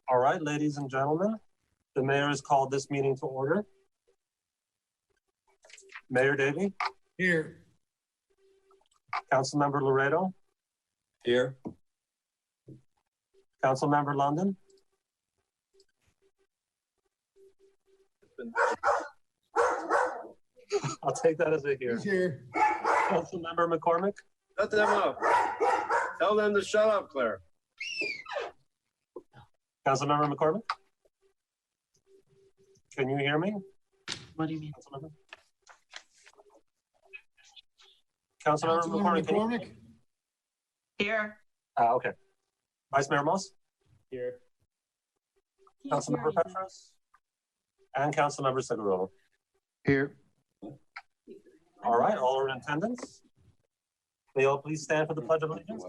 All right, ladies and gentlemen, the mayor has called this meeting to order. Mayor Davey. Here. Councilmember Laredo. Here. Councilmember London. I'll take that as a here. He's here. Councilmember McCormick. Shut them up. Tell them to shut up, Claire. Councilmember McCormick. Can you hear me? What do you mean? Councilmember McCormick. McCormick. Here. Okay. Vice Mayor Moss. Here. Councilmember Petros. And Councilmember Cigarrola. Here. All right, all are in attendance. May you all please stand for the Pledge of Allegiance.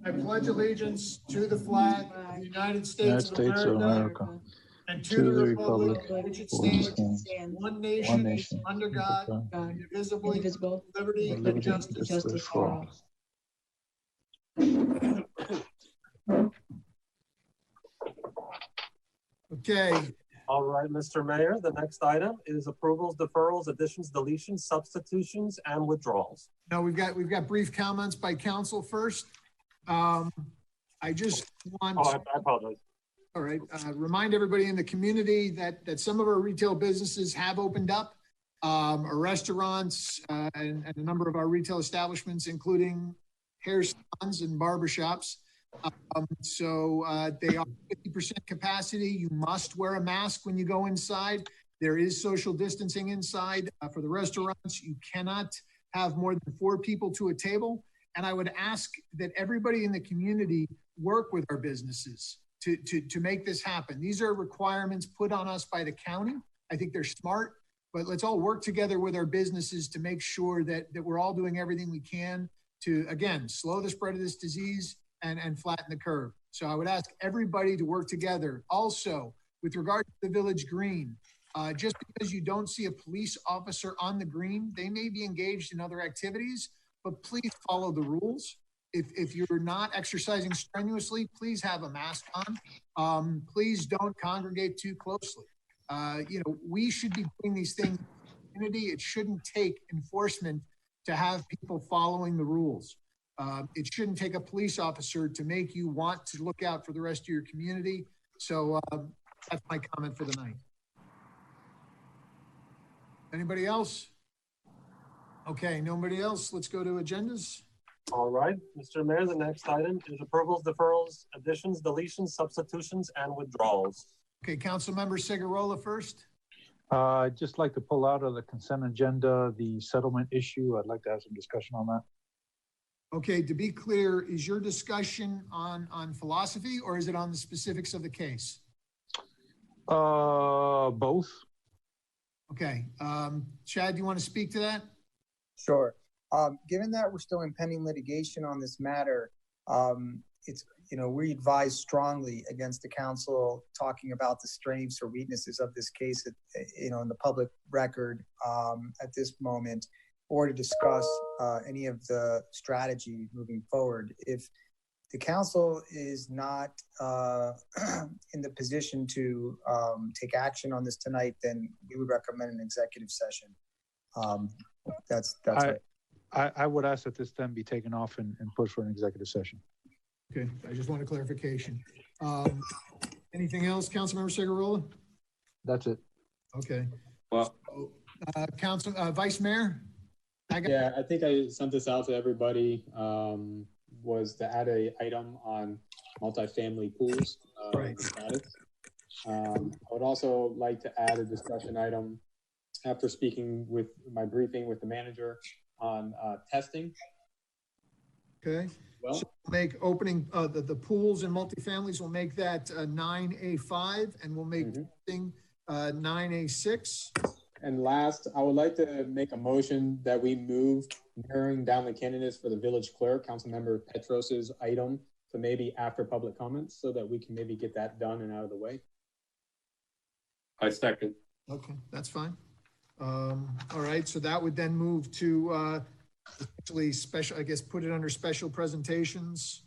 I pledge allegiance to the flag of the United States of America and to the republic which it stands, one nation, under God, indivisible, liberty and justice for all. Okay. All right, Mr. Mayor, the next item is approvals, deferrals, additions, deletions, substitutions, and withdrawals. Now we've got brief comments by council first. I just want I apologize. all right, remind everybody in the community that some of our retail businesses have opened up. Our restaurants and a number of our retail establishments, including hair salons and barbershops. So they are 50% capacity. You must wear a mask when you go inside. There is social distancing inside. For the restaurants, you cannot have more than 4 people to a table. And I would ask that everybody in the community work with our businesses to make this happen. These are requirements put on us by the county. I think they're smart, but let's all work together with our businesses to make sure that we're all doing everything we can to, again, slow the spread of this disease and flatten the curve. So I would ask everybody to work together. Also, with regard to the Village Green, just because you don't see a police officer on the green, they may be engaged in other activities, but please follow the rules. If you're not exercising strenuously, please have a mask on. Please don't congregate too closely. We should be doing these things in the community. It shouldn't take enforcement to have people following the rules. It shouldn't take a police officer to make you want to look out for the rest of your community. So that's my comment for the night. Anybody else? Okay, nobody else. Let's go to agendas. All right, Mr. Mayor, the next item is approvals, deferrals, additions, deletions, substitutions, and withdrawals. Okay, Councilmember Cigarrola first. I'd just like to pull out of the consent agenda the settlement issue. I'd like to have some discussion on that. Okay, to be clear, is your discussion on philosophy or is it on the specifics of the case? Both. Okay, Chad, do you want to speak to that? Sure. Given that we're still in pending litigation on this matter, we advise strongly against the council talking about the strengths or weaknesses of this case, in the public record at this moment, or to discuss any of the strategy moving forward. If the council is not in the position to take action on this tonight, then we would recommend an executive session. That's right. I would ask that this then be taken off and put for an executive session. Okay, I just want a clarification. Anything else, Councilmember Cigarrola? That's it. Okay. Well, Vice Mayor? I think I sent this out to everybody, was to add an item on multifamily pools. Right. I would also like to add a discussion item after speaking with my briefing with the manager on testing. Okay. Well, so make opening the pools and multifamilies, we'll make that 9A5 and we'll make testing 9A6. And last, I would like to make a motion that we move narrowing down the candidates for the village clerk, Councilmember Petros's item, to maybe after public comments so that we can maybe get that done and out of the way. I second. Okay, that's fine. All right, so that would then move to actually special, I guess, put it under special presentations.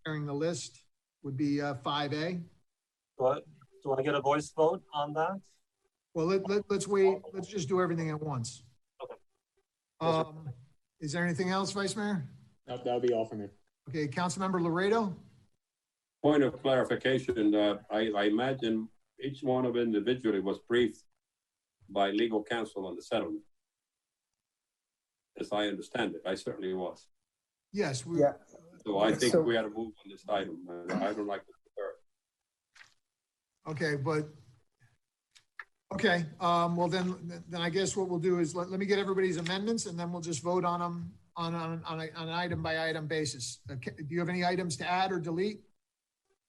Pairing the list would be 5A. Do I get a voice vote on that? Well, let's wait. Let's just do everything at once. Okay. Is there anything else, Vice Mayor? That would be all for me. Okay, Councilmember Laredo? Point of clarification, I imagine each one of individually was briefed by legal counsel on the settlement. As I understand it, I certainly was. Yes. Yeah. So I think So- we had to move on this item. I don't like to defer. Okay, well then I guess what we'll do is let me get everybody's amendments and then we'll just vote on them on an item by item basis. Okay, do you have any items to add or delete?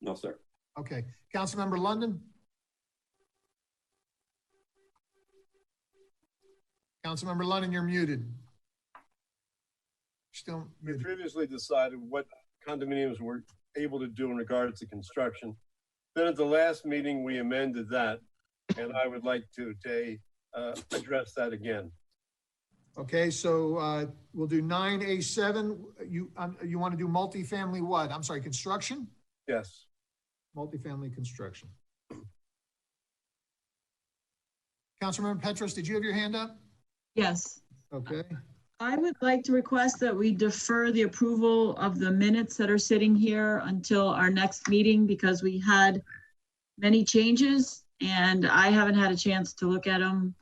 No, sir. Okay, Councilmember London? Councilmember London, you're muted. Still We muted. previously decided what condominiums were able to do in regards to construction. Then at the last meeting, we amended that, and I would like to today address that again. Okay, so we'll do 9A7. You want to do multifamily what? I'm sorry, construction? Yes. Multifamily construction. Councilmember Petros, did you have your hand up? Yes. Okay, I would like to request that we defer the approval of the minutes that are sitting here until our next meeting because we had many changes and I haven't had a chance to look at them.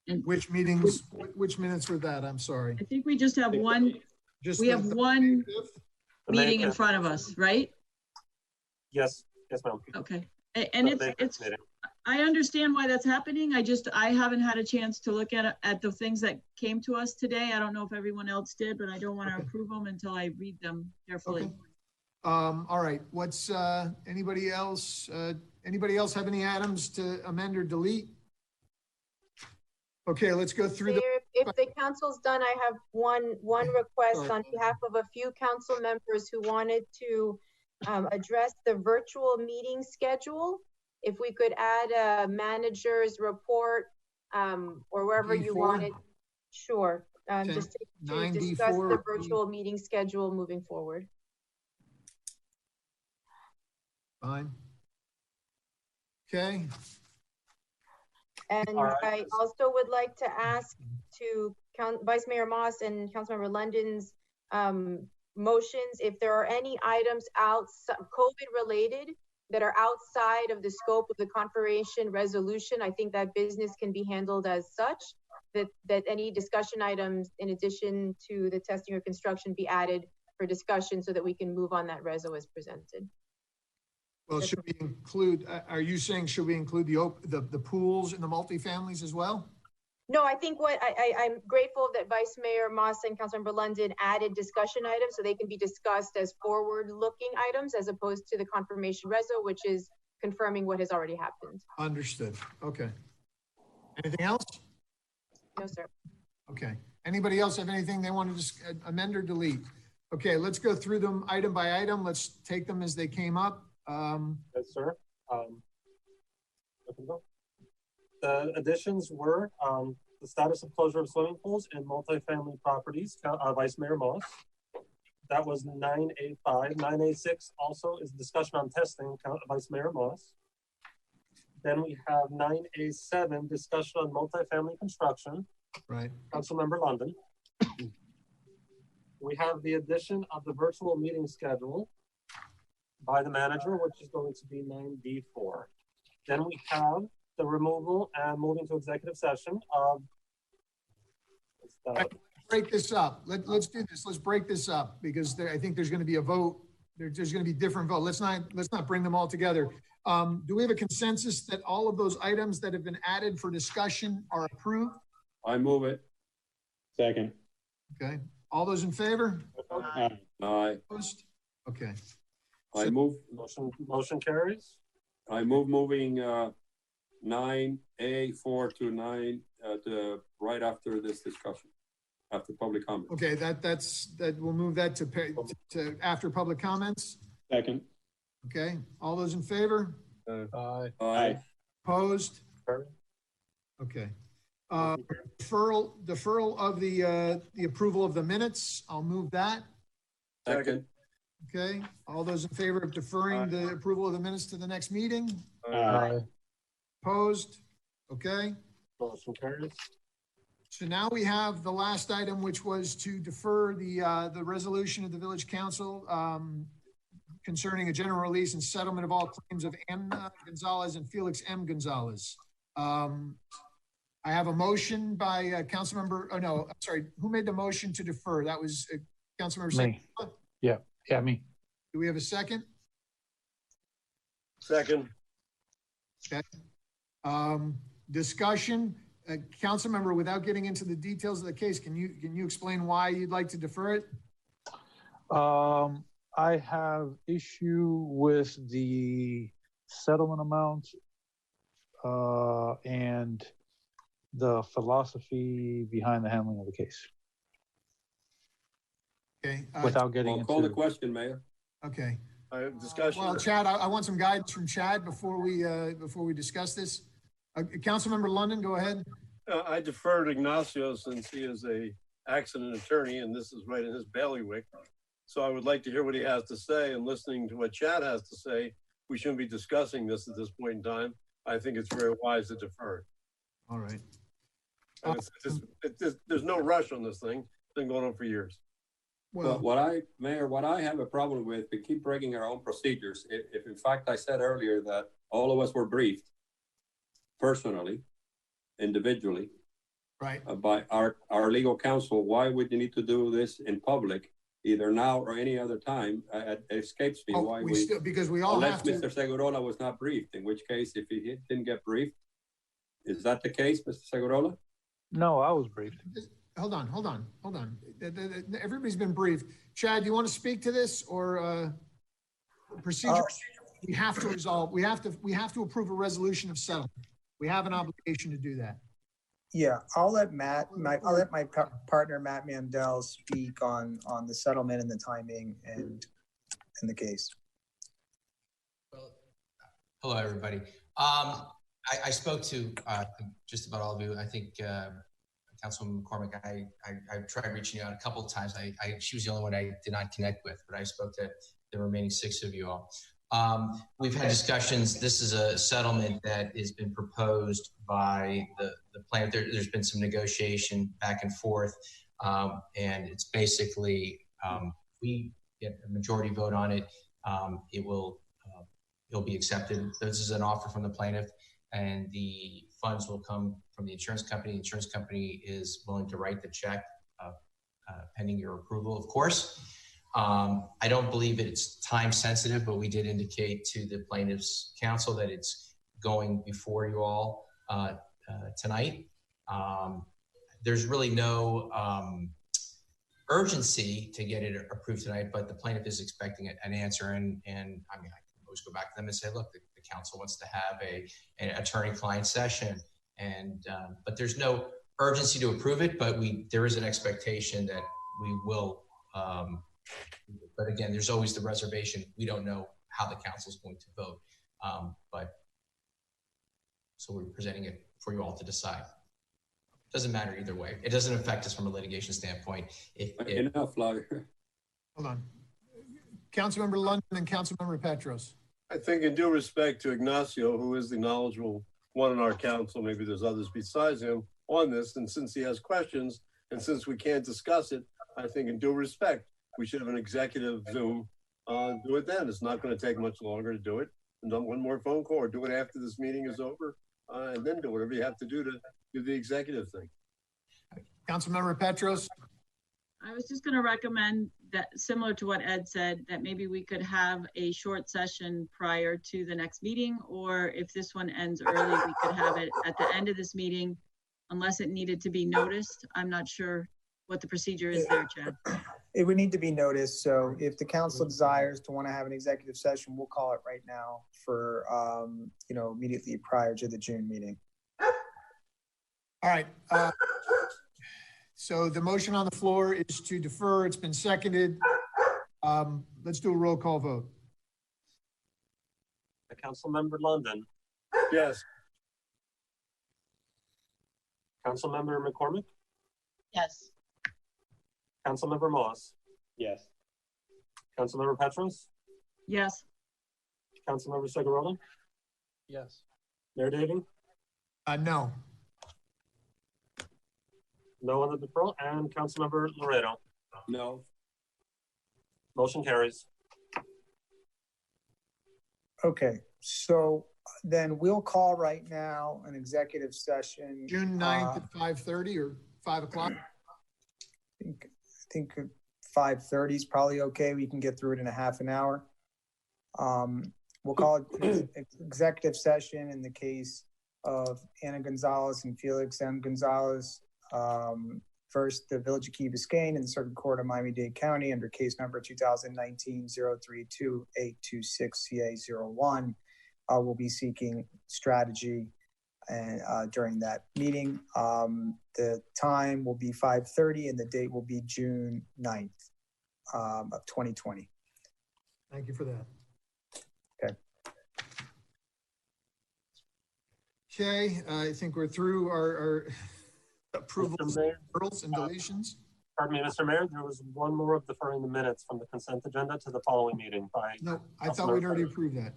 And which minutes were that? I'm sorry. I think we just have one Just We have one- The meeting in May- front of us, right? Yes, ma'am. Okay. And The May it's, meeting. I understand why that's happening. I haven't had a chance to look at the things that came to us today. I don't know if everyone else did, but I don't want to Okay. approve them until I read them carefully. Okay. All right, what's, anybody else have any items to amend or delete? Okay, let's go through the, Mayor, if the council's done, I have one request Sorry. on behalf of a few council members who wanted to address the virtual meeting schedule. If we could add a manager's report or wherever you D4? want it. Sure, Okay. just to 9D4. discuss the virtual meeting schedule moving forward. fine. Okay, And All right. I also would like to ask to Vice Mayor Moss and Councilmember London's motions, if there are any items COVID related that are outside of the scope of the confirmation resolution, I think that business can be handled as such, that any discussion items in addition to the testing or construction be added for discussion so that we can move on that reso as presented. well, should we include, are you saying, should we include the pools and the multifamilies as well? No, I think I'm grateful that Vice Mayor Moss and Councilmember London added discussion items so they can be discussed as forward-looking items as opposed to the confirmation reso, which is confirming what has already happened. Understood, okay. Anything else? No, sir. Okay, anybody else have anything they want to just amend or delete? Okay, let's go through them item by item. Let's take them as they came up. Yes, sir. The additions were the status of closure of swimming pools in multifamily properties, Vice Mayor Moss. That was 9A5. 9A6 also is discussion on testing, Vice Mayor Moss. Then we have 9A7, discussion on multifamily construction, Right, Councilmember London. We have the addition of the virtual meeting schedule by the manager, which is going to be 9D4. Then we have the removal and moving to executive session of break this up. Let's do this. Let's break this up because I think there's going to be a vote. There's going to be different vote. Let's not bring them all together. Do we have a consensus that all of those items that have been added for discussion are approved? I move it. Second. Okay, all those in favor? Aye. Opposed? Okay, I move, motion carries. I move moving 9A4 to 9 right after this discussion, after public comment. okay, we'll move that to after public comments. Second. Okay, all those in favor? Aye. Opposed? Carry. Okay. Deferral of the approval of the minutes. I'll move that. Second. Okay, all those in favor of deferring the approval of the minutes to the next meeting? Aye. Opposed? Okay, Motion carries. so now we have the last item, which was to defer the resolution of the village council concerning a general release and settlement of all claims of M. Gonzalez and Felix M. Gonzalez. I have a motion by Councilmember, oh no, I'm sorry, who made the motion to defer? That was Councilmember. Me. Yeah, me. Do we have a second? Second. Okay. Discussion, Councilmember, without getting into the details of the case, can you explain why you'd like to defer it? I have issue with the settlement amount and the philosophy behind the handling of the case. Okay. Without getting into. Call the question, Mayor. Okay. Discussion. Well, Chad, I want some guidance from Chad before we discuss this. Councilmember London, go ahead. I defer to Ignacio since he is a accident attorney and this is right in his bailiwick. So I would like to hear what he has to say, and listening to what Chad has to say, we shouldn't be discussing this at this point in time. I think it's very wise to defer. All right. There's no rush on this thing. It's been going on for years. Well, Mayor, what I have a problem with, we keep breaking our own procedures. If in fact I said earlier that all of us were briefed personally, individually, right, by our legal counsel, why would you need to do this in public, either now or any other time? It escapes me why because we all have to. Mr. Segurola was not briefed, in which case, if he didn't get briefed, is that the case, Mr. Segurola? No, I was briefed. Hold on. Everybody's been briefed. Chad, do you want to speak to this or procedure? We have to resolve. We have to approve a resolution of settlement. We have an obligation to do that. Yeah, I'll let my partner Matt Mandel speak on the settlement and the timing and the case. Well, hello everybody. I spoke to just about all of you. I think Councilwoman McCormick, I tried reaching out a couple of times. She was the only one I did not connect with, but I spoke to the remaining 6 of you all. We've had discussions. This is a settlement that has been proposed by the plaintiff. There's been some negotiation back and forth, and it's basically we get a majority vote on it. It'll be accepted. This is an offer from the plaintiff, and the funds will come from the insurance company. The insurance company is willing to write the check pending your approval, of course. I don't believe it's time sensitive, but we did indicate to the plaintiff's counsel that it's going before you all tonight. There's really no urgency to get it approved tonight, but the plaintiff is expecting an answer. And I mean, I can always go back to them and say, look, the council wants to have an attorney-client session, and but there's no urgency to approve it. But there is an expectation that we will. But again, there's always the reservation. We don't know how the council is going to vote. But so we're presenting it for you all to decide. Doesn't matter either way. It doesn't affect us from a litigation standpoint. Enough, Flavio. Hold on. Councilmember London and Councilmember Petros. I think in due respect to Ignacio, who is the knowledgeable one in our council, maybe there's others besides him on this, and since he has questions, and since we can't discuss it, I think in due respect, we should have an executive Zoom, do it then. It's not going to take much longer to do it. And then one more phone call, or do it after this meeting is over, and then do whatever you have to do the executive thing. Councilmember Petros. I was just going to recommend that, similar to what Ed said, that maybe we could have a short session prior to the next meeting, or if this one ends early, we could have it at the end of this meeting, unless it needed to be noticed. I'm not sure what the procedure is there, Chad. It would need to be noticed. So if the council desires to want to have an executive session, we'll call it right now for, immediately prior to the June meeting. All right. So the motion on the floor is to defer. It's been seconded. Let's do a roll call vote. Councilmember London. Yes. Councilmember McCormick, Yes. Councilmember Moss, Yes. Councilmember Petros, Yes. Councilmember Segurado, Yes. Mayor Davey, No. no on the deferral, and Councilmember Laredo. No. Motion carries. Okay, so then we'll call right now an executive session. June 9th at 5:30 or 5 o'clock? I think 5:30 is probably okay. We can get through it in a half an hour. We'll call it executive session in the case of Anna Gonzalez and Felix M. Gonzalez. First, the Village of Key Biscayne in the Circuit Court of Miami-Dade County under case number 2019-032-826-CA01. We'll be seeking strategy and during that meeting. The time will be 5:30 and the date will be June 9th of 2020. Thank you for that. Okay. Okay, I think we're through our approvals, Mr. Mayor, referrals, and deletions. pardon me, Mr. Mayor, there was one more of deferring the minutes from the consent agenda to the following meeting by. No, I thought we'd already approved that.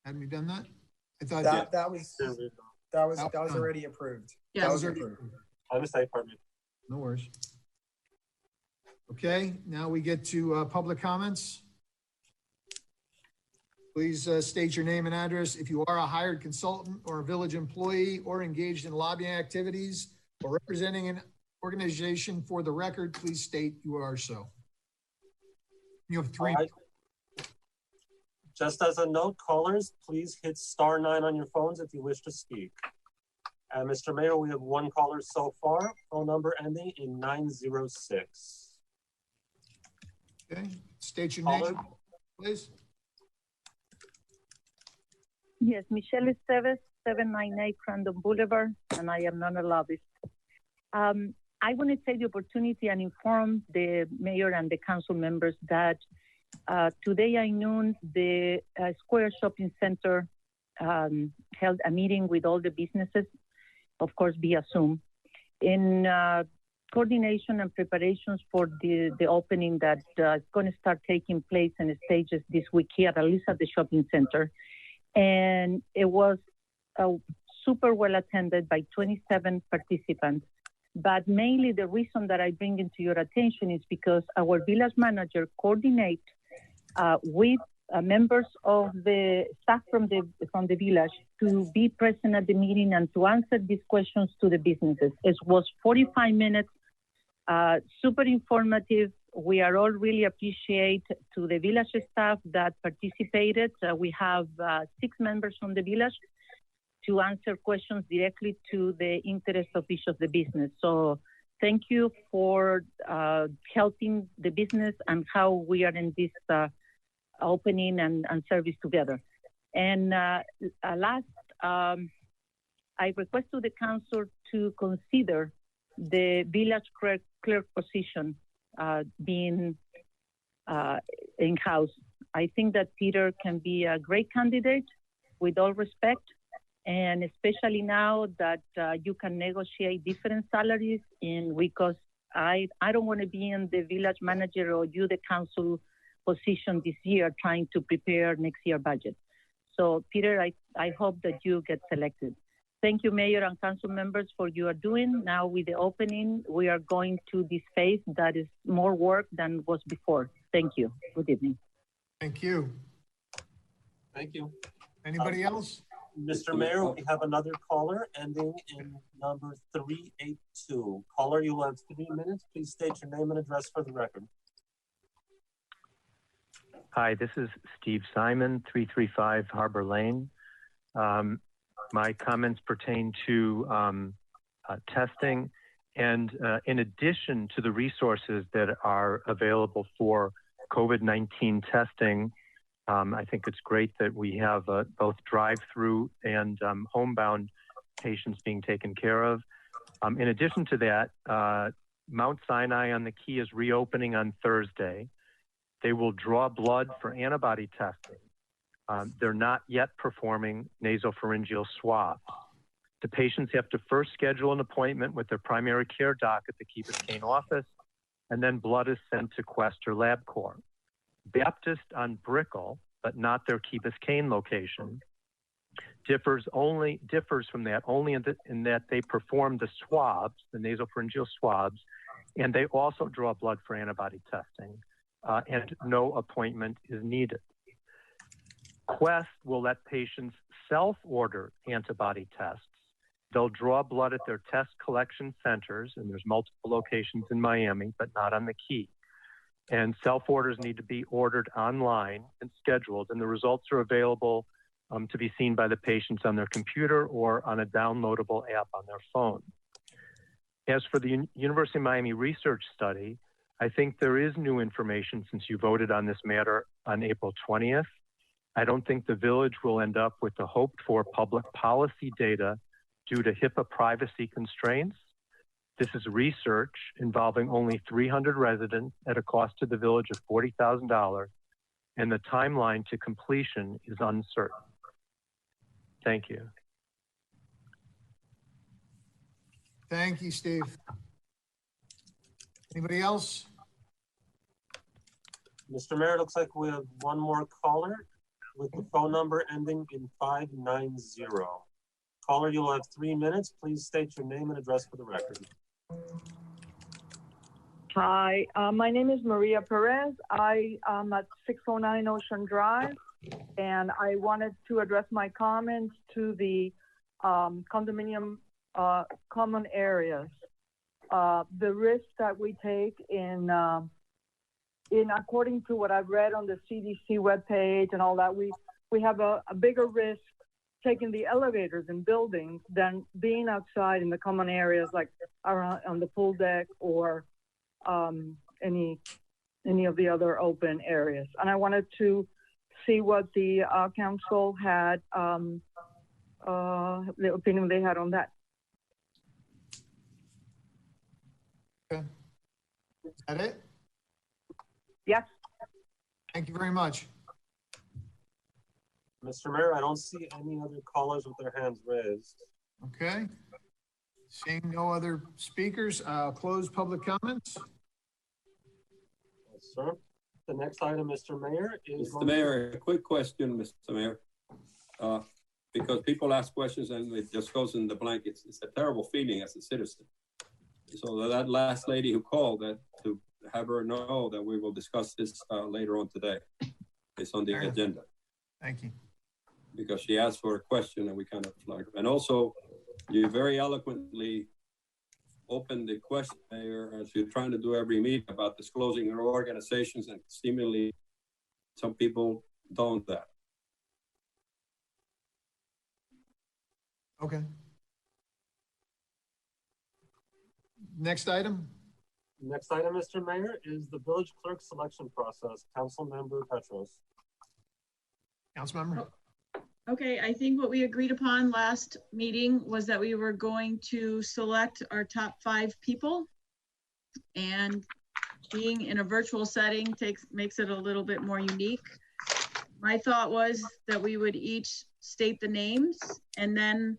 Hadn't we done that? I thought That was already approved. Yes. That was approved. My mistake, pardon me. No worries. Okay, now we get to public comments. Please state your name and address. If you are a hired consultant or a village employee or engaged in lobbying activities or representing an organization for the record, please state you are so. You have 3. All right. Just as a note, callers, please hit *9 on your phones if you wish to speak. And Mr. Mayor, we have one caller so far, phone number ending in 906. Okay, state your Caller. name, please. Yes, Michelle Esteves, 798 Crandon Boulevard, and I am not a lobbyist. I want to take the opportunity and inform the mayor and the council members that today at noon, the Square Shopping Center held a meeting with all the businesses, of course, via Zoom, in coordination and preparations for the opening that is going to start taking place in stages this week here, at least at the shopping center. And it was super well attended by 27 participants. But mainly the reason that I bring it to your attention is because our village manager coordinates with members of the staff from the village to be present at the meeting and to answer these questions to the businesses. It was 45 minutes, super informative. We are all really appreciate to the village staff that participated. We have 6 members from the village to answer questions directly to the interest of each of the business. So thank you for helping the business and how we are in this opening and service together. And last, I request to the council to consider the village clerk position being in-house. I think that Peter can be a great candidate with all respect, and especially now that you can negotiate different salaries because I don't want to be in the village manager or you, the council position this year trying to prepare next year budget. So Peter, I hope that you get selected. Thank you, Mayor and council members, for you are doing. Now with the opening, we are going to this phase that is more work than was before. Thank you. Good evening. Thank you. Thank you. Anybody else? Mr. Mayor, we have another caller ending in number 382. Caller, you will have 3 minutes. Please state your name and address for the record. Hi, this is Steve Simon, 335 Harbor Lane. My comments pertain to testing, and in addition to the resources that are available for COVID-19 testing, I think it's great that we have both drive-through and homebound patients being taken care of. In addition to that, Mount Sinai on the Key is reopening on Thursday. They will draw blood for antibody testing. They're not yet performing nasopharyngeal swabs. The patients have to first schedule an appointment with their primary care doc at the Key Biscayne office, and then blood is sent to Quest or LabCorp. Baptist on Brickell, but not their Key Biscayne location, differs from that only in that they perform the swabs, the nasopharyngeal swabs, and they also draw blood for antibody testing, and no appointment is needed. Quest will let patients self-order antibody tests. They'll draw blood at their test collection centers, and there's multiple locations in Miami, but not on the Key. And self-orders need to be ordered online and scheduled, and the results are available to be seen by the patients on their computer or on a downloadable app on their phone. As for the University of Miami research study, I think there is new information since you voted on this matter on April 20th. I don't think the village will end up with the hoped for public policy data due to HIPAA privacy constraints. This is research involving only 300 residents at a cost to the village of $40,000, and the timeline to completion is uncertain. Thank you. Thank you, Steve. Anybody else? Mr. Mayor, it looks like we have one more caller with the phone number ending in 590. Caller, you'll have 3 minutes. Please state your name and address for the record. Hi, my name is Maria Perez. I am at 609 Ocean Drive, and I wanted to address my comments to the condominium common areas. The risk that we take in according to what I've read on the CDC webpage and all that, we have a bigger risk taking the elevators in buildings than being outside in the common areas, like around on the pool deck or any of the other open areas. And I wanted to see what the council had, the opinion they had on that. Okay. Is that it? Yes. Thank you very much. Mr. Mayor, I don't see any other callers with their hands raised. Okay. Seeing no other speakers, close public comments. Yes, sir. The next item, Mr. Mayor, is... Mr. Mayor, a quick question, Mr. Mayor. Because people ask questions and it just goes in the blank. It's a terrible feeling as a citizen. So that last lady who called, to have her know that we will discuss this later on today. It's on the agenda. Thank you. Because she asked for a question and we kind of flagged. And also, you very eloquently opened the question, Mayor, as you're trying to do every meeting about disclosing your organizations, and seemingly some people don't that. Okay. Next item. Next item, Mr. Mayor, is the village clerk selection process. Councilmember Petros. Councilmember. Okay, I think what we agreed upon last meeting was that we were going to select our top 5 people, and being in a virtual setting makes it a little bit more unique. My thought was that we would each state the names, and then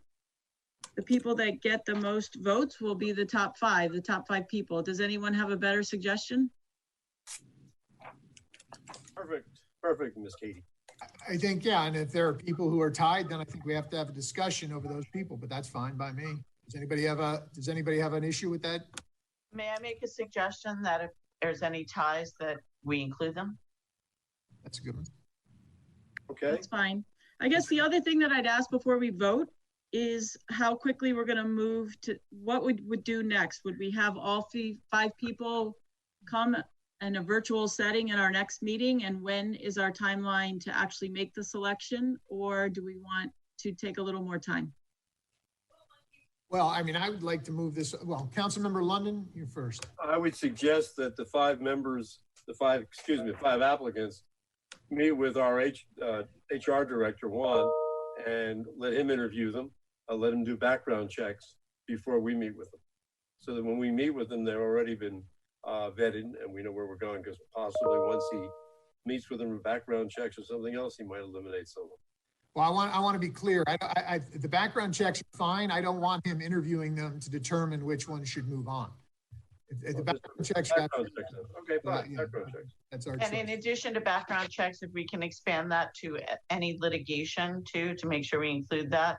the people that get the most votes will be the top 5 people. Does anyone have a better suggestion? Perfect, Ms. Katie. I think, yeah, and if there are people who are tied, then I think we have to have a discussion over those people, but that's fine by me. Does anybody have an issue with that? May I make a suggestion that if there's any ties that we include them? That's a good one. Okay. That's fine. I guess the other thing that I'd ask before we vote is how quickly we're going to move to what we would do next. Would we have all 5 people come in a virtual setting in our next meeting? And when is our timeline to actually make the selection? Or do we want to take a little more time? Well, I mean, I would like to move this. Well, Councilmember London, you first. I would suggest that the 5 applicants meet with our HR director, Juan, and let him interview them. Let him do background checks before we meet with them. So that when we meet with them, they've already been vetted and we know where we're going, because possibly once he meets with them with background checks or something else, he might eliminate someone. Well, I want to be clear. The background checks are fine. I don't want him interviewing them to determine which ones should move on. If the background checks. Okay, fine, Yeah, background checks. That's our And in choice. addition to background checks, if we can expand that to any litigation too, to make sure we include that.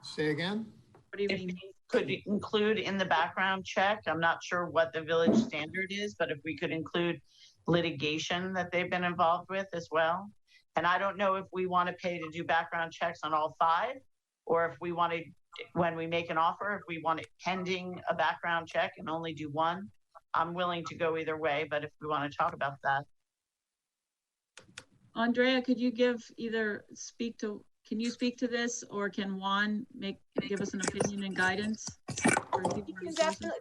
Say again? What do you If mean? we could include in the background check, I'm not sure what the village standard is, but if we could include litigation that they've been involved with as well. And I don't know if we want to pay to do background checks on all 5, or if we wanted, when we make an offer, if we want it pending a background check and only do 1. I'm willing to go either way, but if we want to talk about that. Andrea, could you can you speak to this, or can Juan give us an opinion and guidance? Definitely,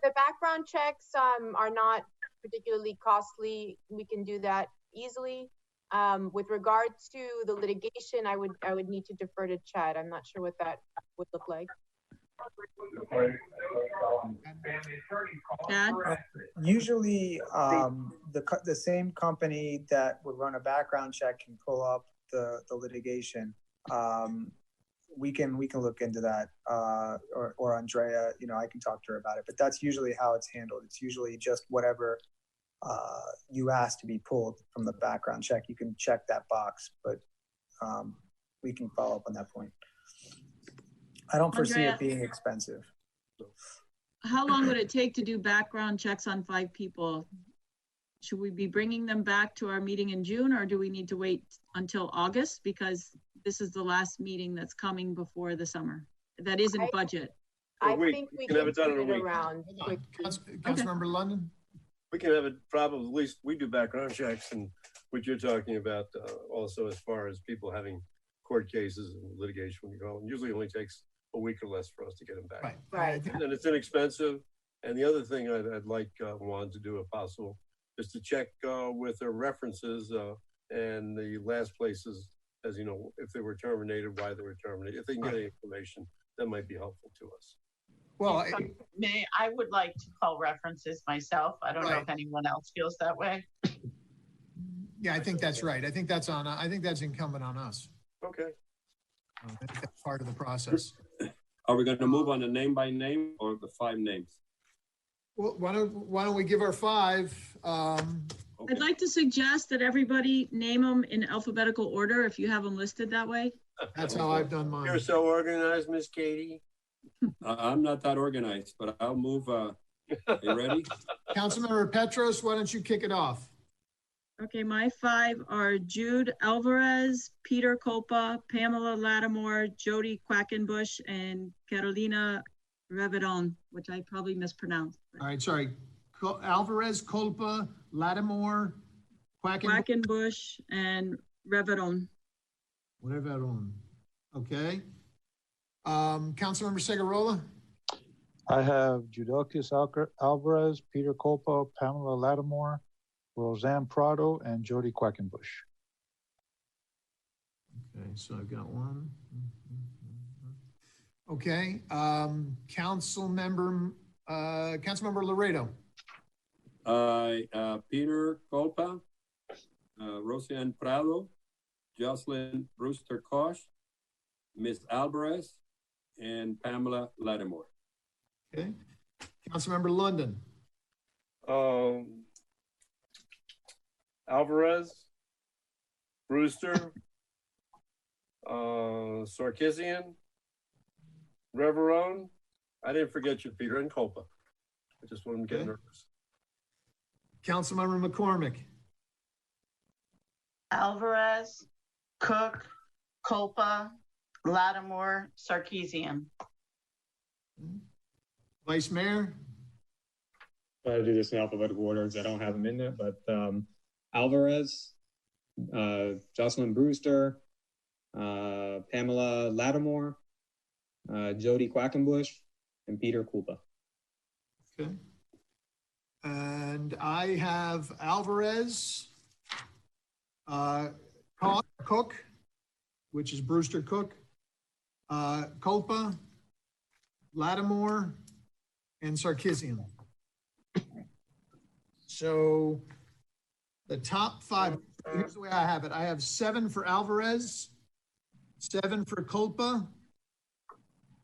the background checks are not particularly costly. We can do that easily. With regard to the litigation, I would need to defer to Chad. I'm not sure what that would look like. Chad? Usually, the same company that would run a background check can pull up the litigation. We can look into that, or Andrea, I can talk to her about it, but that's usually how it's handled. It's usually just whatever you ask to be pulled from the background check. You can check that box, but we can follow up on that point. I don't foresee it being expensive. How long would it take to do background checks on 5 people? Should we be bringing them back to our meeting in June, or do we need to wait until August? Because this is the last meeting that's coming before the summer. That isn't budget. I think we can have it done in a turn it week. around. Councilmember London? We can have it probably, at least we do background checks, and what you're talking about also as far as people having court cases and litigation when you go, and usually only takes a week or less for us to get them back. Right. And it's inexpensive. And the other thing I'd like Juan to do if possible is to check with their references and the last places, as you know, if they were terminated, why they were terminated. If they can get any information, that might be helpful to us. Well, I would like to call references myself. I don't know if anyone else feels that way. Yeah, I think that's right. I think that's incumbent on us. Okay. I think that's part of the process. Are we going to move on the name by name or the 5 names? Well, why don't we give our 5? I'd like to suggest that everybody name them in alphabetical order if you have them listed that way. That's how I've done mine. You're so organized, Miss Katie. I'm not that organized, but I'll move. You ready? Councilmember Petros, why don't you kick it off? Okay, my 5 are Jude Alvarez, Peter Colpa, Pamela Lattimore, Jody Quackenbush, and Carolina Revedon, which I probably mispronounced. All right, sorry. Alvarez, Colpa, Lattimore, Quackenbush, and Revedon. Revedon. Okay. Councilmember Segarola? I have Judilkis Alvarez, Peter Colpa, Pamela Lattimore, Roseanne Prado, and Jody Quackenbush. Okay, so I've got 1. Okay, Councilmember Laredo. Peter Colpa, Roseanne Prado, Jocelyn Brewster Koch, Ms. Alvarez, and Pamela Lattimore. Okay, Councilmember London. Alvarez, Brewster, Sarkisian, Reverone. I didn't forget you, Peter, and Colpa. I just wanted to get nervous. Councilmember McCormick. Alvarez, Cook, Colpa, Lattimore, Sarkisian. Vice Mayor. Try to do this in alphabetical order because I don't have them in there, but Alvarez, Jocelyn Brewster, Pamela Lattimore, Jody Quackenbush, and Peter Colpa. Okay. And I have Alvarez, Cook, which is Brewster Cook, Colpa, Lattimore, and Sarkisian. So the top 5, here's the way I have it. I have 7 for Alvarez, 7 for Culpa.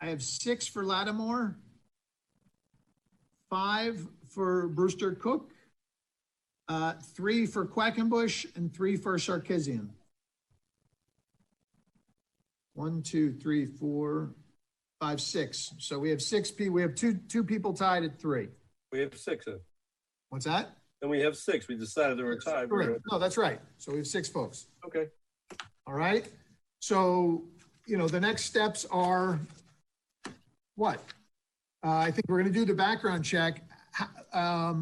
I have 6 for Lattimore, 5 for Brewster Cook, 3 for Quackenbush, and 3 for Sarkisian. 1, 2, 3, 4, 5, 6. So we have 6 people. We have two people tied at 3. We have 6 then. What's that? Then we have 6. We decided they were tied. Correct. No, that's right. So we have 6 folks. Okay. All right. So, the next steps are what? I think we're going to do the background check. I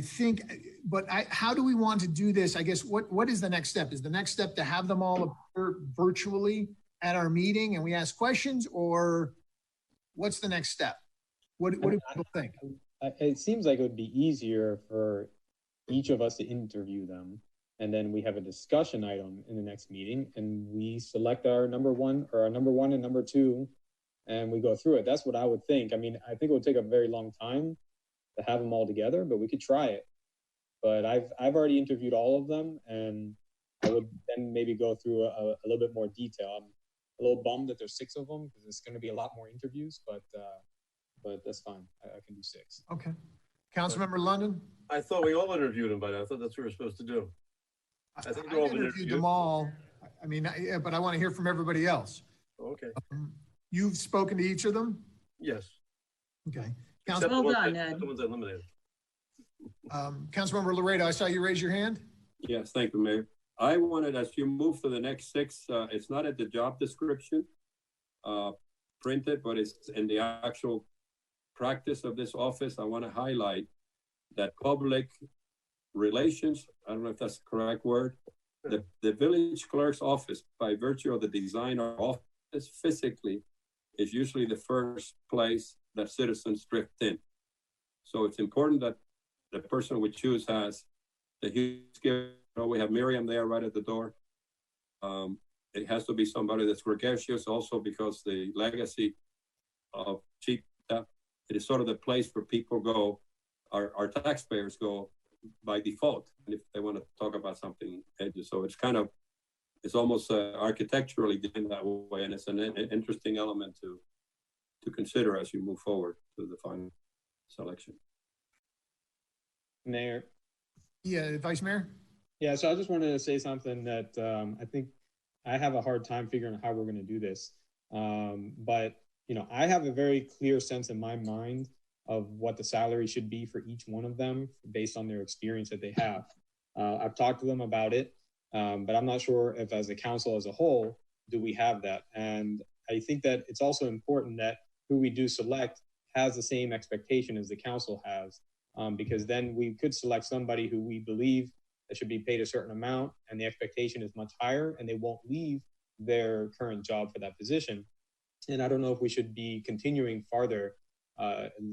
think, but how do we want to do this? I guess, what is the next step? Is the next step to have them all appear virtually at our meeting and we ask questions, or what's the next step? What do people think? It seems like it would be easier for each of us to interview them, and then we have a discussion item in the next meeting, and we select our number one and number 2, and we go through it. That's what I would think. I mean, I think it would take a very long time to have them all together, but we could try it. But I've already interviewed all of them, and I would then maybe go through a little bit more detail. I'm a little bummed that there's 6 of them because it's going to be a lot more interviews, but that's fine. I can do 6. Okay. Councilmember London? I thought we all interviewed them by now. I thought that's what we were supposed to do. I think they're all interviewed them all. I mean, but I want to hear from everybody else. Okay. You've spoken to each of them? Yes. Okay. Well done, Ed. The ones I eliminated. Councilmember Laredo, I saw you raise your hand. Yes, thank you, Mayor. I wanted, as you move to the next 6, it's not at the job description printed, but it's in the actual practice of this office. I want to highlight that public relations, I don't know if that's the correct word, the village clerk's office, by virtue of the design of office physically, is usually the first place that citizens drift in. So it's important that the person we choose has the huge skill. We have Miriam there right at the door. It has to be somebody that's gregarious also, because the legacy of cheap, it is sort of the place where people go, our taxpayers go by default, and if they want to talk about something edgy. So it's almost architecturally done that way, and it's an interesting element to consider as you move forward to the final selection. Mayor. Yeah, Vice Mayor. Yeah, so I just wanted to say something that I think I have a hard time figuring out how we're going to do this. But, I have a very clear sense in my mind of what the salary should be for each one of them based on their experience that they have. I've talked to them about it, but I'm not sure if as a council as a whole, do we have that? And I think that it's also important that who we do select has the same expectation as the council has, because then we could select somebody who we believe that should be paid a certain amount and the expectation is much higher and they won't leave their current job for that position. And I don't know if we should be continuing farther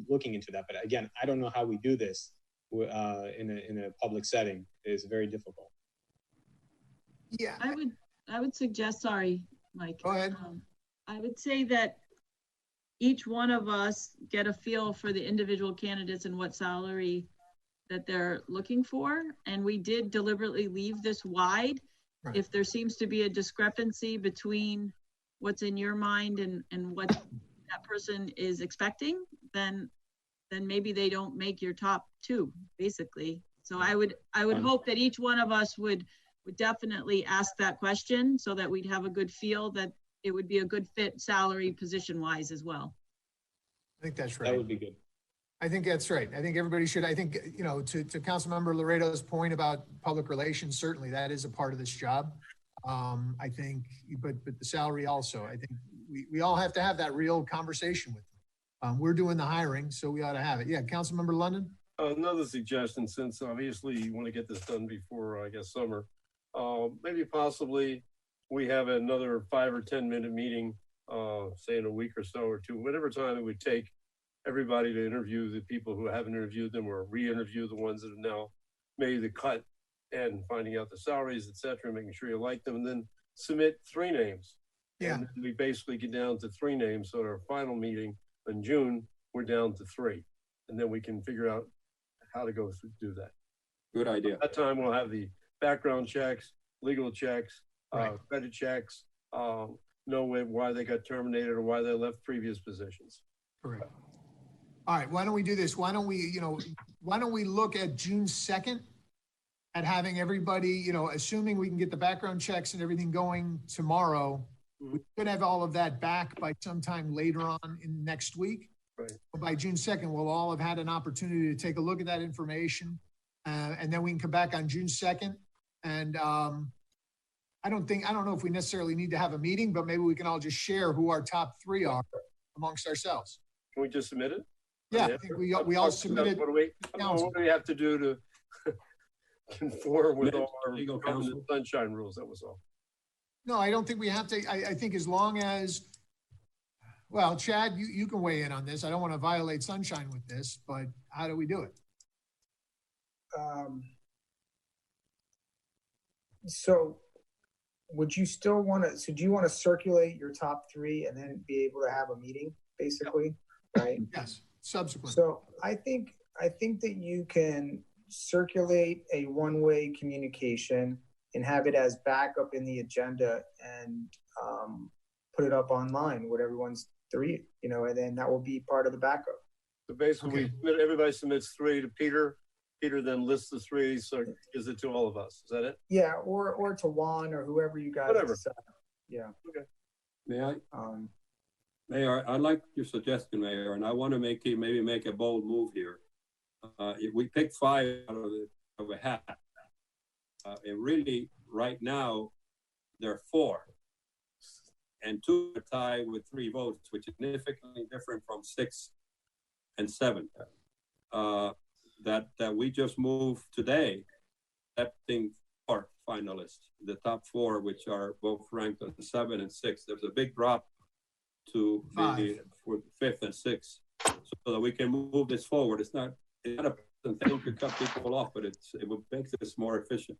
looking into that. But again, I don't know how we do this in a public setting. It is very difficult. Yeah. I would suggest, sorry, Mike. Go ahead. I would say that each one of us get a feel for the individual candidates and what salary that they're looking for. And we did deliberately leave this wide. Right. If there seems to be a discrepancy between what's in your mind and what that person is expecting, then maybe they don't make your top 2, basically. So I would hope that each one of us would definitely ask that question so that we'd have a good feel that it would be a good fit salary position wise as well. I think that's right. That would be good. I think that's right. I think everybody should, to Councilmember Laredo's point about public relations, certainly that is a part of this job. I think, but the salary also, I think we all have to have that real conversation with them. We're doing the hiring, so we ought to have it. Yeah, Councilmember London? Another suggestion, since obviously you want to get this done before, I guess, summer, maybe possibly we have another 5 or 10 minute meeting, say in a week or so or 2, whatever time it would take everybody to interview the people who haven't interviewed them or re-interview the ones that have now made the cut, and finding out the salaries, etc., making sure you like them, and then submit 3 names. Yeah. And we basically get down to 3 names. So at our final meeting in June, we're down to 3. And then we can figure out how to go through do that. Good idea. At that time, we'll have the background checks, legal checks, credit checks, know why they got terminated or why they left previous positions. Correct. All right, why don't we do this? Why don't we look at June 2nd at having everybody, assuming we can get the background checks and everything going tomorrow, we could have all of that back by sometime later on in next week. Right. But by June 2nd, we'll all have had an opportunity to take a look at that information. And then we can come back on June 2nd. And I don't know if we necessarily need to have a meeting, but maybe we can all just share who our top 3 are amongst ourselves. Can we just submit it? Yeah, I think we all submitted. What do we have to do to conform with all our legal counsel sunshine rules? That was all. No, I don't think we have to. I think as long as, well, Chad, you can weigh in on this. I don't want to violate sunshine with this, but how do we do it? So would you still want to, so do you want to circulate your top 3 and then be able to have a meeting, basically? Right? Yes, subsequent. So I think that you can circulate a one-way communication and have it as backup in the agenda and put it up online with everyone's 3, and then that will be part of the backup. So basically, everybody submits 3 to Peter. Peter then lists the 3, so gives it to all of us. Is that it? Yeah, or to Juan or whoever you guys decide. Yeah. Okay. May I? Mayor, I like your suggestion, Mayor, and I want to maybe make a bold move here. If we pick 5 out of a hat, and really right now there are 4, and 2 are tied with 3 votes, which is significantly different from 6 and 7. That we just moved today, accepting 4 finalists, the top 4, which are both ranked on 7 and 6. There's a big drop to the for the 5th and 6th, so that we can move this forward. It's not a thing to cut people off, but it would make this more efficient.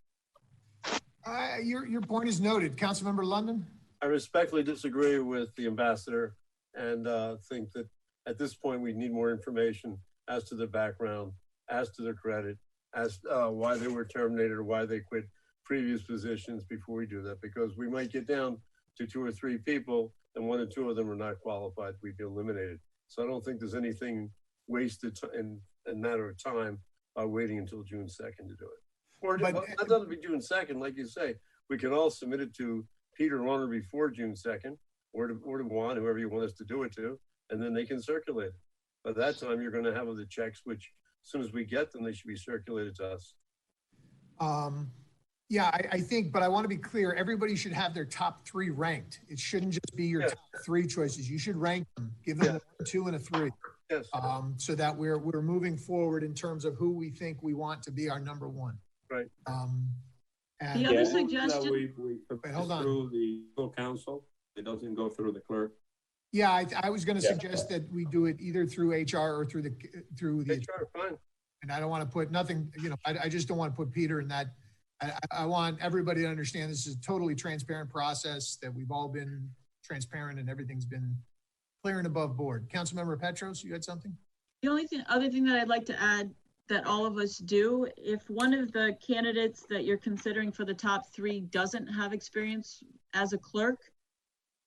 Your point is noted. Councilmember London? I respectfully disagree with the ambassador and think that at this point we need more information as to their background, as to their credit, as why they were terminated or why they quit previous positions before we do that, because we might get down to 2 or 3 people and 1 or 2 of them are not qualified, we'd be eliminated. So I don't think there's anything wasted in a matter of time by waiting until June 2nd to do it. Or not to be June 2nd, like you say, we can all submit it to Peter Warner before June 2nd, or to Juan, whoever you want us to do it to, and then they can circulate it. By that time, you're going to have the checks, which as soon as we get them, they should be circulated to us. Yeah, I think, but I want to be clear, everybody should have their top 3 ranked. It shouldn't just be your top 3 choices. You should rank them, give them a 2 and a 3. Yes. So that we're moving forward in terms of who we think we want to be our number 1. Right. And the other suggestion. We hold on. Through the full council. It doesn't go through the clerk. Yeah, I was going to suggest that we do it either through HR or through the HR. Fine. And I don't want to put nothing. I just don't want to put Peter in that. I want everybody to understand this is a totally transparent process, that we've all been transparent and everything's been clear and above board. Councilmember Petros, you had something? The only other thing that I'd like to add that all of us do, if one of the candidates that you're considering for the top 3 doesn't have experience as a clerk,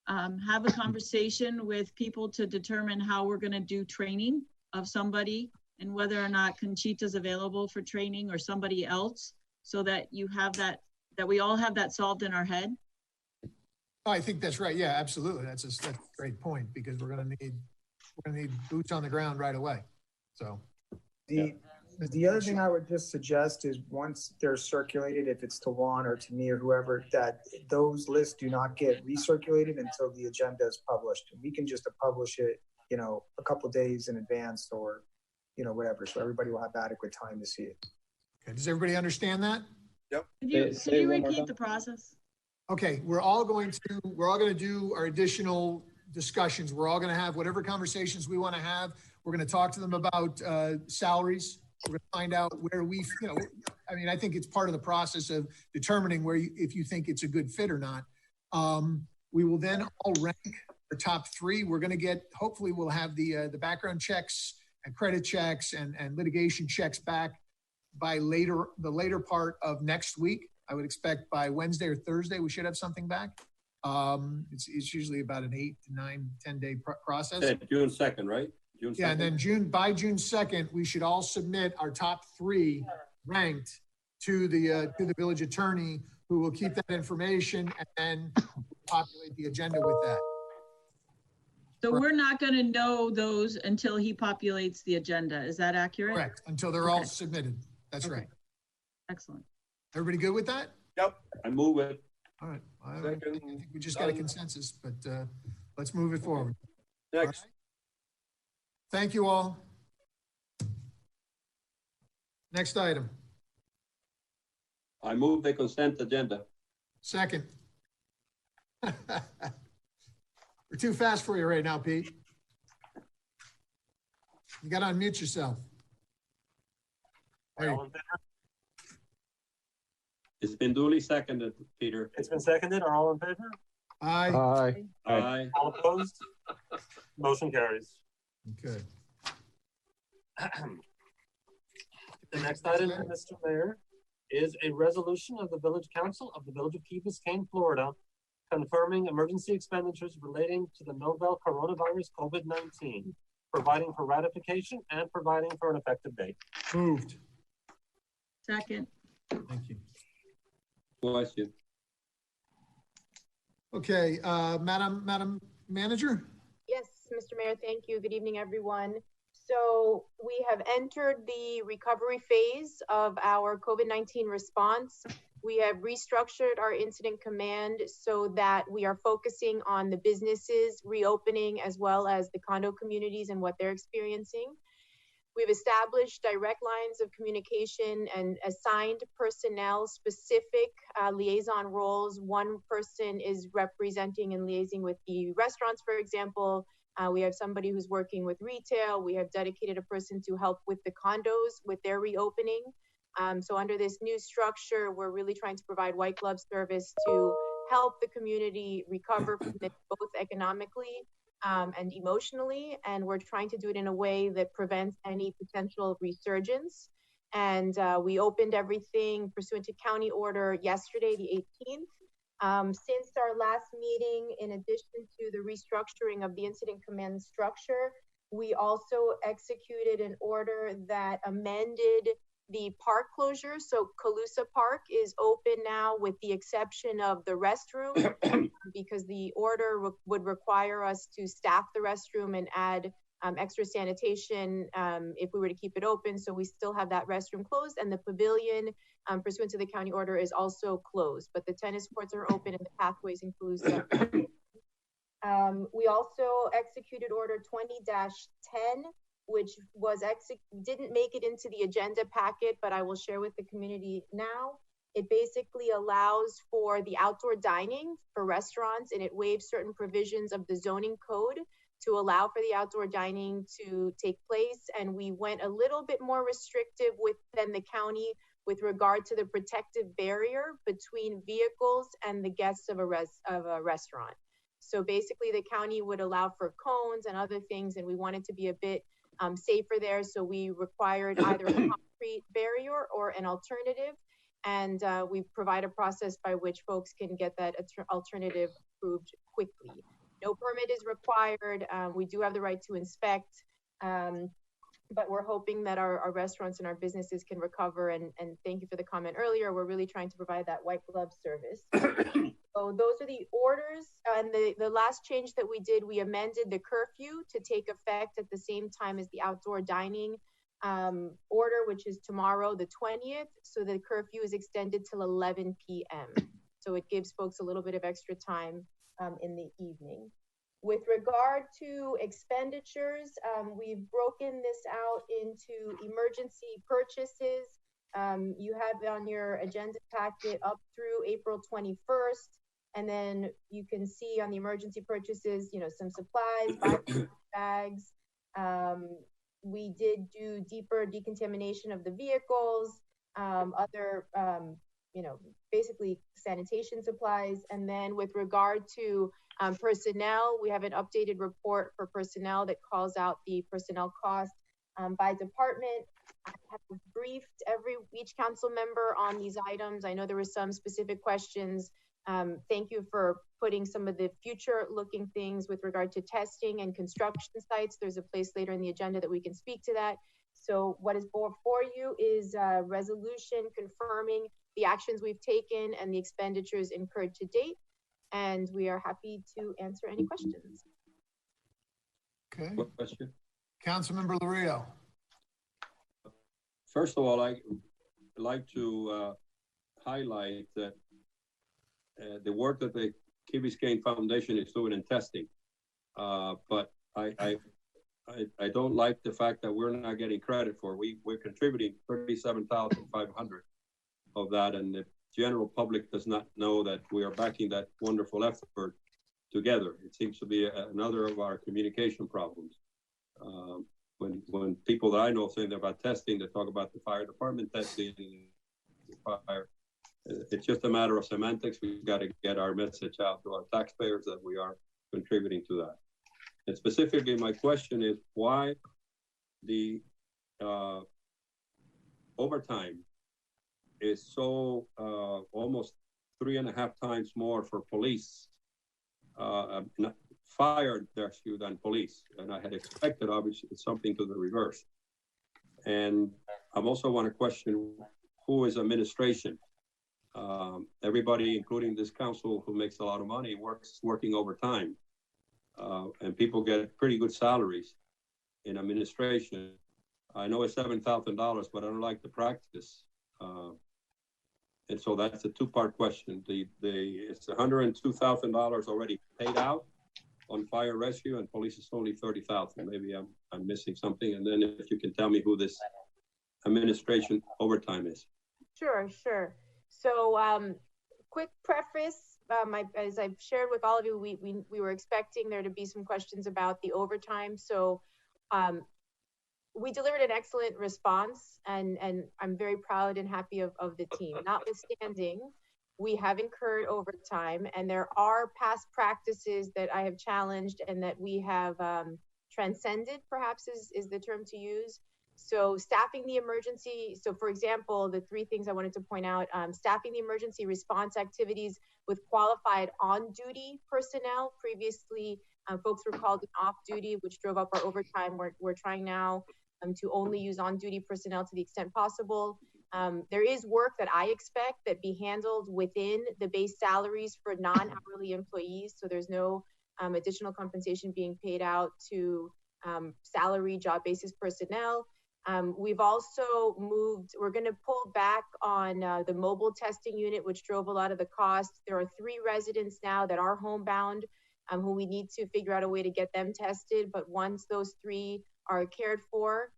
have a conversation with people to determine how we're going to do training of somebody and whether or not Conchita's available for training or somebody else, so that you have that we all have that solved in our head. Oh, I think that's right. Yeah, absolutely. That's a great point, because we're going to need boots on the ground right away. So the other thing I would just suggest is, once they're circulated, if it's to Juan or to me or whoever, that those lists do not get recirculated until the agenda is published. And we can just publish it, a couple of days in advance, or, whatever. So everybody will have adequate time to see it. Okay. Does everybody understand that? Yep. Could you repeat the process? Okay, we're all going to do our additional discussions. We're all going to have whatever conversations we want to have. We're going to talk to them about salaries. We're going to find out where I think it's part of the process of determining if you think it's a good fit or not. We will then all rank our top 3. We're going to hopefully we'll have the background checks and credit checks and litigation checks back by the later part of next week. I would expect by Wednesday or Thursday, we should have something back. It's usually about an 8 to 9, 10-day process. June 2nd, right? June 2nd. Yeah, and then by June 2nd, we should all submit our top 3 ranked to the village attorney, who will keep that information and then populate the agenda with that. So we're not going to know those until he populates the agenda. Is that accurate? Correct, until they're all submitted. That's right. Excellent. Everybody good with that? Yep. I move it. All right. I think we just got a consensus, but let's move it forward. Next. Right. Thank you all. Next item. I move the consent agenda. Second. We're too fast for you right now, Pete. You got to unmute yourself. There you go. It's been duly seconded, Peter. It's been seconded. Are all in favor? Aye. Aye. Aye. All opposed? Motion carries. Okay. The next item, Mr. Mayor, is a resolution of the Village Council of the Village of Key Biscayne, Florida, confirming emergency expenditures relating to the novel coronavirus COVID-19, providing for ratification and providing for an effective date. Moved. Second. Thank you. Question. Okay, Madam Manager? Yes, Mr. Mayor, thank you. Good evening, everyone. So we have entered the recovery phase of our COVID-19 response. We have restructured our incident command so that we are focusing on the businesses reopening as well as the condo communities and what they're experiencing. We've established direct lines of communication and assigned personnel specific liaison roles. One person is representing and liaising with the restaurants, for example. We have somebody who's working with retail. We have dedicated a person to help with the condos with their reopening. So under this new structure, we're really trying to provide white glove service to help the community recover from this, both economically and emotionally. And we're trying to do it in a way that prevents any potential resurgence. And we opened everything pursuant to county order yesterday, the 18th. Since our last meeting, in addition to the restructuring of the incident command structure, we also executed an order that amended the park closure. So Calusa Park is open now with the exception of the restroom because the order would require us to staff the restroom and add extra sanitation if we were to keep it open. So we still have that restroom closed, and the pavilion pursuant to the county order is also closed, but the tennis courts are open and the pathways in Calusa. We also executed order 20-10, which was didn't make it into the agenda packet, but I will share with the community now. It basically allows for the outdoor dining for restaurants, and it waives certain provisions of the zoning code to allow for the outdoor dining to take place. And we went a little bit more restrictive than the county with regard to the protective barrier between vehicles and the guests of a restaurant. So basically the county would allow for cones and other things, and we wanted to be a bit safer there. So we required either a concrete barrier or an alternative. And we provide a process by which folks can get that alternative approved quickly. No permit is required. We do have the right to inspect, but we're hoping that our restaurants and our businesses can recover. And thank you for the comment earlier. We're really trying to provide that white glove service. So those are the orders. And the last change that we did, we amended the curfew to take effect at the same time as the outdoor dining order, which is tomorrow, the 20th. So the curfew is extended till 11 p.m. So it gives folks a little bit of extra time in the evening. With regard to expenditures, we've broken this out into emergency purchases. You have on your agenda packet up through April 21st. And then you can see on the emergency purchases, some supplies, bags. We did do deeper decontamination of the vehicles, other, basically sanitation supplies. And then with regard to personnel, we have an updated report for personnel that calls out the personnel cost by department. I have briefed each council member on these items. I know there were some specific questions. Thank you for putting some of the future looking things with regard to testing and construction sites. There's a place later in the agenda that we can speak to that. So what is before you is a resolution confirming the actions we've taken and the expenditures incurred to date. And we are happy to answer any questions. Okay. What question? Councilmember Lario. First of all, I'd like to highlight that the work that the Key Biscayne Foundation is doing in testing. But I don't like the fact that we're not getting credit for. We're contributing $37,500 of that, and the general public does not know that we are backing that wonderful effort together. It seems to be another of our communication problems. When people that I know say about testing, they talk about the fire department testing, the fire. It's just a matter of semantics. We've got to get our message out to our taxpayers that we are contributing to that. And specifically, my question is why the overtime is so almost 3.5 times more for police, fire rescue than police. And I had expected, obviously, something to the reverse. And I also want to question who is administration. Everybody, including this council who makes a lot of money, working overtime. And people get pretty good salaries in administration. I know it's $7,000, but I don't like the practice. And so that's a two-part question. It's $102,000 already paid out on fire rescue, and police is only $30,000. Maybe I'm missing something. And then if you can tell me who this administration overtime is. Sure. So, quick preface. As I've shared with all of you, we were expecting there to be some questions about the overtime. So, we delivered an excellent response, and I'm very proud and happy of the team. Notwithstanding, we have incurred overtime, and there are past practices that I have challenged and that we have transcended, perhaps is the term to use. So staffing the emergency. So for example, the 3 things I wanted to point out, staffing the emergency response activities with qualified on-duty personnel. Previously, folks were called off-duty, which drove up our overtime. We're trying now to only use on-duty personnel to the extent possible. There is work that I expect that be handled within the base salaries for non-hourly employees. So there's no additional compensation being paid out to salary job basis personnel. We've also we're going to pull back on the mobile testing unit, which drove a lot of the cost. There are 3 residents now that are homebound who we need to figure out a way to get them tested. But once those 3 are cared for,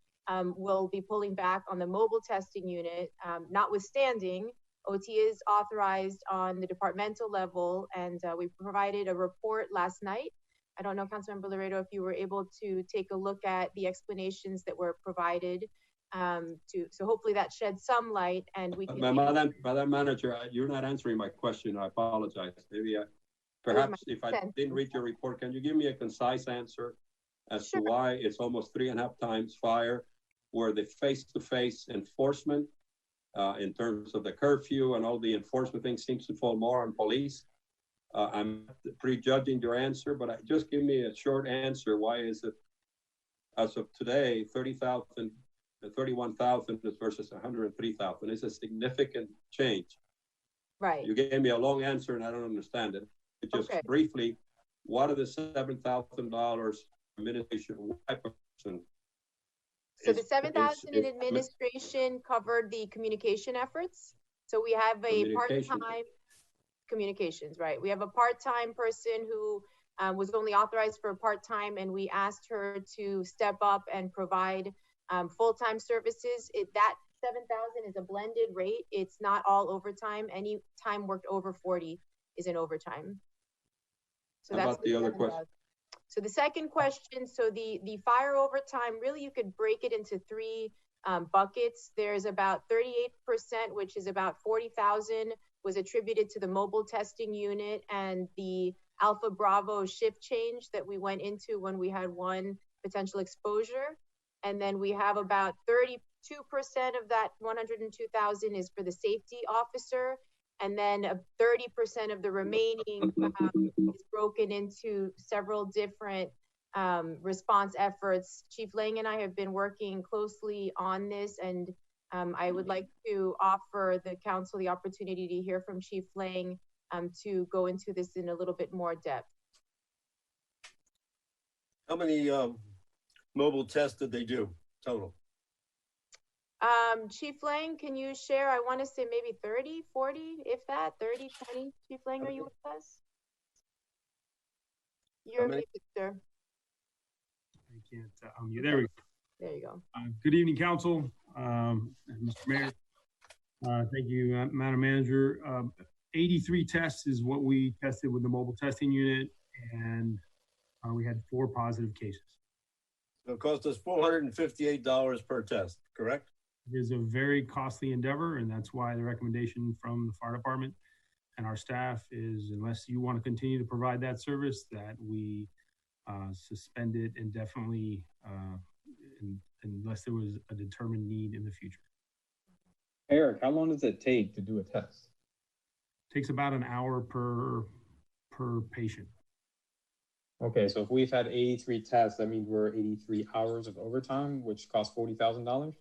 we'll be pulling back on the mobile testing unit. Notwithstanding, OT is authorized on the departmental level, and we provided a report last night. I don't know, Councilmember Laredo, if you were able to take a look at the explanations that were provided. So hopefully that sheds some light, and we can. Madam Manager, you're not answering my question. I apologize. Maybe perhaps if I didn't read your report, can you give me a concise answer as to why it's almost 3.5 times fire, where the face-to-face enforcement in terms of the curfew and all the enforcement things seems to fall more on police? I'm prejudging your answer, but just give me a short answer. Why is it, as of today, 30,000, 31,000 versus 103,000? It's a significant change. Right. You gave me a long answer, and I don't understand it. Just briefly, what are the $7,000 administration? So the 7,000 in administration covered the communication efforts. So we have a part-time communications, right? We have a part-time person who was only authorized for part-time, and we asked her to step up and provide full-time services. That 7,000 is a blended rate. It's not all overtime. Any time worked over 40 is an overtime. So that's the other question. So the second question, so the fire overtime, really you could break it into 3 buckets. There's about 38%, which is about 40,000, was attributed to the mobile testing unit and the Alpha Bravo shift change that we went into when we had 1 potential exposure. And then we have about 32% of that 102,000 is for the safety officer. And then 30% of the remaining is broken into several different response efforts. Chief Lang and I have been working closely on this, and I would like to offer the council the opportunity to hear from Chief Lang to go into this in a little bit more depth. How many mobile tests did they do total? Chief Lang, can you share? I want to say maybe 30, 40, if that, 30, 20. Chief Lang, are you with us? You're muted, sir. I can't unmute. There we go. There you go. Good evening, council. Mr. Mayor, thank you, Madam Manager. 83 tests is what we tested with the mobile testing unit, and we had 4 positive cases. So it cost us $458 per test, correct? It is a very costly endeavor, and that's why the recommendation from the fire department and our staff is, unless you want to continue to provide that service, that we suspend it indefinitely unless there was a determined need in the future. Eric, how long does it take to do a test? It takes about an hour per patient. Okay, so if we've had 83 tests, that means we're 83 hours of overtime, which costs $40,000?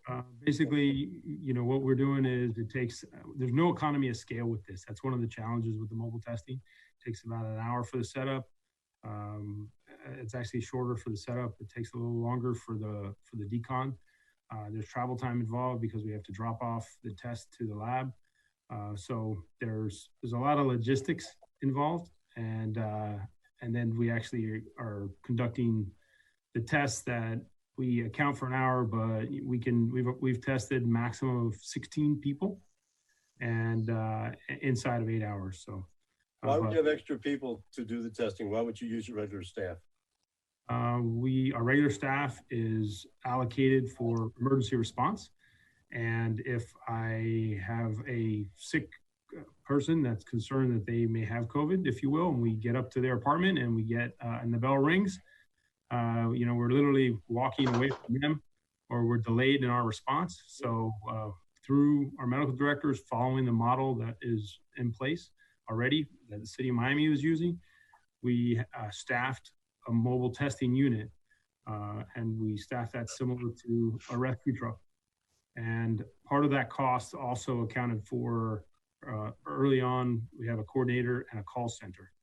Basically, you know, what we're doing is it takes, there's no economy of scale with this. That's one of the challenges with the mobile testing. It takes about an hour for the setup. It's actually shorter for the setup. It takes a little longer for the decon. There's travel time involved because we have to drop off the test to the lab. So there's a lot of logistics involved, and then we actually are conducting the tests that we account for an hour, but we've tested maximum of 16 people, and inside of 8 hours. So why would you have extra people to do the testing? Why would you use your regular staff? Our regular staff is allocated for emergency response. And if I have a sick person that's concerned that they may have COVID, if you will, and we get up to their apartment and we get, and the bell rings, you know, we're literally walking away from them, or we're delayed in our response. So through our medical directors, following the model that is in place already that the city of Miami is using, we staffed a mobile testing unit, and we staffed that similar to a rescue truck. And part of that cost also accounted for, early on, we have a coordinator and a call center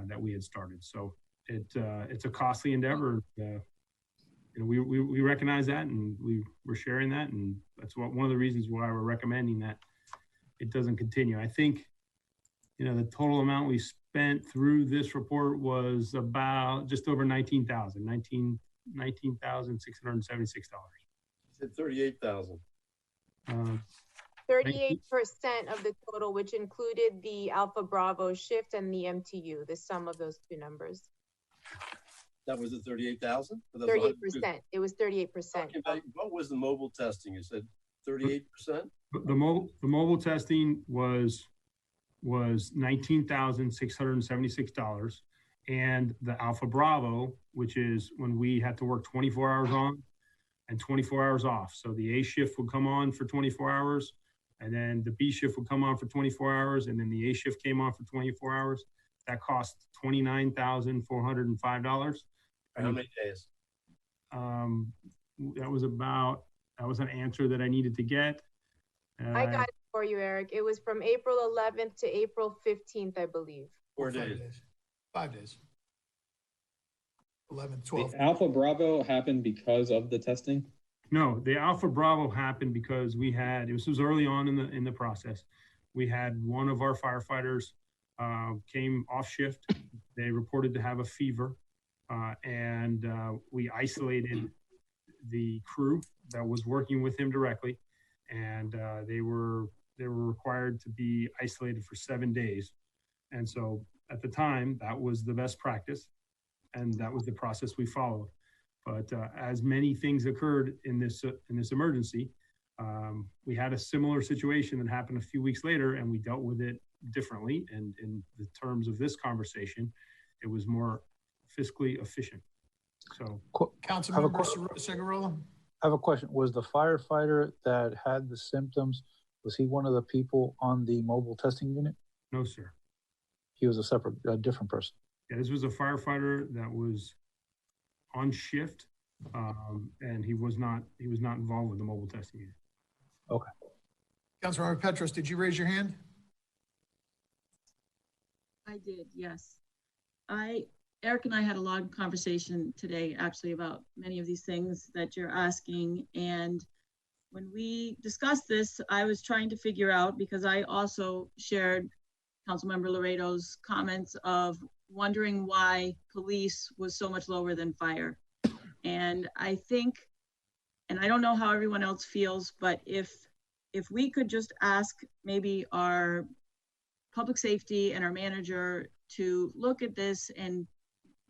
that we had started. So it's a costly endeavor. You know, we recognize that, and we're sharing that, and that's one of the reasons why we're recommending that it doesn't continue. I think, you know, the total amount we spent through this report was about just over $19,676. You said 38,000. 38% of the total, which included the Alpha Bravo shift and the MTU, the sum of those two numbers. That was the 38,000? 38%. It was 38%. What was the mobile testing? You said 38%? The mobile testing was $19,676, and the Alpha Bravo, which is when we had to work 24 hours on and 24 hours off. So the A shift would come on for 24 hours, and then the B shift would come on for 24 hours, and then the A shift came on for 24 hours. That cost $29,405. How many days? That was an answer that I needed to get. I got it for you, Eric. It was from April 11th to April 15th, I believe. 4 days. 5 days. 11, 12. The Alpha Bravo happened because of the testing? No, the Alpha Bravo happened because we had, this was early on in the process. We had one of our firefighters came off shift. They reported to have a fever, and we isolated the crew that was working with him directly, and they were required to be isolated for 7 days. And so at the time, that was the best practice, and that was the process we followed. But as many things occurred in this emergency, we had a similar situation that happened a few weeks later, and we dealt with it differently. And in the terms of this conversation, it was more fiscally efficient. So, Councilmember Segurola. have a question. Was the firefighter that had the symptoms, was he one of the people on the mobile testing unit? No, sir. He was a different person. Yeah, this was a firefighter that was on shift, and he was not involved with the mobile testing unit. Okay. Councilmember Petros, did you raise your hand? I did, yes. Eric and I had a long conversation today actually about many of these things that you're asking. And when we discussed this, I was trying to figure out, because I also shared Councilmember Laredo's comments of wondering why police was so much lower than fire. And I think, and I don't know how everyone else feels, but if we could just ask maybe our public safety and our manager to look at this and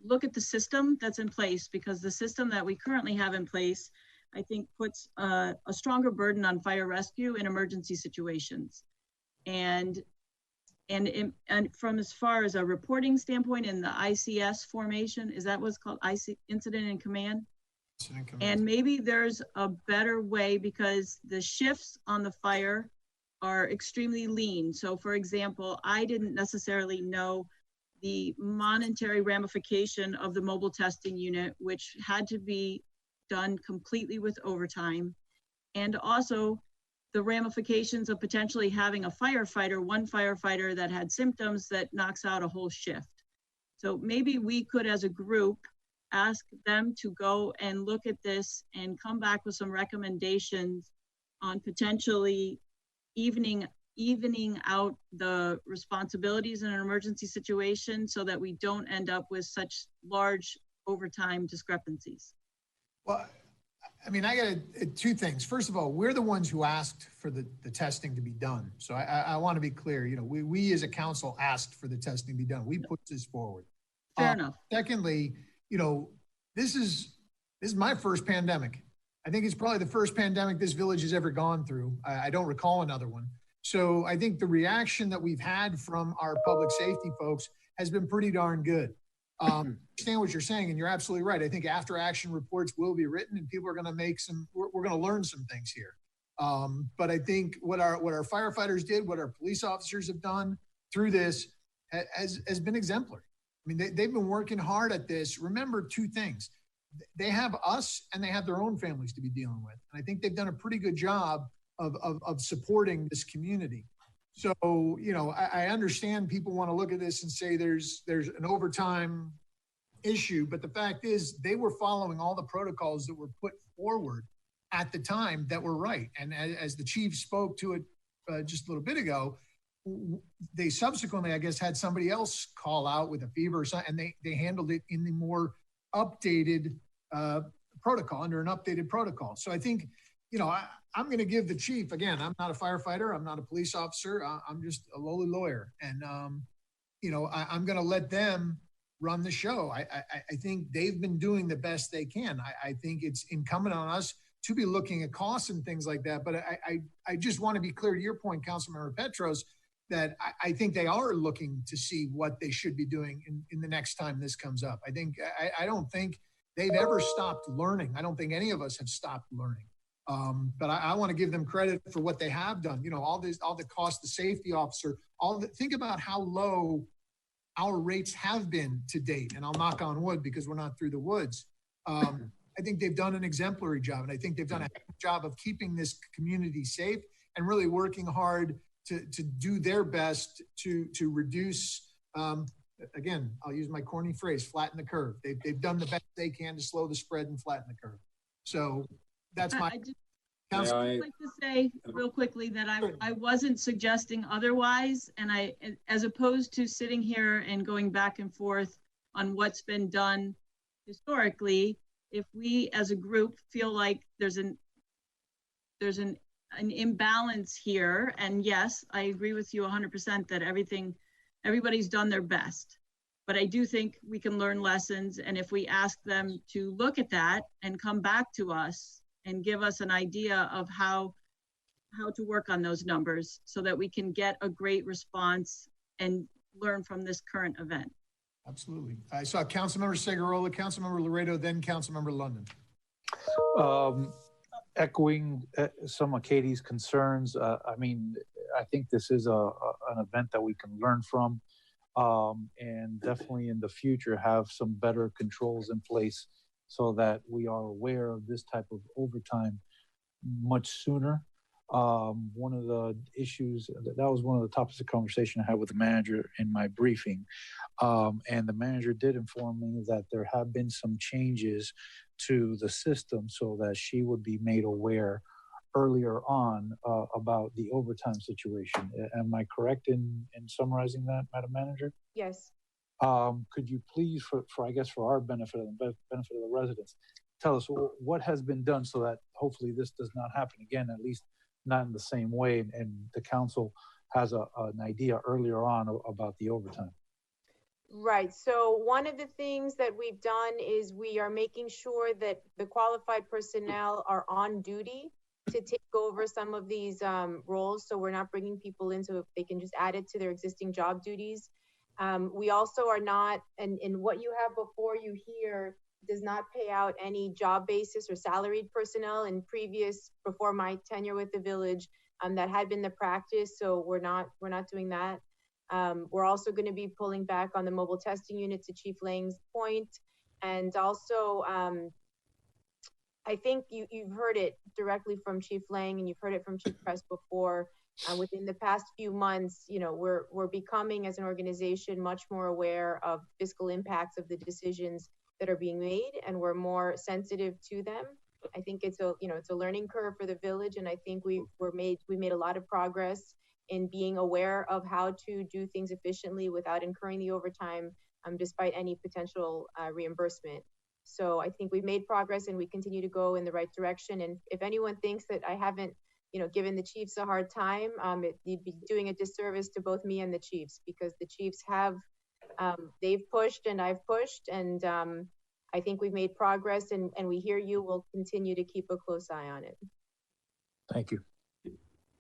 look at the system that's in place, because the system that we currently have in place, I think puts a stronger burden on fire rescue in emergency situations. And from as far as a reporting standpoint in the ICS formation, is that what's called Incident in Command? And maybe there's a better way, because the shifts on the fire are extremely lean. So for example, I didn't necessarily know the monetary ramification of the mobile testing unit, which had to be done completely with overtime. And also the ramifications of potentially having one firefighter that had symptoms that knocks out a whole shift. So maybe we could, as a group, ask them to go and look at this and come back with some recommendations on potentially evening out the responsibilities in an emergency situation so that we don't end up with such large overtime discrepancies. Well, I mean, I got two things. First of all, we're the ones who asked for the testing to be done. So I want to be clear, you know, we as a council asked for the testing to be done. We put this forward. Fair enough. Secondly, you know, this is my first pandemic. I think it's probably the first pandemic this village has ever gone through. I don't recall another one. So I think the reaction that we've had from our public safety folks has been pretty darn good. I understand what you're saying, and you're absolutely right. I think after action reports will be written, and people are going to we're going to learn some things here. But I think what our firefighters did, what our police officers have done through this has been exemplary. I mean, they've been working hard at this. Remember two things. They have us and they have their own families to be dealing with. And I think they've done a pretty good job of supporting this community. So, you know, I understand people want to look at this and say there's an overtime issue, but the fact is they were following all the protocols that were put forward at the time that were right. And as the chief spoke to it just a little bit ago, they subsequently, I guess, had somebody else call out with a fever or something, and they handled it in the more updated protocol, under an updated protocol. So I think, you know, I'm going to give the chief, again, I'm not a firefighter, I'm not a police officer, I'm just a lowly lawyer. And, you know, I'm going to let them run the show. I think they've been doing the best they can. I think it's incumbent on us to be looking at costs and things like that. But I just want to be clear to your point, Councilmember Petros, that I think they are looking to see what they should be doing in the next time this comes up. I don't think they've ever stopped learning. I don't think any of us have stopped learning. But I want to give them credit for what they have done. You know, all the cost, the safety officer, think about how low our rates have been to date. And I'll knock on wood because we're not through the woods. I think they've done an exemplary job. And I think they've done a job of keeping this community safe and really working hard to do their best to reduce, again, I'll use my corny phrase, flatten the curve. They've done the best they can to slow the spread and flatten the curve. So that's my... I'd like to say real quickly that I wasn't suggesting otherwise. And as opposed to sitting here and going back and forth on what's been done historically, if we as a group feel like there's an imbalance here, and yes, I agree with you 100% that everybody's done their best, but I do think we can learn lessons. And if we ask them to look at that and come back to us and give us an idea of how to work on those numbers so that we can get a great response and learn from this current event. Absolutely. I saw Councilmember Segurola, Councilmember Laredo, then Councilmember London. echoing some of Katie's concerns. I mean, I think this is an event that we can learn from, and definitely in the future have some better controls in place so that we are aware of this type of overtime much sooner. One of the issues that was one of the topics of conversation I had with the manager in my briefing, and the manager did inform me that there have been some changes to the system so that she would be made aware earlier on about the overtime situation. Am I correct in summarizing that, Madam Manager? Yes. Could you please, for I guess for our benefit and the benefit of the residents, tell us what has been done so that hopefully this does not happen again, at least not in the same way, and the council has an idea earlier on about the overtime? Right. So one of the things that we've done is we are making sure that the qualified personnel are on duty to take over some of these roles. So we're not bringing people in so they can just add it to their existing job duties. We also are not, and what you have before you here does not pay out any job basis or salaried personnel. In before my tenure with the village, that had been the practice. So we're not doing that. We're also going to be pulling back on the mobile testing unit, to Chief Lang's point. And also, I think you've heard it directly from Chief Lang, and you've heard it from Chief Press before. Within the past few months, we're becoming as an organization much more aware of fiscal impacts of the decisions that are being made, and we're more sensitive to them. I think it's a learning curve for the village, and I think we made a lot of progress in being aware of how to do things efficiently without incurring the overtime, despite any potential reimbursement. So I think we've made progress, and we continue to go in the right direction. And if anyone thinks that I haven't, given the chiefs a hard time, you'd be doing a disservice to both me and the chiefs, because the chiefs have, they've pushed and I've pushed, and I think we've made progress, and we hear you. We'll continue to keep a close eye on it. Thank you.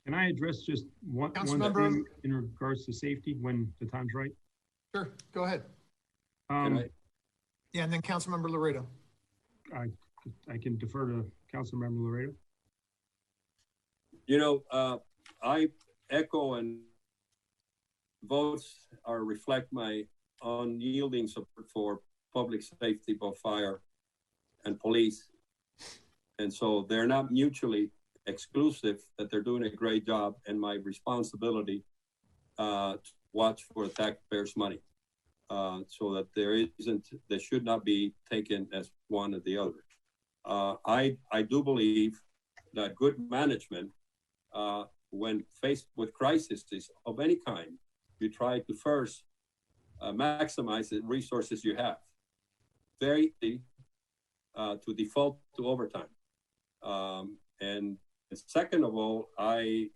Can I address just one thing in regards to safety when the time's right? Sure, go ahead. Yeah, and then Councilmember Laredo. I can defer to Councilmember Laredo. I echo and votes reflect my unyielding support for public safety, both fire and police. And so they're not mutually exclusive, that they're doing a great job, and my responsibility to watch for taxpayers' money, so that they should not be taken as one or the other. I do believe that good management, when faced with crises of any kind, you try to first maximize the resources you have. Very easy to default to overtime. And second of all, I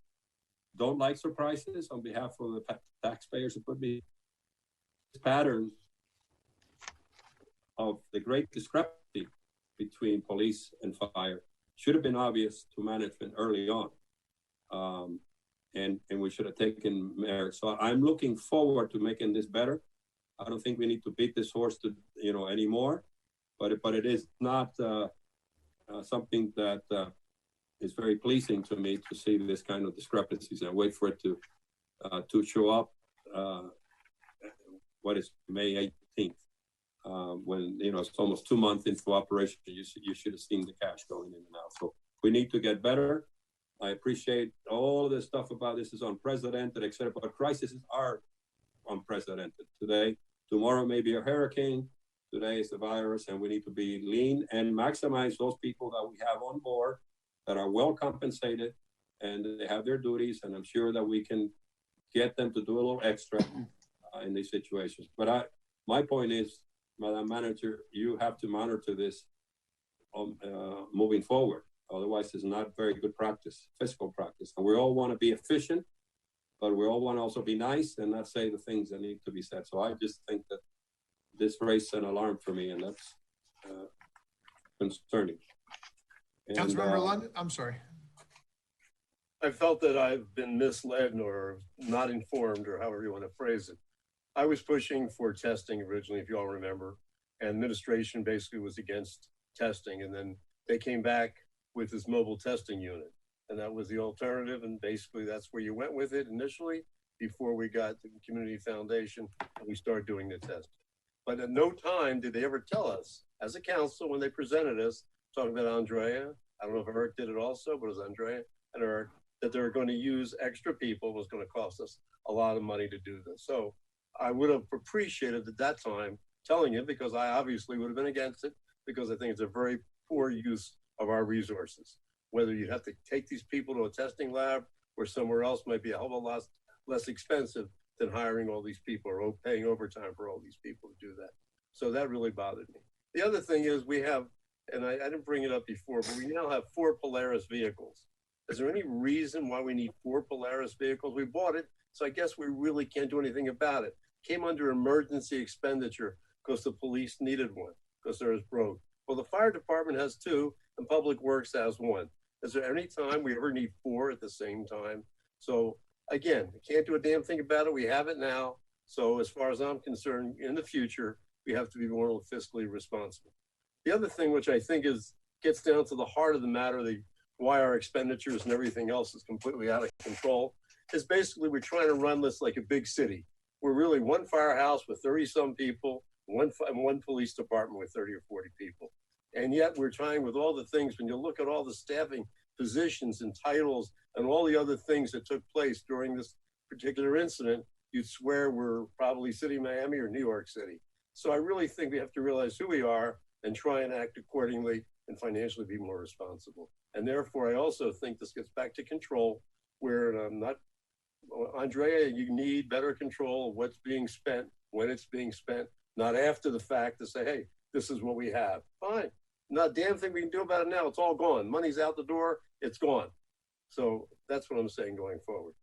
don't like surprises. On behalf of the taxpayers who put me in this pattern of the great discrepancy between police and fire should have been obvious to management early on. And we should have taken measures. So I'm looking forward to making this better. I don't think we need to beat this horse to anymore, but it is not something that is very pleasing to me to see this kind of discrepancies, and wait for it to show up. What is May 18th? When it's almost 2 months into operation, you should have seen the cash going in and out. So we need to get better. I appreciate all of this stuff about this is unprecedented, etc. But crises are unprecedented. Today, tomorrow may be a hurricane. Today is the virus, and we need to be lean and maximize those people that we have on board that are well compensated and they have their duties. And I'm sure that we can get them to do a little extra in these situations. But my point is, Madam Manager, you have to monitor this moving forward. Otherwise, it's not very good practice, fiscal practice. And we all want to be efficient, but we all want to also be nice and not say the things that need to be said. So I just think that this raised an alarm for me, and that's concerning. Councilmember London, I'm sorry. I felt that I've been misled or not informed, or however you want to phrase it. I was pushing for testing originally, if you all remember, and administration basically was against testing. And then they came back with this mobile testing unit. And that was the alternative. And basically that's where you went with it initially before we got the community foundation and we started doing the test. But at no time did they ever tell us as a council when they presented us, talking about Andrea, I don't know if Eric did it also, but it was Andrea and Eric, that they were going to use extra people, was going to cost us a lot of money to do this. So I would have appreciated at that time telling it, because I obviously would have been against it, because I think it's a very poor use of our resources. Whether you have to take these people to a testing lab or somewhere else might be a whole lot less expensive than hiring all these people or paying overtime for all these people to do that. So that really bothered me. The other thing is we have, and I didn't bring it up before, but we now have 4 Polaris vehicles. Is there any reason why we need 4 Polaris vehicles? We bought it, so I guess we really can't do anything about it. Came under emergency expenditure because the police needed one, because theirs broke. Well, the fire department has 2 and Public Works has 1. Is there any time we ever need 4 at the same time? So again, we can't do a damn thing about it. We have it now. So as far as I'm concerned, in the future, we have to be more fiscally responsible. The other thing, which I think gets down to the heart of the matter, why our expenditures and everything else is completely out of control, is basically we're trying to run this like a big city. We're really 1 firehouse with 30-some people, one police department with 30 or 40 people. And yet we're trying with all the things, when you look at all the staffing positions and titles and all the other things that took place during this particular incident, you'd swear we're probably City of Miami or New York City. So I really think we have to realize who we are and try and act accordingly and financially be more responsible. And therefore, I also think this gets back to control, where Andrea, you need better control of what's being spent, when it's being spent, not after the fact to say, hey, this is what we have. Fine. Not a damn thing we can do about it now. It's all gone. Money's out the door. It's gone. So that's what I'm saying going forward.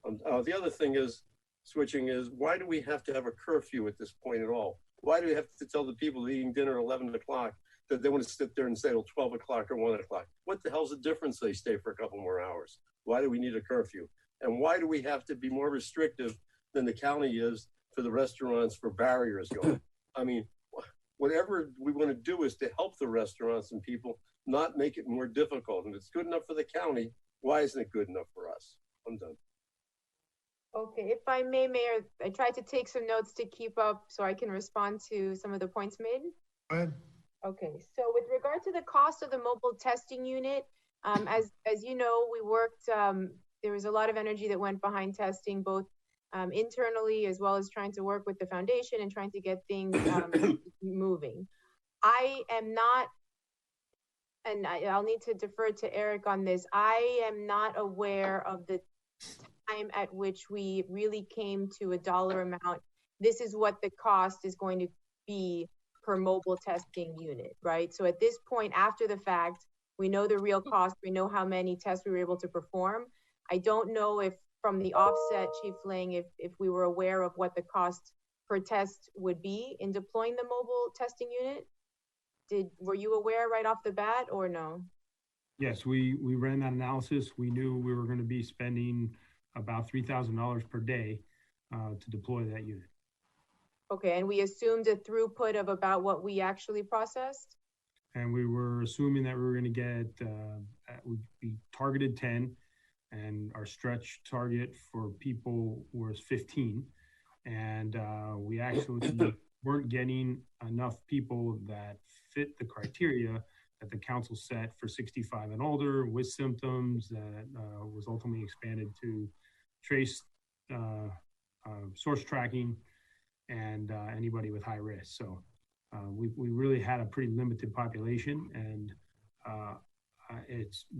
The other thing is, switching is, why do we have to have a curfew at this point at all? Why do we have to tell the people eating dinner at 11 o'clock that they want to sit there and say till 12 o'clock or 1 o'clock? What the hell's the difference they stay for a couple more hours? Why do we need a curfew? And why do we have to be more restrictive than the county is for the restaurants for barriers going? I mean, whatever we want to do is to help the restaurants and people, not make it more difficult. And if it's good enough for the county, why isn't it good enough for us? I'm done. Okay, if I may, Mayor, I tried to take some notes to keep up so I can respond to some of the points made. Go ahead. Okay, so with regard to the cost of the mobile testing unit, as you know, we worked, there was a lot of energy that went behind testing, both internally, as well as trying to work with the foundation and trying to get things moving. I am not, and I'll need to defer to Eric on this, I am not aware of the time at which we really came to a dollar amount. This is what the cost is going to be per mobile testing unit, right? So at this point, after the fact, we know the real cost, we know how many tests we were able to perform. I don't know if from the offset, Chief Lang, if we were aware of what the cost per test would be in deploying the mobile testing unit. Were you aware right off the bat or no? Yes, we ran that analysis. We knew we were going to be spending about $3,000 per day to deploy that unit. Okay, and we assumed a throughput of about what we actually processed? And we were assuming that we were going to get, we targeted 10, and our stretch target for people was 15. And we actually weren't getting enough people that fit the criteria that the council set for 65 and older with symptoms that was ultimately expanded to trace source tracking and anybody with high risk. So we really had a pretty limited population, and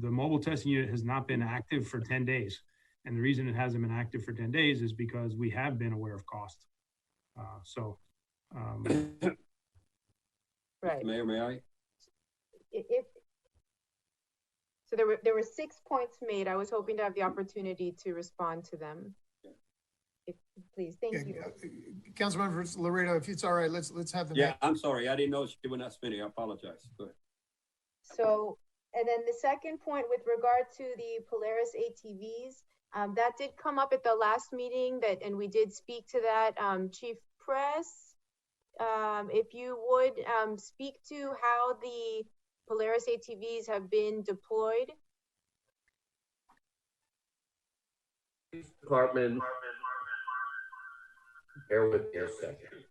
the mobile testing unit has not been active for 10 days. And the reason it hasn't been active for 10 days is because we have been aware of cost. Right. Mayor, may I? So there were 6 points made. I was hoping to have the opportunity to respond to them. Please, thank you. Councilmember Laredo, if it's all right, let's have them. Yeah, I'm sorry. I didn't know she was not spinning. I apologize. Go ahead. So, and then the second point with regard to the Polaris ATVs, that did come up at the last meeting, and we did speak to that. Chief Press, if you would speak to how the Polaris ATVs have been deployed? Department, bear with me a second.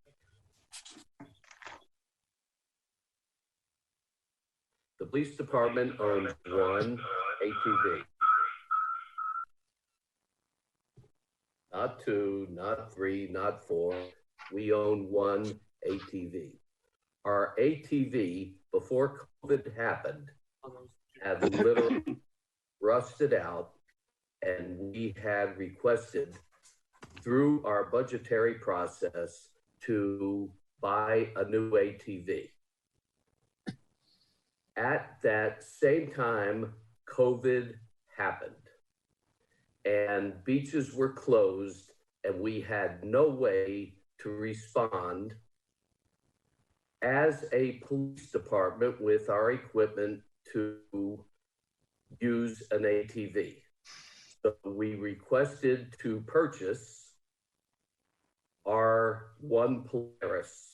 The police department owns one ATV. Not two, not three, not four. We own one ATV. Our ATV, before COVID happened, had literally rusted out, and we had requested through our budgetary process to buy a new ATV. At that same time, COVID happened and beaches were closed and we had no way to respond as a police department with our equipment to use an ATV. So we requested to purchase our one Polaris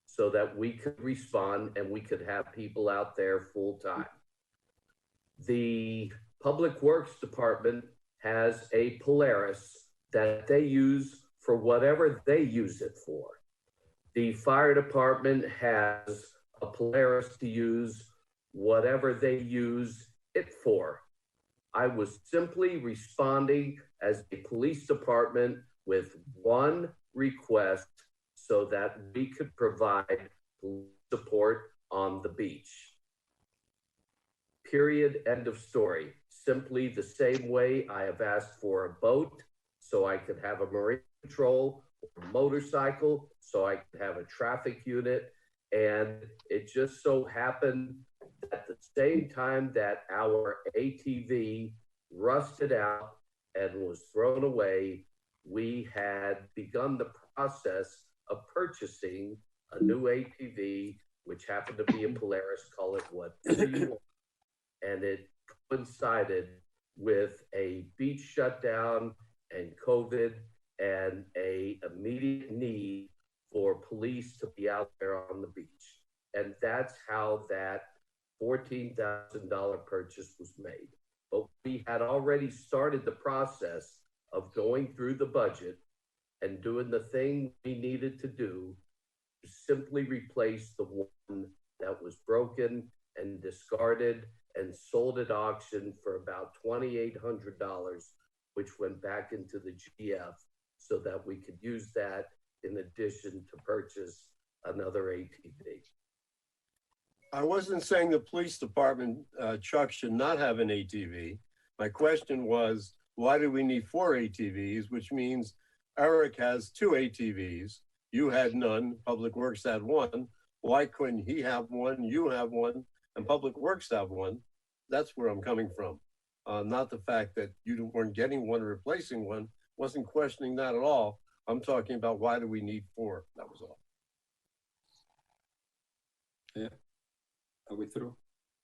so that we could respond and we could have people out there full time. The Public Works Department has a Polaris that they use for whatever they use it for. The fire department has a Polaris to use whatever they use it for. I was simply responding as a police department with one request so that we could provide support on the beach. Period, end of story. Simply the same way I have asked for a boat so I could have a marine patrol, or a motorcycle so I could have a traffic unit. And it just so happened at the same time that our ATV rusted out and was thrown away, we had begun the process of purchasing a new ATV, which happened to be a Polaris, call it whatever you want. And it coincided with a beach shutdown and COVID and a immediate need for police to be out there on the beach. And that's how that $14,000 purchase was made. But we had already started the process of going through the budget and doing the thing we needed to do to simply replace the one that was broken and discarded and sold at auction for about $2,800, which went back into the GF so that we could use that in addition to purchase another ATV. I wasn't saying the police department, Chuck, should not have an ATV. My question was, why do we need 4 ATVs, which means Eric has 2 ATVs. You had none. Public Works had 1. Why couldn't he have 1? You have 1, and Public Works have 1. That's where I'm coming from. Not the fact that you weren't getting 1 or replacing 1. Wasn't questioning that at all. I'm talking about why do we need 4? That was all. Yeah. Are we through?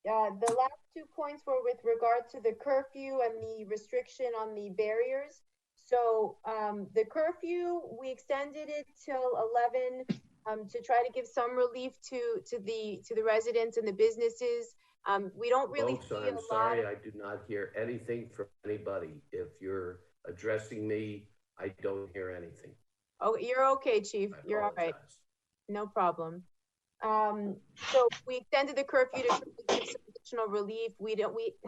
The last 2 points were with regard to the curfew and the restriction on the barriers. So the curfew, we extended it till 11 to try to give some relief to the residents and the businesses. We don't really Folks, I'm sorry, I do not hear anything from anybody. If you're addressing me, I don't hear anything. Oh, you're okay, Chief. You're all right. No problem. So we extended the curfew to give some additional relief. We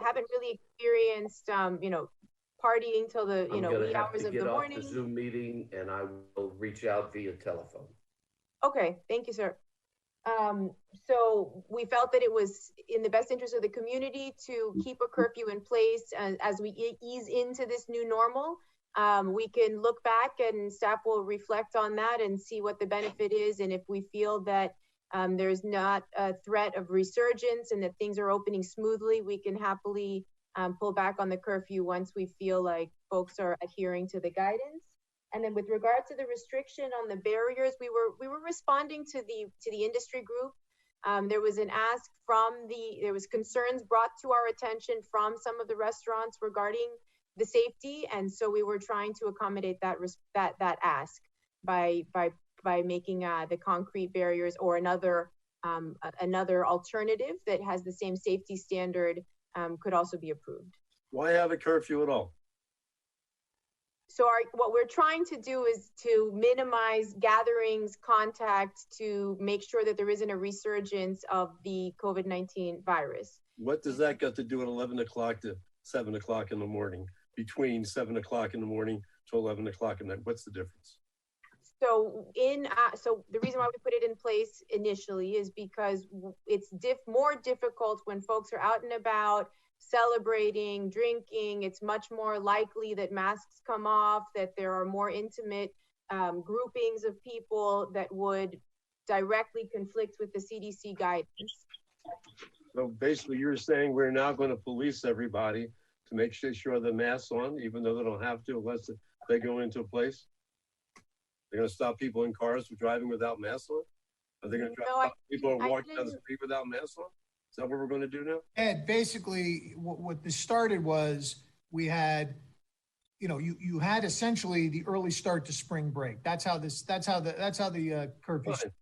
haven't really experienced, partying till the, wee hours of the morning. I'm gonna have to get off the Zoom meeting and I will reach out via telephone. Okay, thank you, sir. So we felt that it was in the best interest of the community to keep a curfew in place as we ease into this new normal. We can look back and staff will reflect on that and see what the benefit is. And if we feel that there's not a threat of resurgence and that things are opening smoothly, we can happily pull back on the curfew once we feel like folks are adhering to the guidance. And then with regard to the restriction on the barriers, we were responding to the industry group. There was an ask there was concerns brought to our attention from some of the restaurants regarding the safety, and so we were trying to accommodate that ask by making the concrete barriers or another another alternative that has the same safety standard could also be approved. Why have a curfew at all? So what we're trying to do is to minimize gatherings, contact, to make sure that there isn't a resurgence of the COVID-19 virus. What does that got to do at 11 o'clock to 7 o'clock in the morning? Between 7 o'clock in the morning to 11 o'clock at night, what's the difference? So so the reason why we put it in place initially is because it's more difficult when folks are out and about, celebrating, drinking. It's much more likely that masks come off, that there are more intimate groupings of people that would directly conflict with the CDC guidance. So basically you're saying we're now going to police everybody to make sure the masks on, even though they don't have to unless they go into a place? They're going to stop people in cars from driving without masks on? Are they going to stop people who are walking down the street without masks on? Is that what we're going to do now? Ed, basically, what this started was we had, you had essentially the early start to spring break. That's how the curfew started,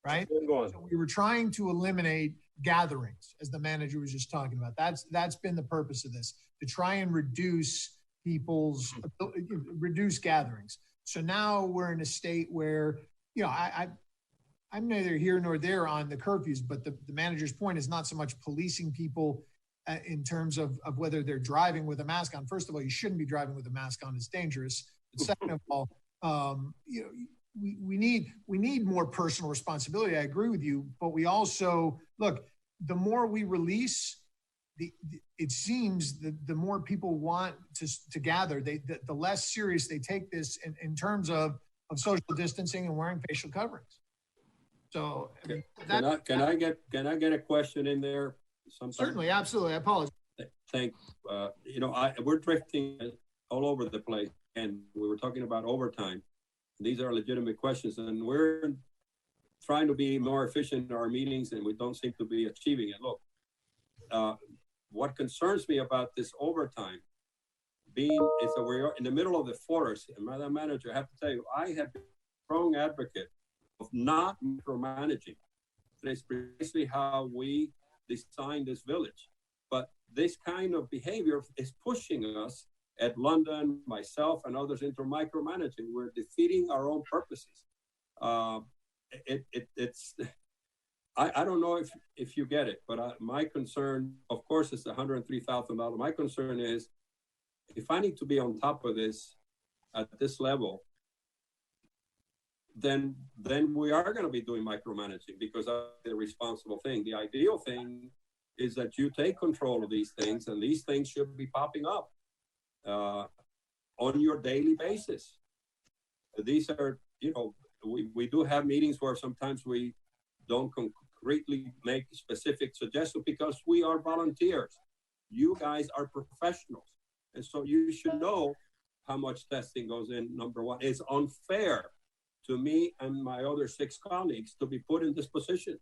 right? So we were trying to eliminate gatherings, as the manager was just talking about. That's been the purpose of this, to try and reduce gatherings. So now we're in a state where, I'm neither here nor there on the curfews, but the manager's point is not so much policing people in terms of whether they're driving with a mask on. First of all, you shouldn't be driving with a mask on. It's dangerous. But second of all, we need more personal responsibility. I agree with you, but we also, look, the more we release, it seems the more people want to gather, the less serious they take this in terms of social distancing and wearing facial coverings. So can I get a question in there? Sometime? Certainly, absolutely. I apologize. Thank we're drifting all over the place, and we were talking about overtime. These are legitimate questions, and we're trying to be more efficient in our meetings, and we don't seem to be achieving it. Look, what concerns me about this overtime is that we're in the middle of the forest. And Madam Manager, I have to tell you, I have been a strong advocate of not micromanaging. That's precisely how we designed this village. But this kind of behavior is pushing us at London, myself, and others into micromanaging. We're defeating our own purposes. I don't know if you get it, but my concern, of course, is $103,000. My concern is if I need to be on top of this at this level, then we are going to be doing micromanaging because that's the responsible thing. The ideal thing is that you take control of these things, and these things should be popping up on your daily basis. These are, we do have meetings where sometimes we don't concretely make specific suggestions because we are volunteers. You guys are professionals. And so you should know how much testing goes in. Number one, it's unfair to me and my other 6 colleagues to be put in this position.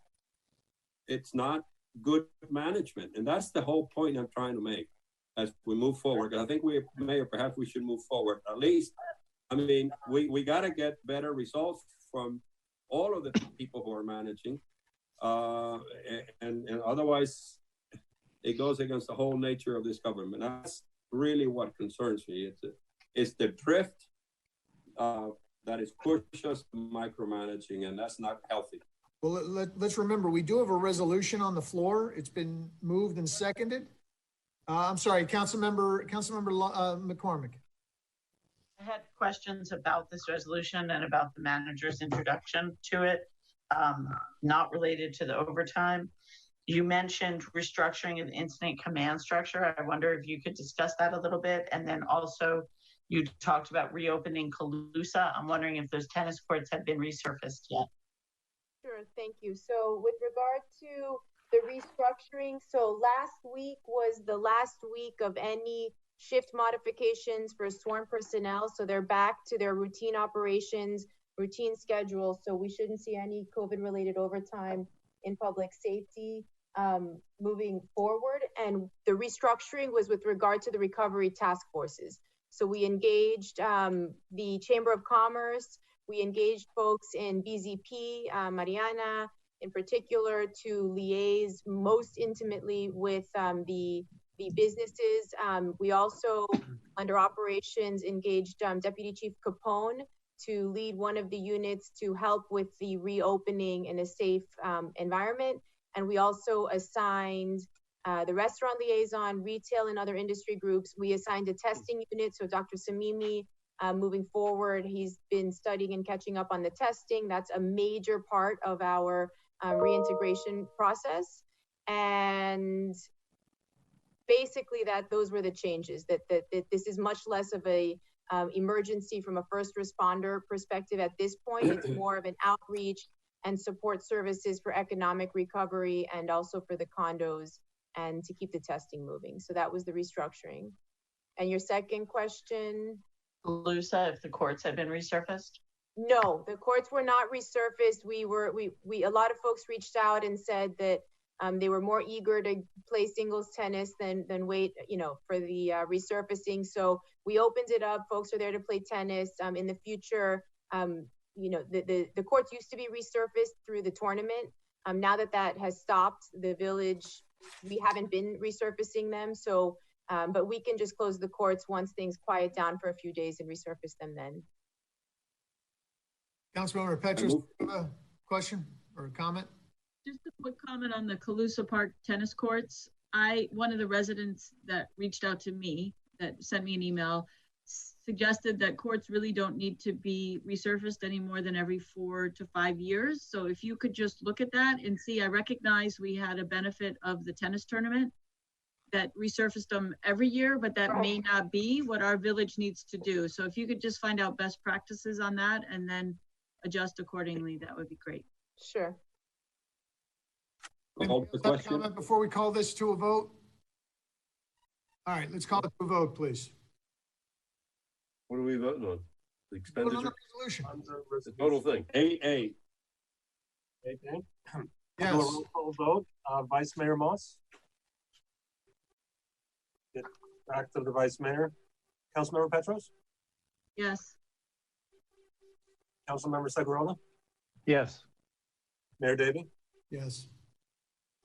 It's not good management. And that's the whole point I'm trying to make as we move forward. I think perhaps we should move forward. At least, we got to get better results from all of the people who are managing. And otherwise, it goes against the whole nature of this government. That's really what concerns me. It's the drift that is pushing us to micromanaging, and that's not healthy. Well, let's remember, we do have a resolution on the floor. It's been moved and seconded. I'm sorry, Councilmember McCormick. I had questions about this resolution and about the manager's introduction to it, not related to the overtime. You mentioned restructuring of the incident command structure. I wonder if you could discuss that a little bit. And then also you talked about reopening Calusa. I'm wondering if those tennis courts have been resurfaced yet. Sure, thank you. So with regard to the restructuring, so last week was the last week of any shift modifications for sworn personnel. So they're back to their routine operations, routine schedule. So we shouldn't see any COVID-related overtime in public safety moving forward. And the restructuring was with regard to the recovery task forces. So we engaged the Chamber of Commerce, we engaged folks in BZP, Mariana, in particular to liaise most intimately with the businesses. We also, under operations, engaged Deputy Chief Capone to lead one of the units to help with the reopening in a safe environment. And we also assigned the restaurant liaison, retail and other industry groups. We assigned a testing unit. So Dr. Samimi, moving forward, he's been studying and catching up on the testing. That's a major part of our reintegration process. And basically those were the changes, that this is much less of a emergency from a first responder perspective at this point. It's more of an outreach and support services for economic recovery and also for the condos and to keep the testing moving. So that was the restructuring. And your second question? Lusa, if the courts had been resurfaced? No, the courts were not resurfaced. A lot of folks reached out and said that they were more eager to play singles tennis than wait, for the resurfacing. So we opened it up. Folks are there to play tennis. In the future, the courts used to be resurfaced through the tournament. Now that has stopped, the village, we haven't been resurfacing them. So, but we can just close the courts once things quiet down for a few days and resurface them then. Councilmember Petros, a question or a comment? Just a quick comment on the Calusa Park tennis courts. One of the residents that reached out to me, that sent me an email, suggested that courts really don't need to be resurfaced any more than every 4 to 5 years. So if you could just look at that and see, I recognize we had a benefit of the tennis tournament that resurfaced them every year, but that may not be what our village needs to do. So if you could just find out best practices on that and then adjust accordingly, that would be great. Sure. Comment before we call this to a vote? All right, let's call it to a vote, please. What are we voting on? The expenditure? On the resolution. The total thing. AA. Okay. Yes. Do a roll call vote. Vice Mayor Moss. Get back to the Vice Mayor. Councilmember Petros. Yes. Councilmember Segurola. Yes. Mayor Davey. Yes.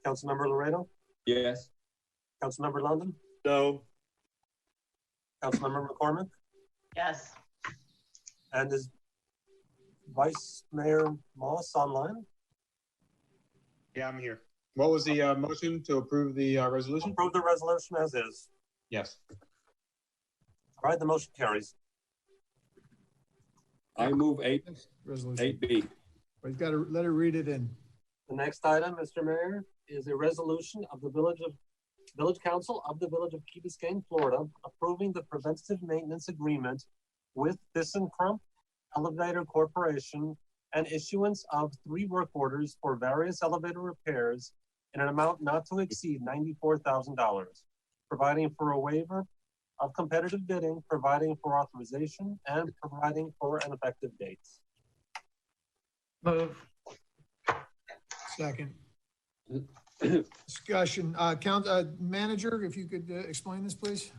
Councilmember Laredo. Yes. Councilmember London. No. Councilmember McCormick. Yes. And is Vice Mayor Moss online? Yeah, I'm here. What was the motion to approve the resolution? Approve the resolution as is. Yes. All right, the motion carries. I move Resolution. 8B. We've got to let her read it in. The next item, Mr. Mayor, is a resolution of the Village Council of the Village of Key Biscayne, Florida, approving the preventative maintenance agreement with ThyssenKrupp Elevator Corporation and issuance of 3 work orders for various elevator repairs in an amount not to exceed $94,000, providing for a waiver of competitive bidding, providing for authorization, and providing for an effective date. Move. Second. Discussion. Manager, if you could explain this, please.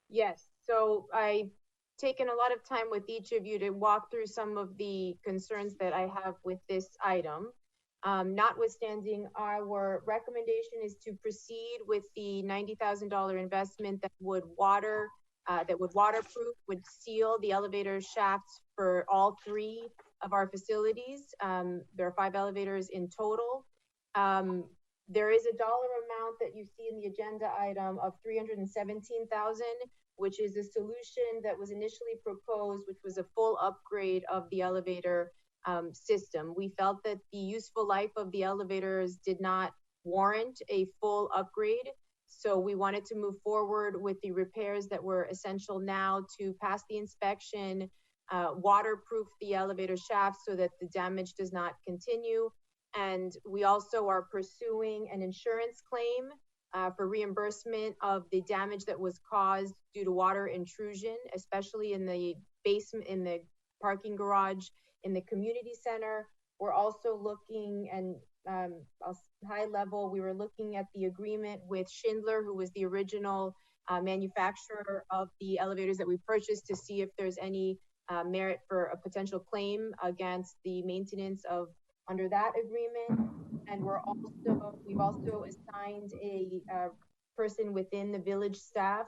Yes, so I've taken a lot of time with each of you to walk through some of the concerns that I have with this item. Notwithstanding, our recommendation is to proceed with the $90,000 investment that would waterproof, would seal the elevator shafts for all 3 of our facilities. There are 5 elevators in total. There is a dollar amount that you see in the agenda item of $317,000, which is a solution that was initially proposed, which was a full upgrade of the elevator system. We felt that the useful life of the elevators did not warrant a full upgrade. So we wanted to move forward with the repairs that were essential now to pass the inspection, waterproof the elevator shafts so that the damage does not continue. And we also are pursuing an insurance claim for reimbursement of the damage that was caused due to water intrusion, especially in the basement, in the parking garage, in the community center. We're also looking, and high level, we were looking at the agreement with Schindler, who was the original manufacturer of the elevators that we purchased, to see if there's any merit for a potential claim against the maintenance of under that agreement. And we've also assigned a person within the village staff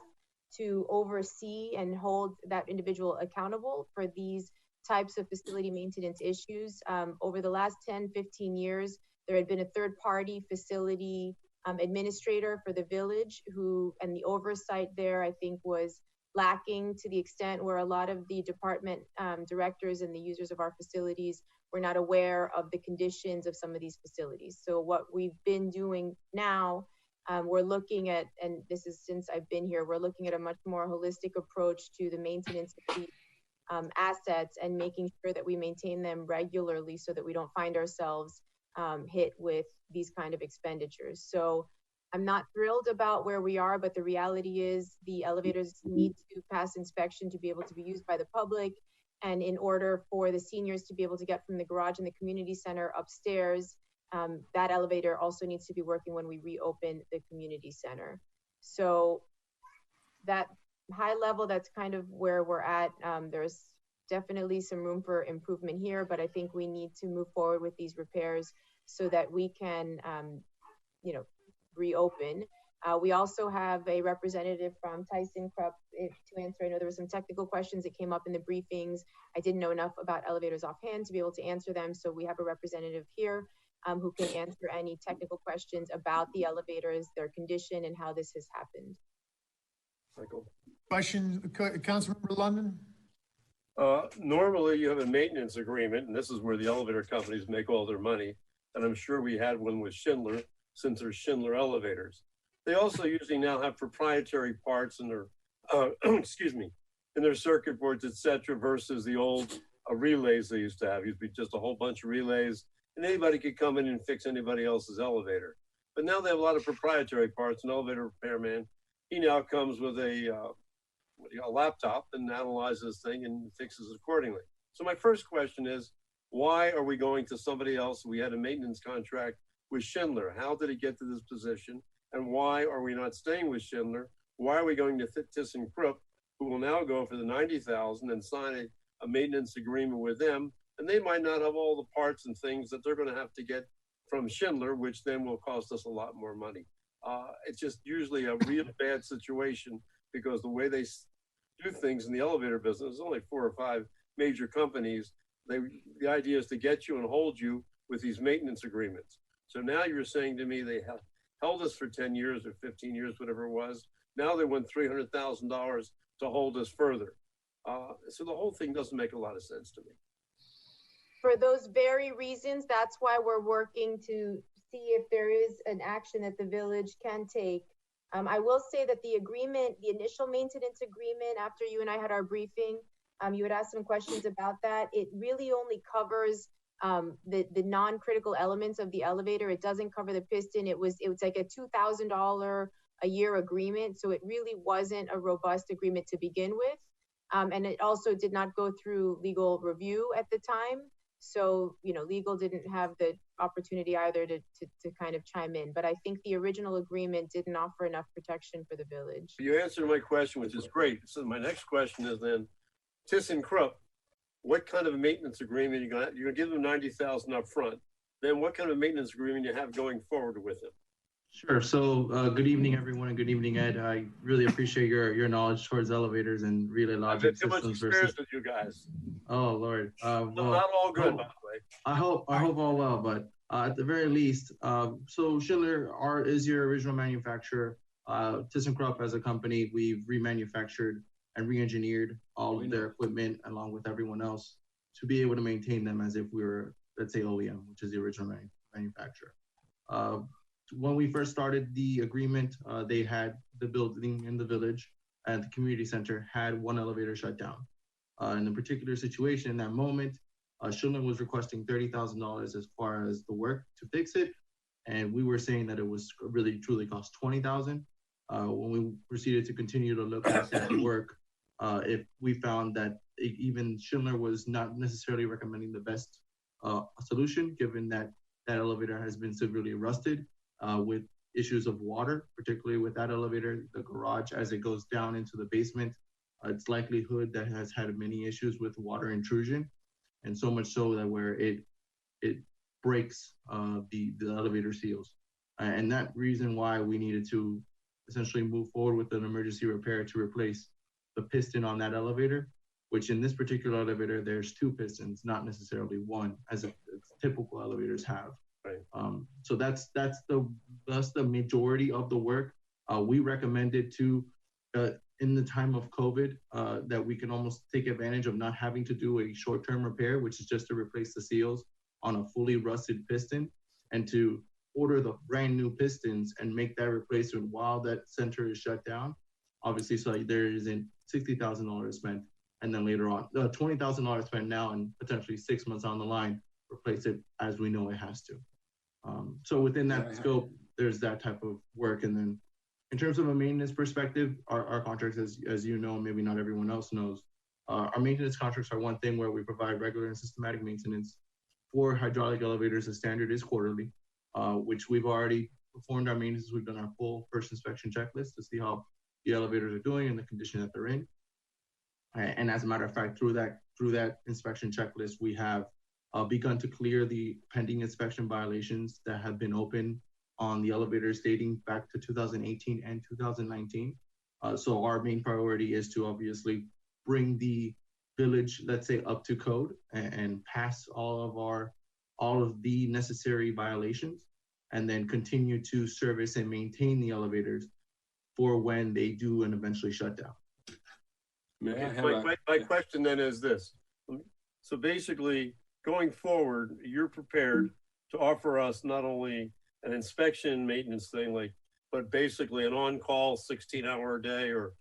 to oversee and hold that individual accountable for these types of facility maintenance issues. Over the last 10, 15 years, there had been a third-party facility administrator for the village and the oversight there, I think, was lacking to the extent where a lot of the department directors and the users of our facilities were not aware of the conditions of some of these facilities. So what we've been doing now, we're looking at, and this is since I've been here, we're looking at a much more holistic approach to the maintenance of the assets and making sure that we maintain them regularly so that we don't find ourselves hit with these kind of expenditures. So I'm not thrilled about where we are, but the reality is the elevators need to pass inspection to be able to be used by the public. And in order for the seniors to be able to get from the garage and the community center upstairs, that elevator also needs to be working when we reopen the community center. So that high level, that's kind of where we're at. There's definitely some room for improvement here, but I think we need to move forward with these repairs so that we can, reopen. We also have a representative from ThyssenKrupp to answer. I know there were some technical questions that came up in the briefings. I didn't know enough about elevators offhand to be able to answer them. So we have a representative here who can answer any technical questions about the elevators, their condition, and how this has happened. Michael. Question, Councilmember London? Normally you have a maintenance agreement, and this is where the elevator companies make all their money. And I'm sure we had one with Schindler, since they're Schindler elevators. They also usually now have proprietary parts in their, in their circuit boards, etc., versus the old relays they used to have. It used to be just a whole bunch of relays, and anybody could come in and fix anybody else's elevator. But now they have a lot of proprietary parts. An elevator repairman, he now comes with a laptop and analyzes this thing and fixes it accordingly. So my first question is, why are we going to somebody else? We had a maintenance contract with Schindler. How did it get to this position? And why are we not staying with Schindler? Why are we going to ThyssenKrupp, who will now go for the $90,000 and sign a maintenance agreement with them? And they might not have all the parts and things that they're going to have to get from Schindler, which then will cost us a lot more money. It's just usually a real bad situation because the way they do things in the elevator business, there's only 4 or 5 major companies. The idea is to get you and hold you with these maintenance agreements. So now you're saying to me they held us for 10 years or 15 years, whatever it was. Now they want $300,000 to hold us further. So the whole thing doesn't make a lot of sense to me. For those very reasons, that's why we're working to see if there is an action that the village can take. I will say that the agreement, the initial maintenance agreement, after you and I had our briefing, you had asked some questions about that. It really only covers the non-critical elements of the elevator. It doesn't cover the piston. It was like a $2,000 a year agreement. So it really wasn't a robust agreement to begin with. And it also did not go through legal review at the time. So, legal didn't have the opportunity either to kind of chime in. But I think the original agreement didn't offer enough protection for the village. You answered my question, which is great. So my next question is then, ThyssenKrupp, what kind of a maintenance agreement you're going to give them $90,000 up front? Then what kind of maintenance agreement you have going forward with them? Sure. So good evening, everyone, and good evening, Ed. I really appreciate your knowledge towards elevators and relay logic systems. I've had too much experience with you guys. Oh Lord. Well, not all good, by the way. I hope all well, but at the very least, so Schindler is your original manufacturer. ThyssenKrupp as a company, we've remanufactured and re-engineered all of their equipment along with everyone else to be able to maintain them as if we were, let's say, OEM, which is the original manufacturer. When we first started the agreement, they had the building in the village and the community center had one elevator shut down. In a particular situation, in that moment, Schindler was requesting $30,000 as far as the work to fix it. And we were saying that it was really truly cost $20,000. When we proceeded to continue to look at the work, if we found that even Schindler was not necessarily recommending the best solution, given that that elevator has been severely rusted with issues of water, particularly with that elevator, the garage, as it goes down into the basement, it's likelihood that has had many issues with water intrusion. And so much so that where it breaks the elevator seals. And that reason why we needed to essentially move forward with an emergency repair to replace the piston on that elevator, which in this particular elevator, there's 2 pistons, not necessarily 1, as typical elevators have. Right. So that's the majority of the work. We recommended to, in the time of COVID, that we can almost take advantage of not having to do a short-term repair, which is just to replace the seals on a fully rusted piston, and to order the brand new pistons and make that replacement while that center is shut down. Obviously, so there isn't $60,000 spent, and then later on, $20,000 spent now, and potentially 6 months on the line, replace it as we know it has to. So within that scope, there's that type of work. And then in terms of a maintenance perspective, our contracts, as you know, maybe not everyone else knows, our maintenance contracts are one thing where we provide regular and systematic maintenance. For hydraulic elevators, the standard is quarterly, which we've already performed our maintenance. We've done our full first inspection checklist to see how the elevators are doing and the condition that they're in. And as a matter of fact, through that inspection checklist, we have begun to clear the pending inspection violations that have been open on the elevators dating back to 2018 and 2019. So our main priority is to obviously bring the village, let's say, up to code and pass all of the necessary violations, and then continue to service and maintain the elevators for when they do and eventually shut down. My question then is this. So basically, going forward, you're prepared to offer us not only an inspection maintenance thing, but basically an on-call 16-hour a day or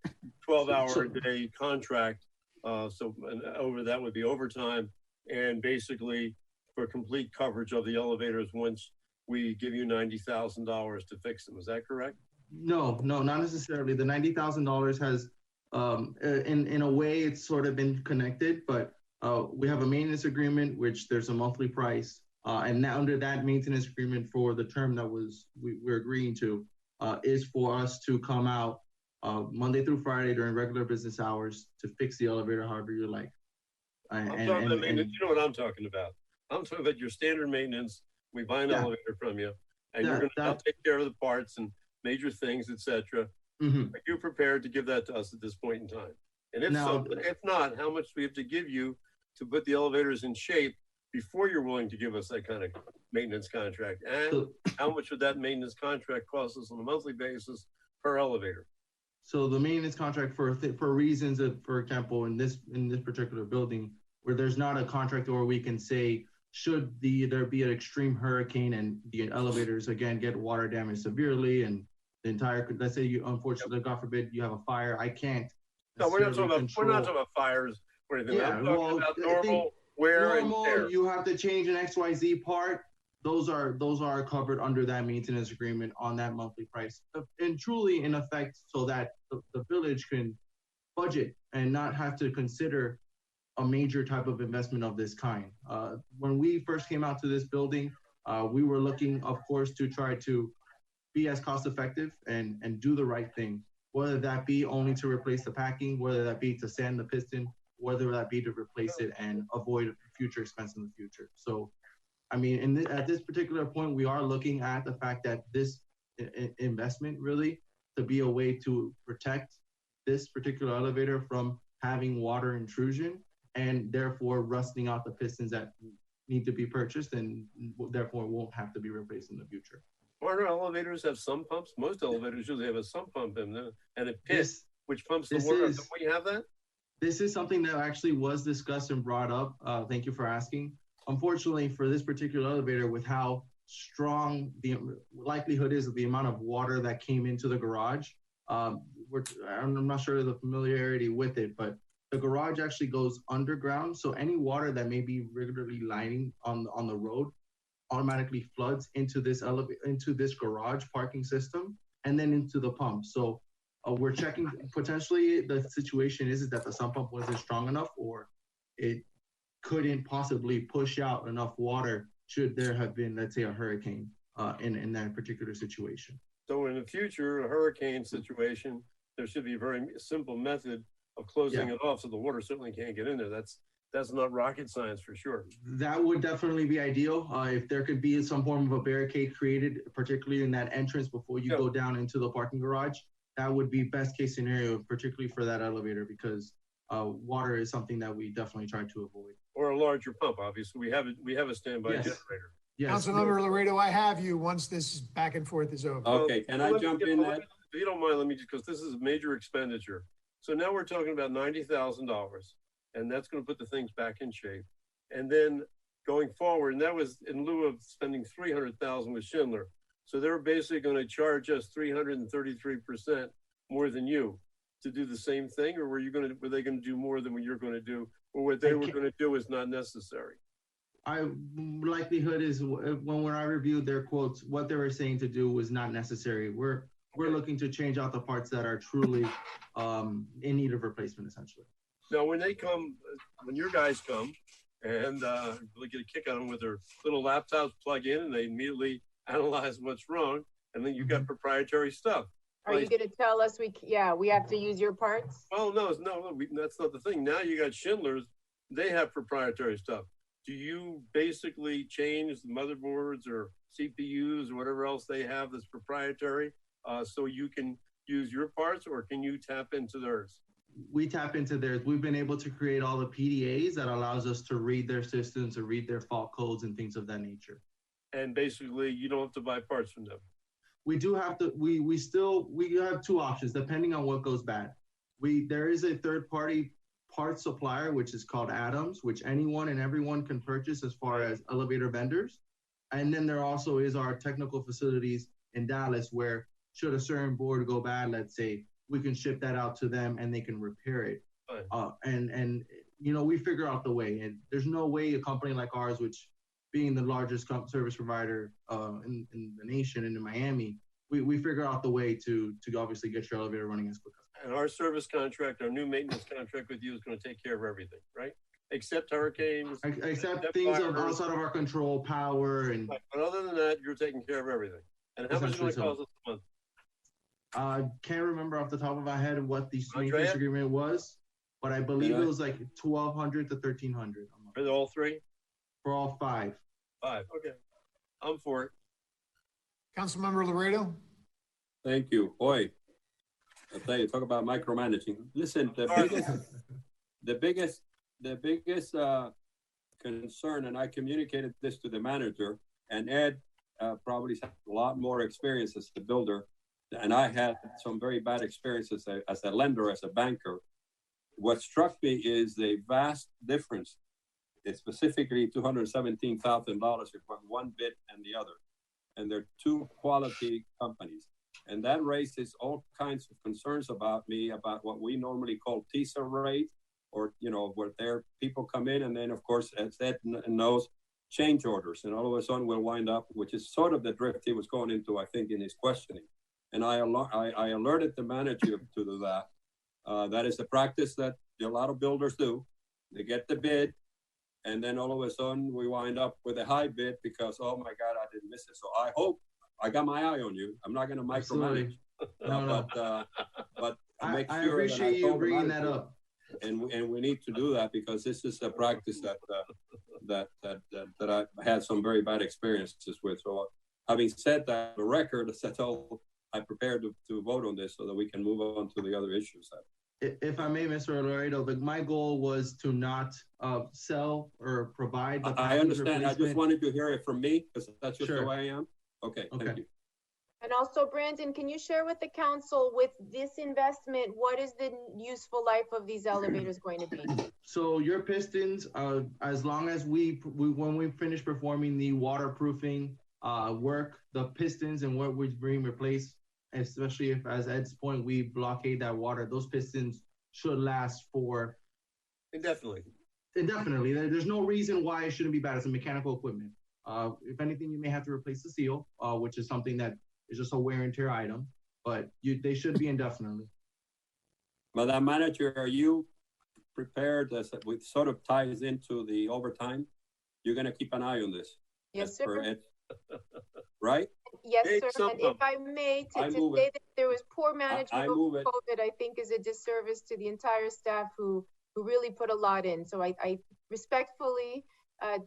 12-hour a day contract. So over that would be overtime, and basically for complete coverage of the elevators once we give you $90,000 to fix them. Is that correct? No, not necessarily. The $90,000 has, in a way, it's sort of been connected, but we have a maintenance agreement, which there's a monthly price. And now under that maintenance agreement for the term that we're agreeing to, is for us to come out Monday through Friday during regular business hours to fix the elevator however you like. You know what I'm talking about. I'm talking about your standard maintenance. We buy an elevator from you, and you're going to take care of the parts and major things, etc. Are you prepared to give that to us at this point in time? And if not, how much do we have to give you to put the elevators in shape before you're willing to give us that kind of maintenance contract? And how much would that maintenance contract cost us on a monthly basis per elevator? So the maintenance contract for reasons of, for example, in this particular building, where there's not a contract where we can say, should there be an extreme hurricane and the elevators again get water damage severely, and the entire, let's say you unfortunately, God forbid, you have a fire, I can't. No, we're not talking about fires or anything. Yeah, I'm talking about normal wear and tear. You have to change an XYZ part. Those are covered under that maintenance agreement on that monthly price, and truly in effect, so that the village can budget and not have to consider a major type of investment of this kind. When we first came out to this building, we were looking, of course, to try to be as cost effective and do the right thing, whether that be only to replace the packing, whether that be to sand the piston, whether that be to replace it and avoid future expense in the future. So, I mean, at this particular point, we are looking at the fact that this investment really to be a way to protect this particular elevator from having water intrusion and therefore rusting out the pistons that need to be purchased and therefore won't have to be replaced in the future. Why do elevators have sump pumps? Most elevators usually have a sump pump in them and a pit which pumps the water. Do we have that? This is something that actually was discussed and brought up. Thank you for asking. Unfortunately, for this particular elevator, with how strong the likelihood is of the amount of water that came into the garage, I'm not sure of the familiarity with it, but the garage actually goes underground. So any water that may be regularly lining on the road automatically floods into this garage parking system and then into the pump. So we're checking, potentially the situation is that the sump pump wasn't strong enough, or it couldn't possibly push out enough water should there have been, let's say, a hurricane in that particular situation. So in the future, a hurricane situation, there should be a very simple method of closing it off so the water certainly can't get in there. That's That's not rocket science for sure. That would definitely be ideal. If there could be some form of a barricade created, particularly in that entrance before you go down into the parking garage, that would be best case scenario, particularly for that elevator, because water is something that we definitely try to avoid. Or a larger pump, obviously. We have a standby generator. Yes. Councilmember Laredo, I have you once this back and forth is over. Okay, can I jump in there? If you don't mind, let me just, because this is a major expenditure. So now we're talking about $90,000, and that's going to put the things back in shape. And then going forward, and that was in lieu of spending $300,000 with Schindler. So they were basically going to charge us 333% more than you to do the same thing, or were they going to do more than what you're going to do, or what they were going to do is not necessary? Likelihood is when I reviewed their quotes, what they were saying to do was not necessary. We're looking to change out the parts that are truly in need of replacement, essentially. Now, when your guys come and really get a kick out of them with their little laptops, plug in, and they immediately analyze what's wrong, and then you've got proprietary stuff. Are you going to tell us we have to use your parts? Oh, no, that's not the thing. Now you got Schindler's, they have proprietary stuff. Do you basically change the motherboards or CPUs or whatever else they have that's proprietary so you can use your parts, or can you tap into theirs? We tap into theirs. We've been able to create all the PDAs that allows us to read their systems, to read their fault codes and things of that nature. And basically you don't have to buy parts from them. We do have to, we have two options depending on what goes bad. There is a third party parts supplier, which is called Adams, which anyone and everyone can purchase as far as elevator vendors. And then there also is our technical facilities in Dallas, where should a certain board go bad, let's say, we can ship that out to them and they can repair it. And we figure out the way. And there's no way a company like ours, which being the largest service provider in the nation and in Miami, we figure out the way to obviously get your elevator running as quick as possible. And our service contract, our new maintenance contract with you is going to take care of everything, right? Except hurricanes. Except things outside of our control, power, and. Right. But other than that, you're taking care of everything. And how much is it going to cost us a month? I can't remember off the top of my head what the maintenance agreement was, but I believe it was like $1,200 to $1,300. For all three? For all five. Five, okay. I'm for it. Councilmember Laredo? Thank you. Boy, I'll tell you, talk about micromanaging. Listen, the biggest concern, and I communicated this to the manager, and Ed probably has a lot more experience as a builder, and I had some very bad experiences as a lender, as a banker. What struck me is the vast difference. It's specifically $217,000 from one bid and the other. And they're two quality companies. And that raises all kinds of concerns about me, about what we normally call teaser rate, or, where their people come in, and then, of course, as Ed knows, change orders. And all of a sudden we'll wind up, which is sort of the drift he was going into, I think, in his questioning. And I alerted the manager to that. That is a practice that a lot of builders do. They get the bid, and then all of a sudden we wind up with a high bid because, oh my God, I didn't miss it. So I hope I got my eye on you. I'm not going to micromanage, but make sure. I appreciate you bringing that up. And we need to do that because this is a practice that I had some very bad experiences with. So having said that, the record, that's all. I'm prepared to vote on this so that we can move on to the other issues. If I may, Mr. Laredo, but my goal was to not sell or provide. I understand. I just wanted to hear it from me because that's just the way I am. Okay, thank you. And also, Brandon, can you share with the council, with this investment, what is the useful life of these elevators going to be? So your pistons, as long as when we finish performing the waterproofing work, the pistons and what we bring replaced, especially if, as Ed's point, we blockade that water, those pistons should last for indefinitely. There's no reason why it shouldn't be bad as a mechanical equipment. If anything, you may have to replace the seal, which is something that is just a wear and tear item, but they should be indefinitely. Madam Manager, are you prepared, as it sort of ties into the overtime? You're going to keep an eye on this? Yes, sir. Right? Yes, sir. And if I may, to say that there was poor management of COVID, I think is a disservice to the entire staff who who really put a lot in. So I respectfully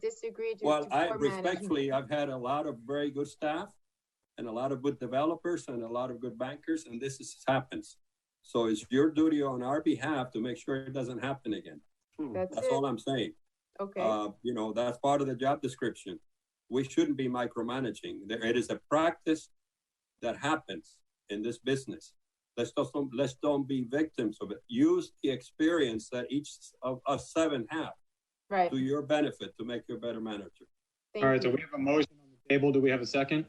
disagree to Well, I poor management. respectfully, I've had a lot of very good staff and a lot of good developers and a lot of good bankers, and this happens. So it's your duty on our behalf to make sure it doesn't happen again. That's all I'm saying. Okay. You know, that's part of the job description. We shouldn't be micromanaging. It is a practice that happens in this business. Let's don't be victims of it. Use the experience that each of us 7 have to your benefit to make you a better manager. All right, so we have a motion on the table. Do we have a second?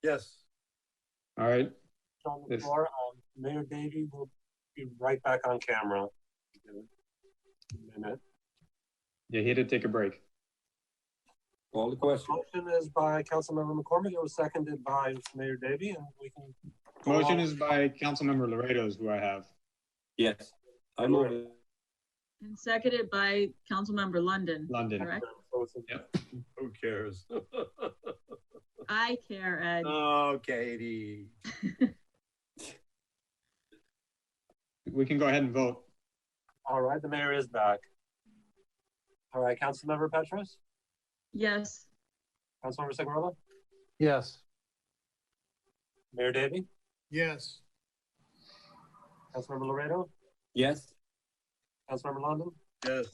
Yes. All right. On the floor, Mayor Davey will be right back on camera. A minute. Yeah, he had to take a break. Call the question. Motion is by Councilmember McCormick. It was seconded by Mayor Davey, and we can. Motion is by Councilmember Laredo's, who I have. Yes, I move it. And seconded by Councilmember London. Correct? Yep. Who cares? I care, Ed. Oh, Katie. We can go ahead and vote. All right, the mayor is back. All right, Councilmember Petros? Yes. Councilmember Signorella? Yes. Mayor Davey? Yes. Councilmember Laredo? Yes. Councilmember London? Yes.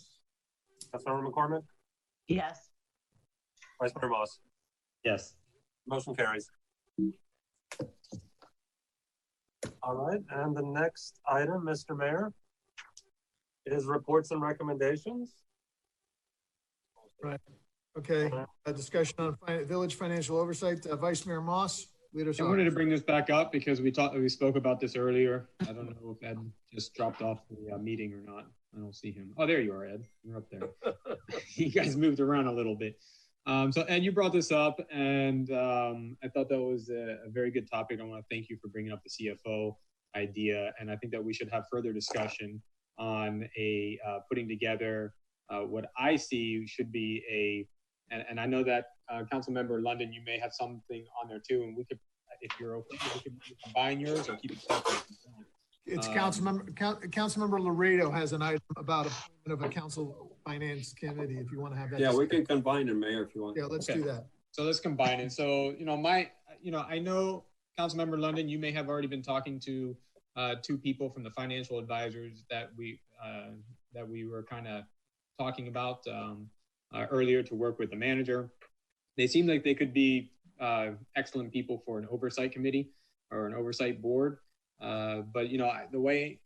Councilmember McCormick? Yes. Vice Mayor Moss? Yes. Motion carries. All right, and the next item, Mr. Mayor, is reports and recommendations. Right. Okay. A discussion on village financial oversight. Vice Mayor Moss, lead us I off. wanted to bring this back up because we spoke about this earlier. I don't know if Ed just dropped off the meeting or not. I don't see him. Oh, there you are, Ed. You're up there. You guys moved around a little bit. So Ed, you brought this up, and I thought that was a very good topic. I want to thank you for bringing up the CFO idea, and I think that we should have further discussion on putting together what I see should be and I know that Councilmember London, you may have something on there too, and we could, if you're okay, we could combine yours or keep it separate. It's Councilmember Laredo has an item about appointment of a council finance committee, if you want to have that. Yeah, we can combine them, Mayor, if you want. Yeah, let's do that. So let's combine it. So, I know Councilmember London, you may have already been talking to 2 people from the financial advisors that we were kind of talking about earlier to work with the manager. They seem like they could be excellent people for an oversight committee or an oversight board. But the way,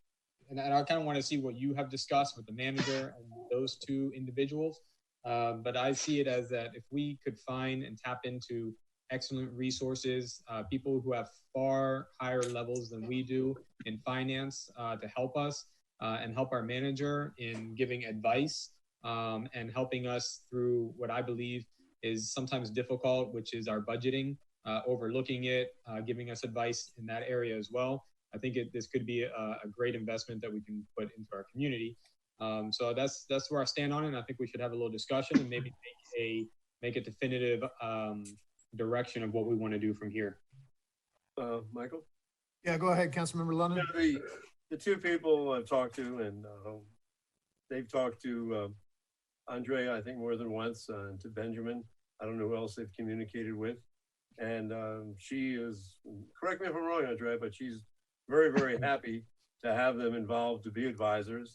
and I kind of want to see what you have discussed with the manager and those 2 individuals. But I see it as that if we could find and tap into excellent resources, people who have far higher levels than we do in finance to help us and help our manager in giving advice and helping us through what I believe is sometimes difficult, which is our budgeting, overlooking it, giving us advice in that area as well. I think this could be a great investment that we can put into our community. So that's where I stand on it. And I think we should have a little discussion and maybe make a definitive direction of what we want to do from here. Michael? Yeah, go ahead, Councilmember London. Yeah, the 2 people I've talked to, and they've talked to Andrea, I think more than once, and to Benjamin. I don't know who else they've communicated with. And she is, correct me if I'm wrong, Andrea, but she's very, very happy to have them involved to be advisors.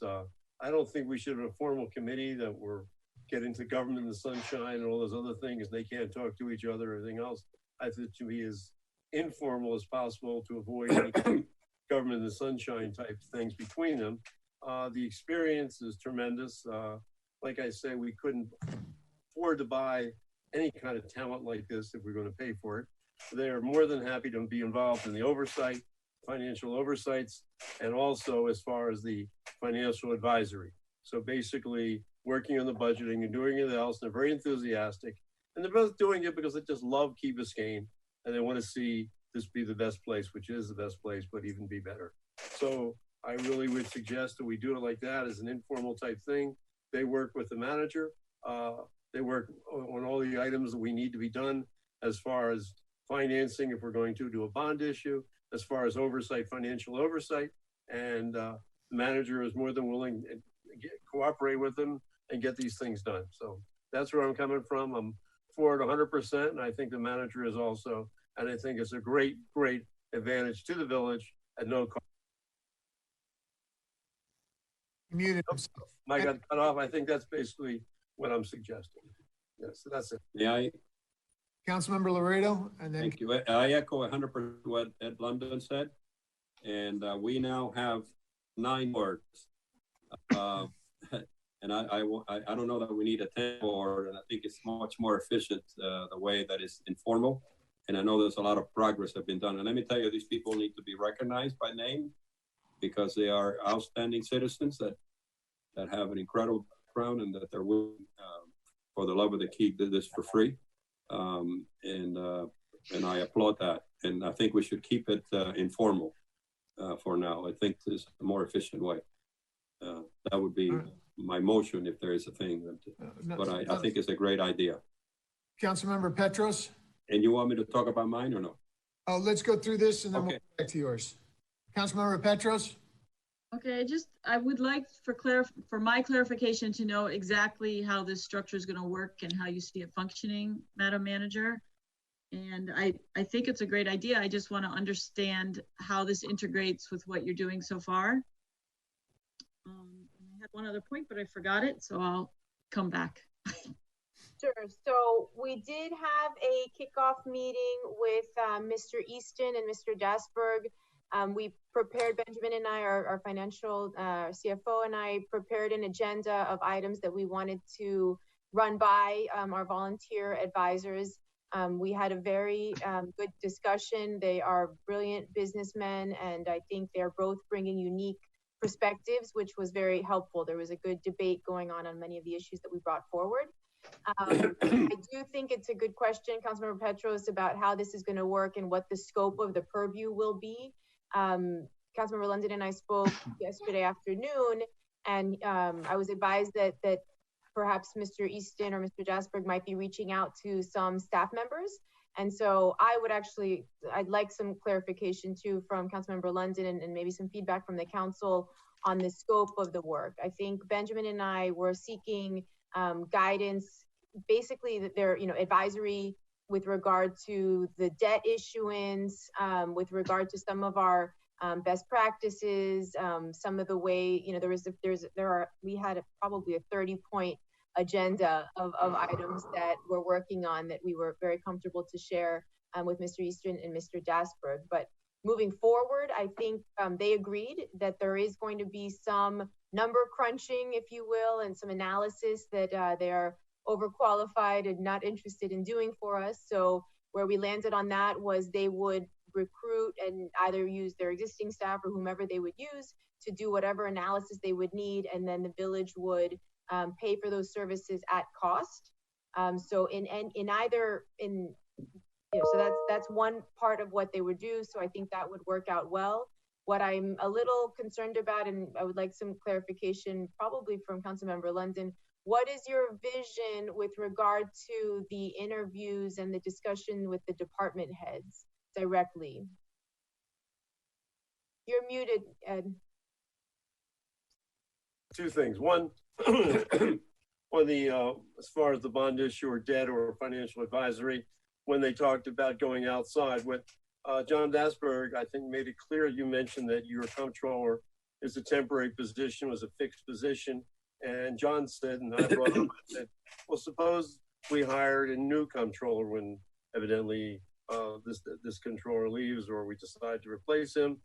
I don't think we should have a formal committee that we're getting to government in the sunshine and all those other things. They can't talk to each other or anything else. I think it should be as informal as possible to avoid any government in the sunshine type things between them. The experience is tremendous. Like I say, we couldn't afford to buy any kind of talent like this if we're going to pay for it. They're more than happy to be involved in the oversight, financial oversights, and also as far as the financial advisory. So basically working on the budgeting and doing it else. They're very enthusiastic, and they're both doing it because they just love Key Biscayne and they want to see this be the best place, which is the best place, but even be better. So I really would suggest that we do it like that as an informal type thing. They work with the manager. They work on all the items that we need to be done as far as financing, if we're going to do a bond issue, as far as oversight, financial oversight. And the manager is more than willing, cooperate with them and get these things done. So that's where I'm coming from. I'm for it 100%, and I think the manager is also. And I think it's a great, great advantage to the village at no cost. Muted. I got cut off. I think that's basically what I'm suggesting. Yes, so that's it. Yeah, Councilmember Laredo, and then. Thank you. I echo 100% what Ed London said. And we now have 9 boards. And I don't know that we need a 10 board, and I think it's much more efficient the way that is informal. And I know there's a lot of progress that have been done. And let me tell you, these people need to be recognized by name because they are outstanding citizens that have an incredible background and that they're willing, for the love of the key, did this for free. And I applaud that. And I think we should keep it informal for now. I think this is a more efficient way. That would be my motion if there is a thing. But I think it's a great idea. Councilmember Petros? And you want me to talk about mine or no? Oh, let's go through this and then we'll get back to yours. Councilmember Petros? Okay, I would like for my clarification to know exactly how this structure is going to work and how you see it functioning, Madam Manager. And I think it's a great idea. I just want to understand how this integrates with what you're doing so far. I had one other point, but I forgot it, so I'll come back. Sure. So we did have a kickoff meeting with Mr. Easton and Mr. Jasberg. We prepared, Benjamin and I, our financial CFO and I prepared an agenda of items that we wanted to run by our volunteer advisors. We had a very good discussion. They are brilliant businessmen, and I think they're both bringing unique perspectives, which was very helpful. There was a good debate going on many of the issues that we brought forward. I do think it's a good question, Councilmember Petros, about how this is going to work and what the scope of the purview will be. Councilmember London and I spoke yesterday afternoon, and I was advised that perhaps Mr. Easton or Mr. Jasberg might be reaching out to some staff members. And so I'd like some clarification too from Councilmember London and maybe some feedback from the council on the scope of the work. I think Benjamin and I were seeking guidance, basically that they're, advisory with regard to the debt issuance, with regard to some of our best practices, some of the way, we had probably a 30-point agenda of items that we're working on that we were very comfortable to share with Mr. Easton and Mr. Jasberg. But moving forward, I think they agreed that there is going to be some number crunching, if you will, and some analysis that they are overqualified and not interested in doing for us. So where we landed on that was they would recruit and either use their existing staff or whomever they would use to do whatever analysis they would need, and then the village would pay for those services at cost. So so that's one part of what they would do. So I think that would work out well. What I'm a little concerned about, and I would like some clarification probably from Councilmember London, what is your vision with regard to the interviews and the discussion with the department heads directly? You're muted, Ed. 2 things. One, on the as far as the bond issue or debt or financial advisory, when they talked about going outside, what John Dasberg, I think, made it clear. You mentioned that your comptroller is a temporary position, was a fixed position. And John said, and I brought up, I said, well, suppose we hired a new comptroller when evidently this controller leaves or we decide to replace him.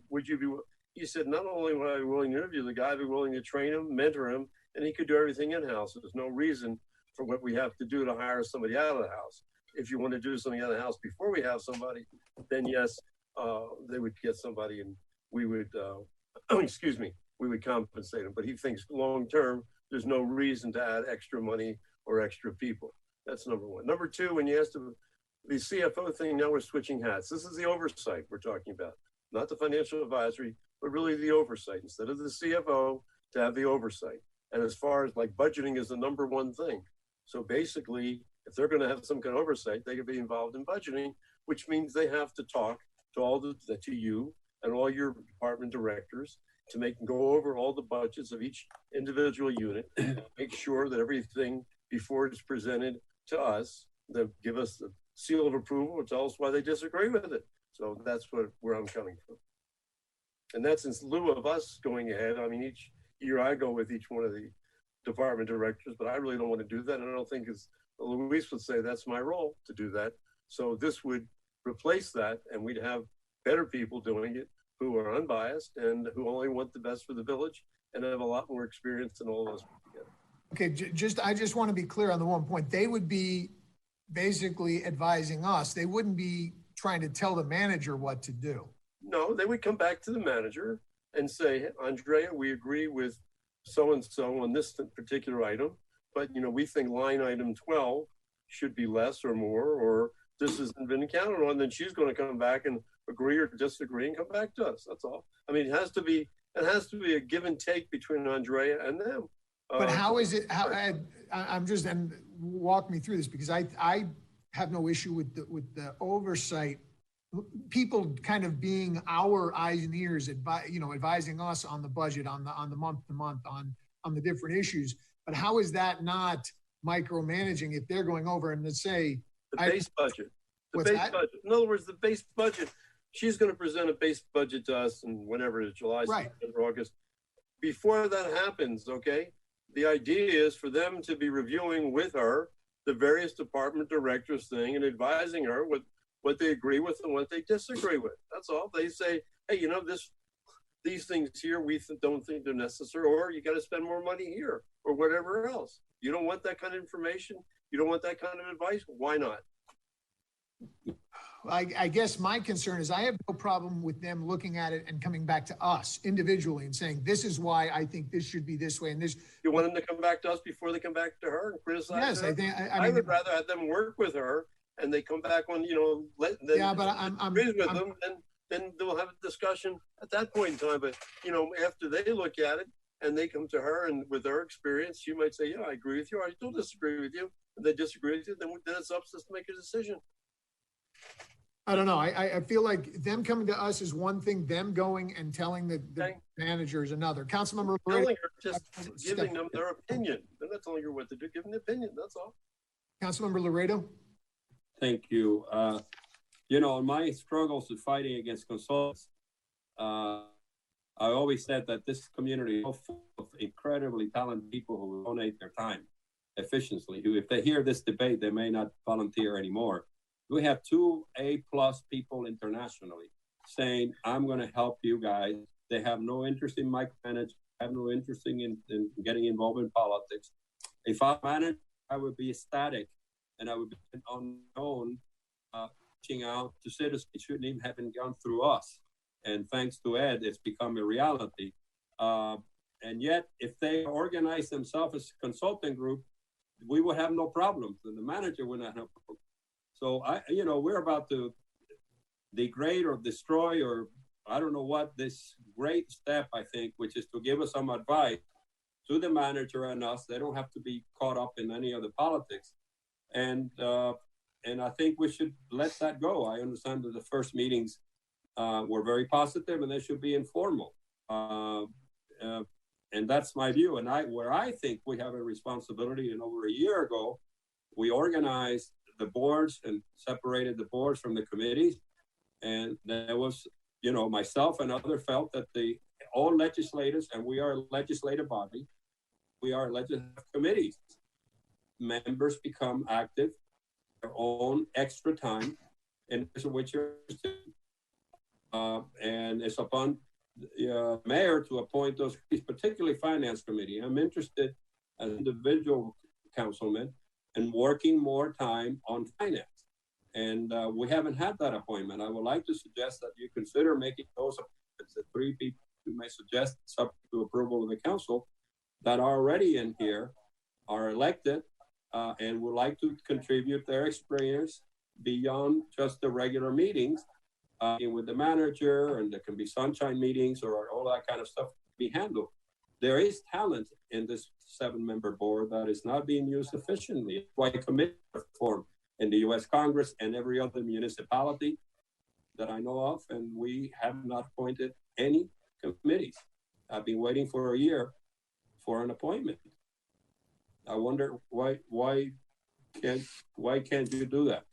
Would you be, he said, not only would I be willing to interview the guy, I'd be willing to train him, mentor him, and he could do everything in-house. There's no reason for what we have to do to hire somebody out of the house. If you want to do something out of the house before we have somebody, then yes, they would get somebody and we would, excuse me, we would compensate him. But he thinks long-term, there's no reason to add extra money or extra people. That's number one. Number 2, when you asked the CFO thing, now we're switching hats. This is the oversight we're talking about, not the financial advisory, but really the oversight. Instead of the CFO, to have the oversight. And as far as like budgeting is the number 1 thing. So basically, if they're going to have some kind of oversight, they could be involved in budgeting, which means they have to talk to to you and all your department directors to go over all the budgets of each individual unit, make sure that everything before it's presented to us, they give us the seal of approval or tell us why they disagree with it. So that's where I'm coming from. And that's in lieu of us going ahead. I mean, each year I go with each one of the department directors, but I really don't want to do that. And I don't think, as Luis would say, that's my role to do that. So this would replace that, and we'd have better people doing it who are unbiased and who only want the best for the village and have a lot more experience than all of us put together. Okay, I just want to be clear on the one point. They would be basically advising us. They wouldn't be trying to tell the manager what to do. No, they would come back to the manager and say, hey, Andrea, we agree with so-and-so on this particular item, but we think line item 12 should be less or more, or this hasn't been counted on. Then she's going to come back and agree or disagree and come back to us. That's all. I mean, it has to be a give and take between Andrea and them. But how is it? I'm just, and walk me through this, because I have no issue with the oversight. People kind of being our eyes and ears, advising us on the budget, on the month to month, on the different issues. But how is that not micromanaging if they're going over and let's say the base budget? The base budget. In other words, the base budget. She's going to present a base budget to us in whenever it's July, right, September, August. Before that happens, okay, the idea is for them to be reviewing with her the various department directors thing and advising her what they agree with and what they disagree with. That's all. They say, hey, these things here we don't think they're necessary, or you got to spend more money here, or whatever else. You don't want that kind of information. You don't want that kind of advice. Why not? I guess my concern is I have no problem with them looking at it and coming back to us individually and saying, this is why I think this should be this way. And this. You want them to come back to us before they come back to her and criticize yes, her? I think. I would rather have them work with her and they come back on, yeah, but I'm with them, then they'll have a discussion at that point in time. But, after they look at it and they come to her and with their experience, she might say, yeah, I agree with you. Or I still disagree with you. If they disagree with you, then it's up to us to make a decision. I don't know. I feel like them coming to us is one thing, them going and telling the manager is another. Councilmember telling her, just giving them their opinion. They're not telling her what to do, giving the opinion, that's all. Councilmember Laredo. Thank you. In my struggles with fighting against consultants, I always said that this community is full of incredibly talented people who donate their time efficiently, who, if they hear this debate, they may not volunteer anymore. We have 2 A+ people internationally saying, I'm going to help you guys. They have no interest in micromanaging, have no interest in getting involved in politics. If I managed, I would be ecstatic and I would be on my own, reaching out to citizens. It shouldn't even have gone through us. And thanks to Ed, it's become a reality. And yet, if they organize themselves as a consulting group, we would have no problems, and the manager would not have problems. So we're about to degrade or destroy, or I don't know what, this great step, I think, which is to give us some advice to the manager and us. They don't have to be caught up in any of the politics. And I think we should let that go. I understand that the first meetings were very positive and they should be informal. And that's my view. And where I think we have a responsibility, and over a year ago, we organized the boards and separated the boards from the committees. And there was, myself and others felt that all legislators, and we are a legislative body, we are legislative committees. Members become active, their own extra time, and which are and it's upon the mayor to appoint those, particularly finance committee. I'm interested as an individual councilman and working more time on finance. And we haven't had that appointment. I would like to suggest that you consider making those appointments. The 3 people you may suggest, subject to approval of the council, that are already in here, are elected, and would like to contribute their experience beyond just the regular meetings with the manager, and there can be sunshine meetings or all that kind of stuff to be handled. There is talent in this 7-member board that is not being used efficiently. Why committee form in the U.S. Congress and every other municipality that I know of, and we have not appointed any committees. I've been waiting for a year for an appointment. I wonder why can't you do that?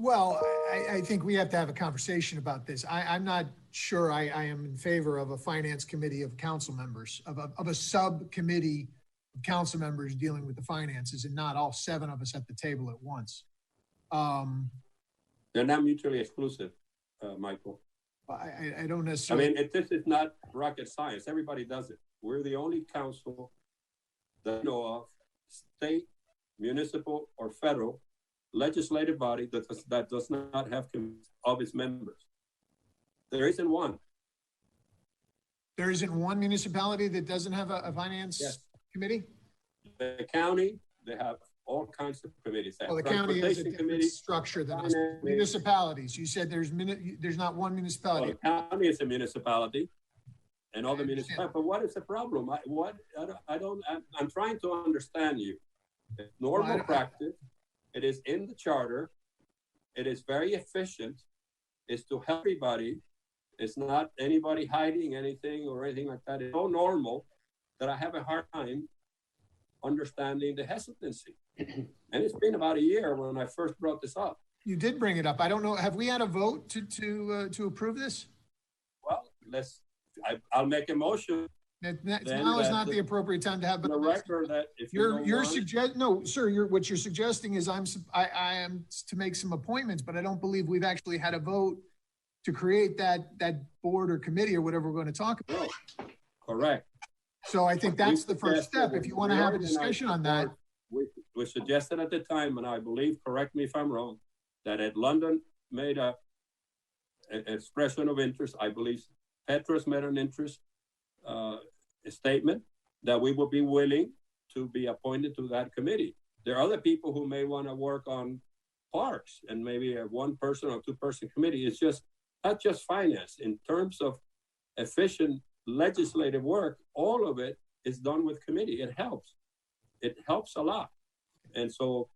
Well, I think we have to have a conversation about this. I'm not sure I am in favor of a finance committee of council members, of a subcommittee of council members dealing with the finances and not all 7 of us at the table at once. They're not mutually exclusive, Michael. I don't necessarily. I mean, this is not rocket science. Everybody does it. We're the only council that I know of, state, municipal, or federal legislative body that does not have of its members. There isn't one. There isn't one municipality that doesn't have a finance committee? The county, they have all kinds of committees. Well, the county has a different structure than us. Municipalities. You said there's not one municipality. Well, the county is a municipality, and all the municipalities. But what is the problem? I'm trying to understand you. It's normal practice. It is in the charter. It is very efficient. It's to help everybody. It's not anybody hiding anything or anything like that. It's so normal that I have a hard time understanding the hesitancy. And it's been about a year when I first brought this up. You did bring it up. I don't know. Have we had a vote to approve this? Well, I'll make a motion. Now is not the appropriate time to have. The record that if you're suggesting, no, sir. What you're suggesting is I am to make some appointments, but I don't believe we've actually had a vote to create that board or committee or whatever we're going to talk about. No, correct. So I think that's the first step. If you want to have a discussion on that, we suggested at the time, and I believe, correct me if I'm wrong, that Ed London made an expression of interest. I believe Petros made an interest. A statement that we would be willing to be appointed to that committee. There are other people who may want to work on parks and maybe a 1-person or 2-person committee. It's just not just finance. In terms of efficient legislative work, all of it is done with committee. It helps. It helps a lot. And so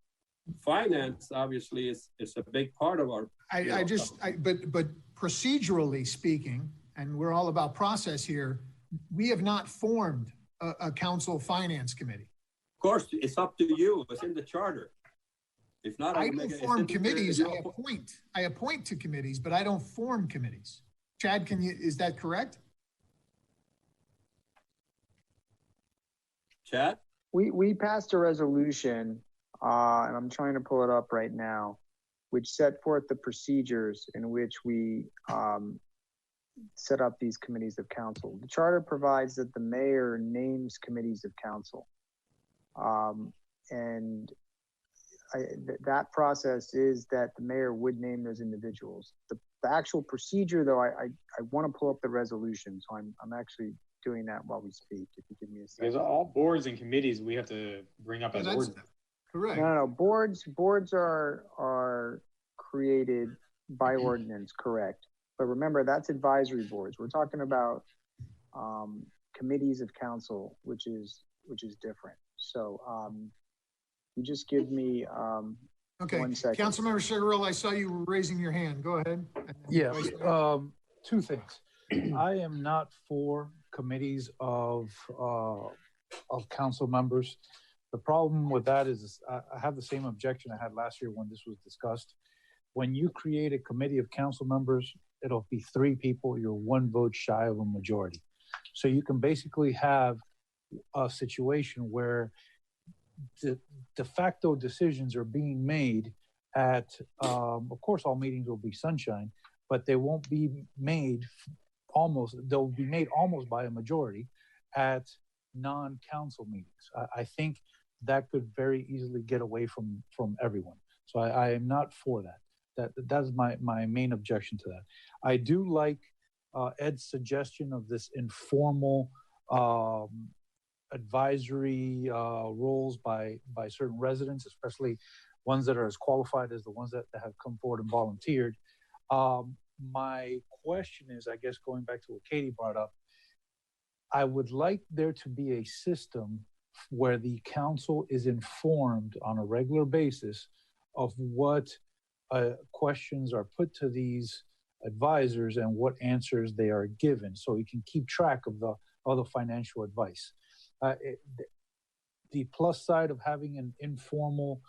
finance obviously is a big part of our. But procedurally speaking, and we're all about process here, we have not formed a council finance committee. Of course, it's up to you. It's in the charter. If not, I don't form committees. I appoint to committees, but I don't form committees. Chad, is that correct? Chad? We passed a resolution, and I'm trying to pull it up right now, which set forth the procedures in which we set up these committees of council. The charter provides that the mayor names committees of council. And that process is that the mayor would name those individuals. The actual procedure, though, I want to pull up the resolution, so I'm actually doing that while we speak, if you give me a second. Because all boards and committees we have to bring up as ordinance. Correct. No, boards are created by ordinance, correct. But remember, that's advisory boards. We're talking about committees of council, which is different. So you just give me okay. 1 second. Councilmember Cigarelli, I saw you raising your hand. Go ahead. Yeah, 2 things. I am not for committees of council members. The problem with that is I have the same objection I had last year when this was discussed. When you create a committee of council members, it'll be 3 people. You're 1 vote shy of a majority. So you can basically have a situation where de facto decisions are being made at, of course, all meetings will be sunshine, but they won't be made they'll be made almost by a majority at non-council meetings. I think that could very easily get away from everyone. So I am not for that. That's my main objection to that. I do like Ed's suggestion of this informal advisory roles by certain residents, especially ones that are as qualified as the ones that have come forward and volunteered. My question is, I guess, going back to what Katie brought up, I would like there to be a system where the council is informed on a regular basis of what questions are put to these advisors and what answers they are given, so we can keep track of the financial advice. The plus side of having an informal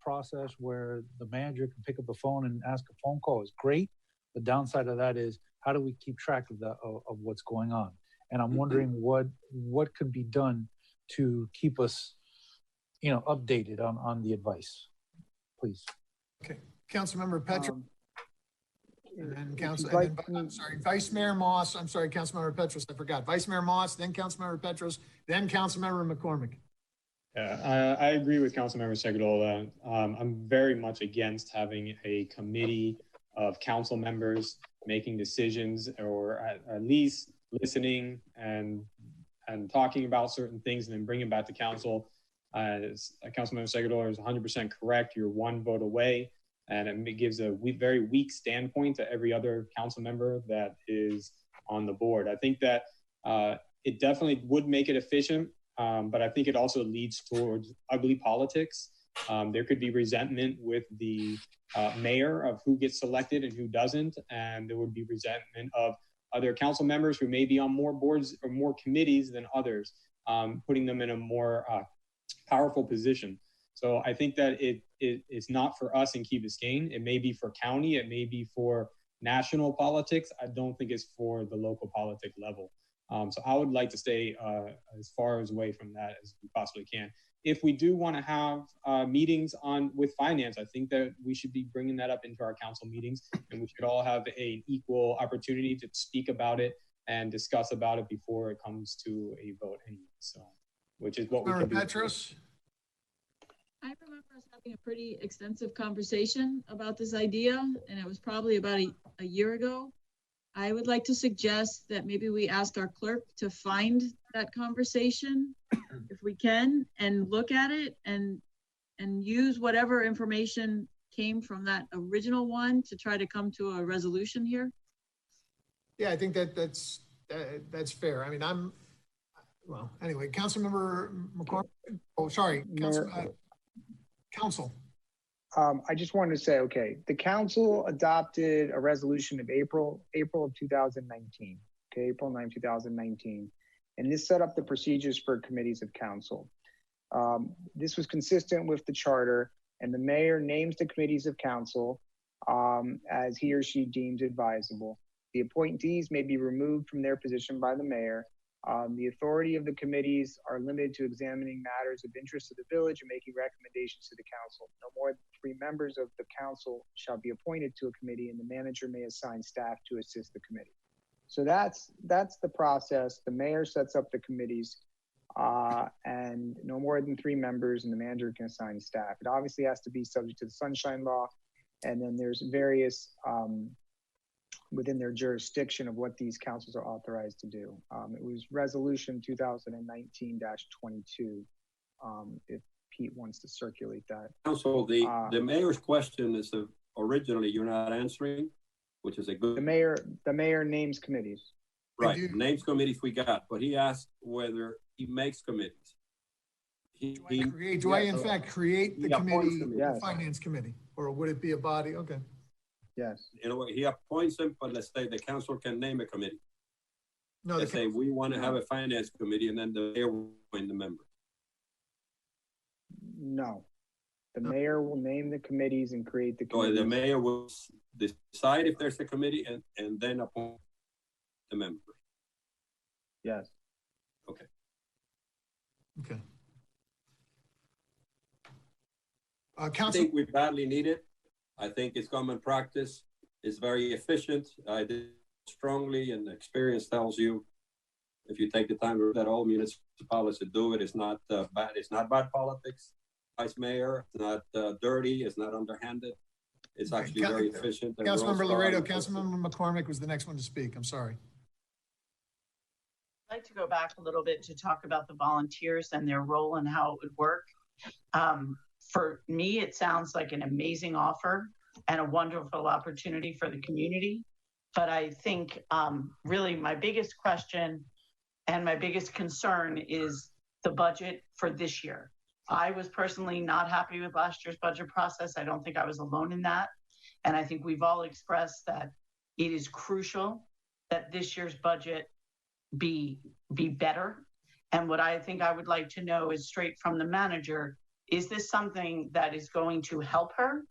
process where the manager can pick up the phone and ask a phone call is great. The downside of that is, how do we keep track of what's going on? And I'm wondering what could be done to keep us, updated on the advice, please. Okay, Councilmember Petros. And then Vice Mayor Moss. I'm sorry, Councilmember Petros. I forgot. Vice Mayor Moss, then Councilmember Petros, then Councilmember McCormick. Yeah, I agree with Councilmember Seguidola. I'm very much against having a committee of council members making decisions, or at least listening and talking about certain things and then bringing back to council. Councilmember Seguidola is 100% correct. You're one vote away, and it gives a very weak standpoint to every other council member that is on the board. I think that it definitely would make it efficient, but I think it also leads towards ugly politics. There could be resentment with the mayor of who gets selected and who doesn't, and there would be resentment of other council members who may be on more boards or more committees than others, putting them in a more powerful position. So I think that it's not for us in Key Biscayne. It may be for county, it may be for national politics. I don't think it's for the local politic level. So I would like to stay as far away from that as we possibly can. If we do want to have meetings with finance, I think that we should be bringing that up into our council meetings, and we should all have an equal opportunity to speak about it and discuss about it before it comes to a vote anyway. So, which is what we can do. Petros? I remember us having a pretty extensive conversation about this idea, and it was probably about a year ago. I would like to suggest that maybe we ask our clerk to find that conversation if we can, and look at it and use whatever information came from that original one to try to come to a resolution here. Yeah, I think that's fair. I mean, anyway, Councilmember McCormick. Oh, sorry, Council. I just wanted to say, okay, the council adopted a resolution of April of 2019, okay, April 9, 2019. And this set up the procedures for committees of council. This was consistent with the charter, and the mayor names the committees of council as he or she deems advisable. The appointees may be removed from their position by the mayor. The authority of the committees are limited to examining matters of interest to the village and making recommendations to the council. No more than 3 members of the council shall be appointed to a committee, and the manager may assign staff to assist the committee. So that's the process. The mayor sets up the committees, and no more than 3 members, and the manager can assign staff. It obviously has to be subject to the Sunshine Law, and then there's various within their jurisdiction of what these councils are authorized to do. It was resolution 2019-22, if Pete wants to circulate that. Council, the mayor's question is originally you're not answering, which is a good. The mayor names committees. Right, names committees we got, but he asked whether he makes committees. Do I in fact create the committee, the finance committee, or would it be a body? Okay. Yes. You know, he appoints them, but let's say the council can name a committee. No, let's say we want to have a finance committee, and then the mayor will appoint the member. No, the mayor will name the committees and create the committees. So the mayor will decide if there's a committee and then appoint the member. Yes. Okay. Okay. I think we badly need it. I think it's common practice. It's very efficient. I did strongly, and experience tells you if you take the time that all municipalities do it, it's not bad. It's not bad politics. Vice Mayor, it's not dirty. It's not underhanded. It's actually very efficient. Councilmember Laredo, Councilmember McCormick was the next one to speak. I'm sorry. I'd like to go back a little bit to talk about the volunteers and their role and how it would work. For me, it sounds like an amazing offer and a wonderful opportunity for the community. But I think really my biggest question and my biggest concern is the budget for this year. I was personally not happy with last year's budget process. I don't think I was alone in that. And I think we've all expressed that it is crucial that this year's budget be better. And what I think I would like to know is straight from the manager, is this something that is going to help her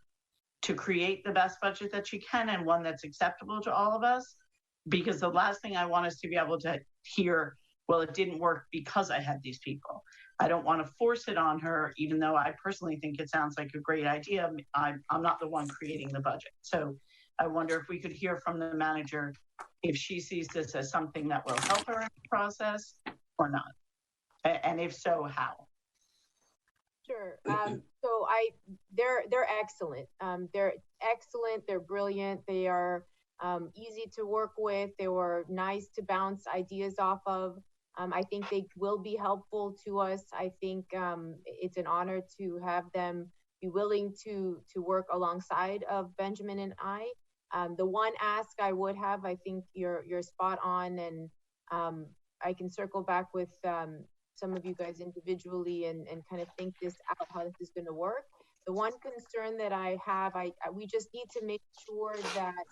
to create the best budget that she can and one that's acceptable to all of us? Because the last thing I want us to be able to hear, well, it didn't work because I had these people. I don't want to force it on her, even though I personally think it sounds like a great idea. I'm not the one creating the budget. So I wonder if we could hear from the manager if she sees this as something that will help her in the process or not. And if so, how? Sure. So they're excellent. They're excellent. They're brilliant. They are easy to work with. They were nice to bounce ideas off of. I think they will be helpful to us. I think it's an honor to have them be willing to work alongside of Benjamin and I. The one ask I would have, I think you're spot on, and I can circle back with some of you guys individually and kind of think this out, how this is going to work. The one concern that I have, we just need to make sure that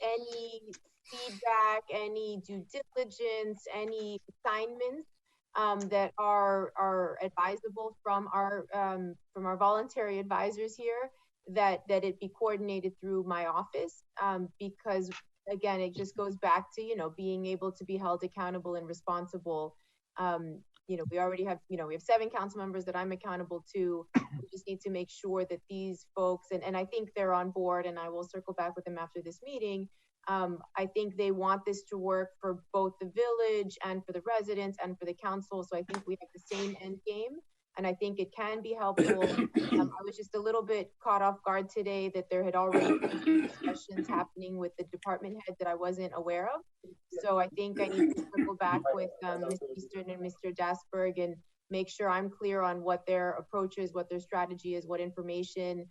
any feedback, any due diligence, any assignments that are advisable from our voluntary advisors here, that it be coordinated through my office, because again, it just goes back to, being able to be held accountable and responsible. We already have, we have 7 council members that I'm accountable to. We just need to make sure that these folks, and I think they're on board, and I will circle back with them after this meeting. I think they want this to work for both the village and for the residents and for the council. So I think we have the same end game, and I think it can be helpful. I was just a little bit caught off guard today that there had already been discussions happening with the department head that I wasn't aware of. So I think I need to circle back with Mr. Eastern and Mr. Dasberg and make sure I'm clear on what their approach is, what their strategy is, what information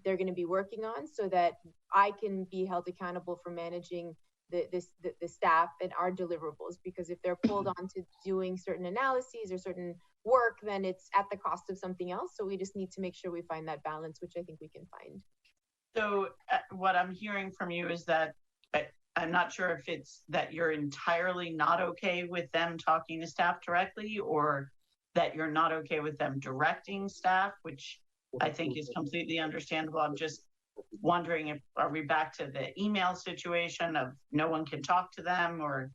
they're going to be working on, so that I can be held accountable for managing the staff and our deliverables. Because if they're pulled on to doing certain analyses or certain work, then it's at the cost of something else. So we just need to make sure we find that balance, which I think we can find. So what I'm hearing from you is that I'm not sure if it's that you're entirely not okay with them talking to staff directly, or that you're not okay with them directing staff, which I think is completely understandable. I'm just wondering if, are we back to the email situation of no one can talk to them, or?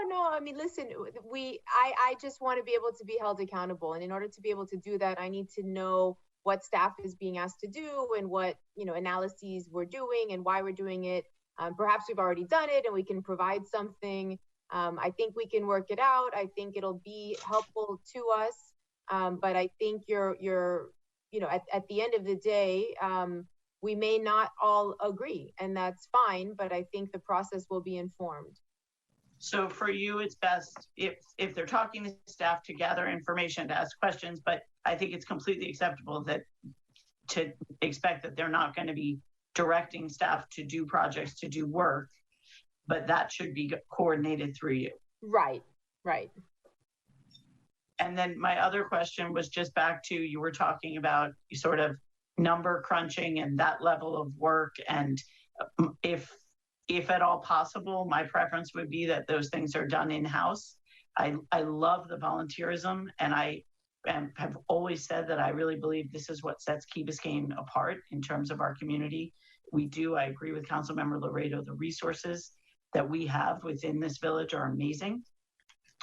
No, I mean, listen, I just want to be able to be held accountable. And in order to be able to do that, I need to know what staff is being asked to do and what, analyses we're doing and why we're doing it. Perhaps we've already done it and we can provide something. I think we can work it out. I think it'll be helpful to us. But I think you're at the end of the day, we may not all agree, and that's fine, but I think the process will be informed. So for you, it's best if they're talking to staff to gather information, to ask questions, but I think it's completely acceptable to expect that they're not going to be directing staff to do projects, to do work, but that should be coordinated through you. Right. And then my other question was just back to, you were talking about sort of number crunching and that level of work. And if at all possible, my preference would be that those things are done in-house. I love the volunteerism, and I have always said that I really believe this is what sets Key Biscayne apart in terms of our community. I agree with Councilmember Laredo, the resources that we have within this village are amazing.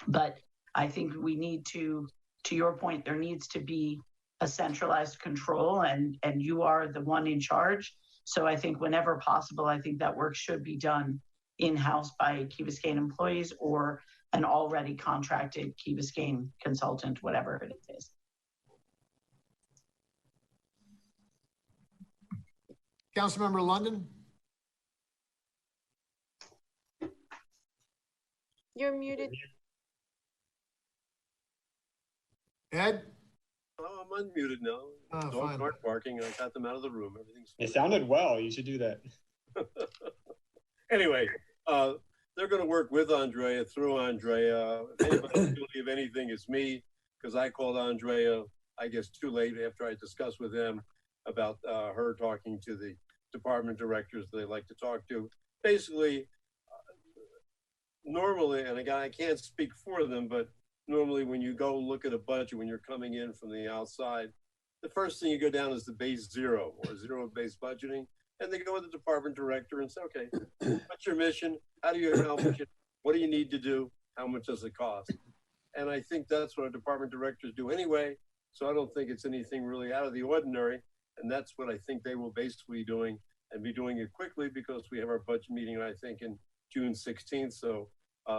But I think we need to your point, there needs to be a centralized control, and you are the one in charge. So I think whenever possible, I think that work should be done in-house by Key Biscayne employees or an already contracted Key Biscayne consultant, whatever it is. Councilmember London? You're muted. Ed? Oh, I'm unmuted now. Dogs aren't barking. I got them out of the room. Everything's fine. It sounded well. You should do that. Anyway, they're going to work with Andrea, through Andrea. If anybody's guilty of anything, it's me, because I called Andrea, I guess, too late after I discussed with them about her talking to the department directors they like to talk to. Basically, normally, and again, I can't speak for them, but normally when you go look at a budget, when you're coming in from the outside, the first thing you go down is the base zero or zero-based budgeting. And they go with the department director and say, okay, what's your mission? How do you accomplish it? What do you need to do? How much does it cost? And I think that's what our department directors do anyway. So I don't think it's anything really out of the ordinary. And that's what I think they will basically be doing, and be doing it quickly, because we have our budget meeting, I think, in June 16th. So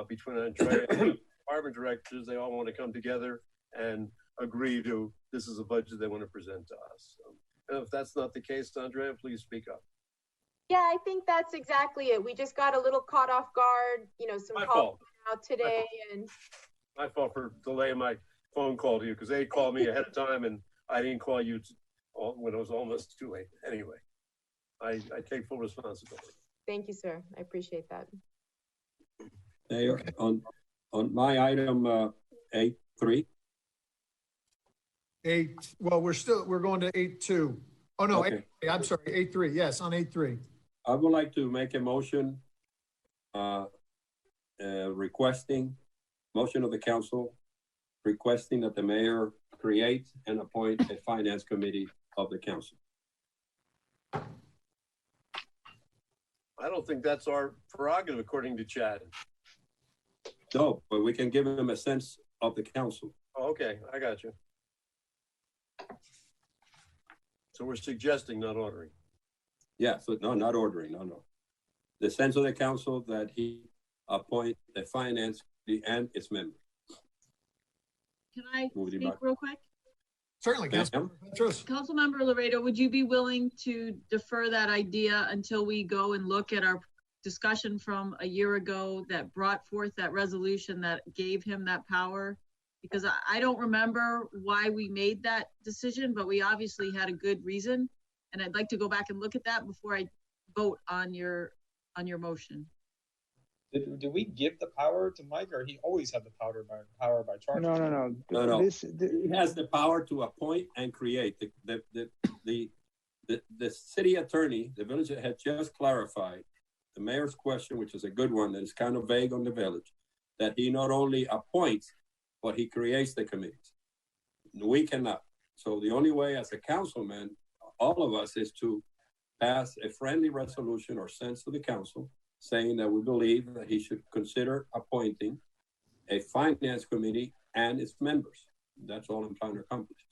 between Andrea and the department directors, they all want to come together and agree to, this is a budget they want to present to us. And if that's not the case, Andrea, please speak up. Yeah, I think that's exactly it. We just got a little caught off guard, you know, some calls out today, and my fault for delaying my phone call to you, because they called me ahead of time and I didn't call you when it was almost too late. Anyway, I take full responsibility. Thank you, sir. I appreciate that. Mayor, on my item 8.3. Well, we're going to 8.2. Oh no, Okay. 8.3. I'm sorry, 8.3. Yes, on 8.3. I would like to make a motion requesting, motion of the council, requesting that the mayor create and appoint a finance committee of the council. I don't think that's our prerogative, according to Chad. No, but we can give him a sense of the council. Oh, okay, I got you. So we're suggesting, not ordering. Yeah, so no, not ordering, no. The sense of the council that he appoint the finance committee and its members. Can I Moving speak back. real quick? Certainly, Councilmember Petros. Councilmember Laredo, would you be willing to defer that idea until we go and look at our discussion from a year ago that brought forth that resolution that gave him that power? Because I don't remember why we made that decision, but we obviously had a good reason. And I'd like to go back and look at that before I vote on your motion. Did we give the power to Mike, or he always had the power by charter? No. This, He has the power to appoint and create. The city attorney, the village had just clarified the mayor's question, which is a good one, that is kind of vague on the village, that he not only appoints, but he creates the committees. We cannot. So the only way as a councilman, all of us, is to pass a friendly resolution or sense to the council saying that we believe that he should consider appointing a finance committee and its members. That's all I'm trying to accomplish.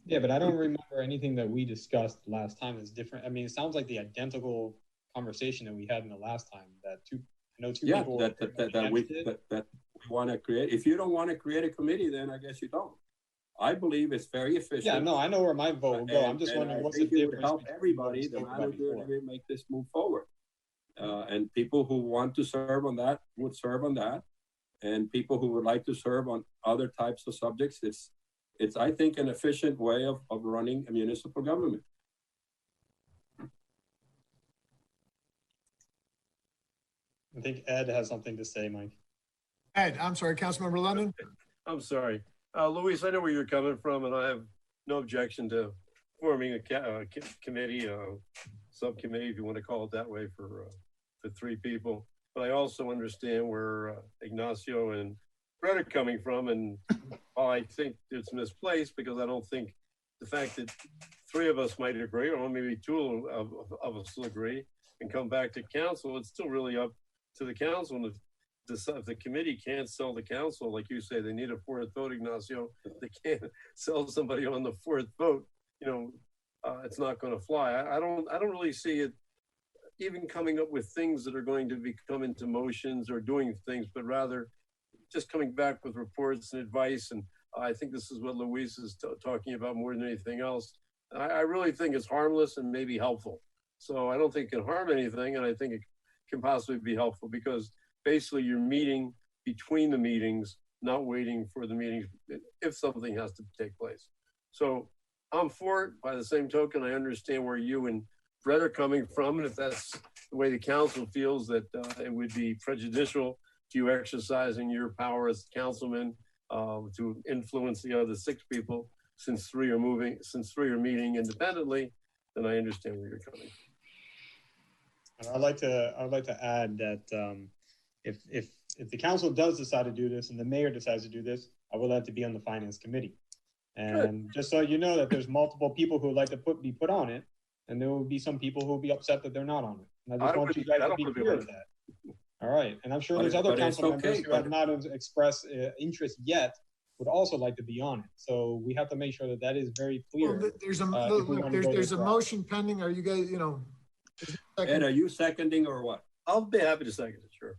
Yeah, but I don't remember anything that we discussed last time is different. I mean, it sounds like the identical conversation that we had in the last time. That two people that we want to create. If you don't want to create a committee, then I guess you don't. I believe it's very efficient. Yeah, no, I know where my vote will go. I'm just wondering what's the difference. Help everybody, the manager, to make this move forward. And people who want to serve on that would serve on that, and people who would like to serve on other types of subjects. It's I think an efficient way of running a municipal government. I think Ed has something to say, Mike. Ed, I'm sorry, Councilmember London. I'm sorry. Luis, I know where you're coming from, and I have no objection to forming a committee, subcommittee, if you want to call it that way, for 3 people. But I also understand where Ignacio and Brett are coming from, and while I think it's misplaced, because I don't think the fact that 3 of us might agree, or maybe 2 of us will agree, and come back to council, it's still really up to the council. And if the committee can't sell the council, like you say, they need a 4th vote, Ignacio. They can't sell somebody on the 4th vote. You know, it's not going to fly. I don't really see it even coming up with things that are going to become into motions or doing things, but rather just coming back with reports and advice. And I think this is what Luis is talking about more than anything else. I really think it's harmless and maybe helpful. So I don't think it can harm anything, and I think it can possibly be helpful, because basically you're meeting between the meetings, not waiting for the meetings if something has to take place. So I'm for it. By the same token, I understand where you and Brett are coming from, and if that's the way the council feels that it would be prejudicial to you exercising your power as councilman to influence the other 6 people, since three are meeting independently, then I understand where you're coming. I'd like to add that if the council does decide to do this and the mayor decides to do this, I would like to be on the finance committee. And just so you know that there's multiple people who would like to be put on it, and there will be some people who will be upset that they're not on it. And I just want you guys to be clear of that. All right. And I'm sure there's other council members who have not expressed interest yet would also like to be on it. So we have to make sure that that is very clear. Well, there's a motion pending. Are you guys, Ed, are you seconding or what? I'll be happy to second it, sure.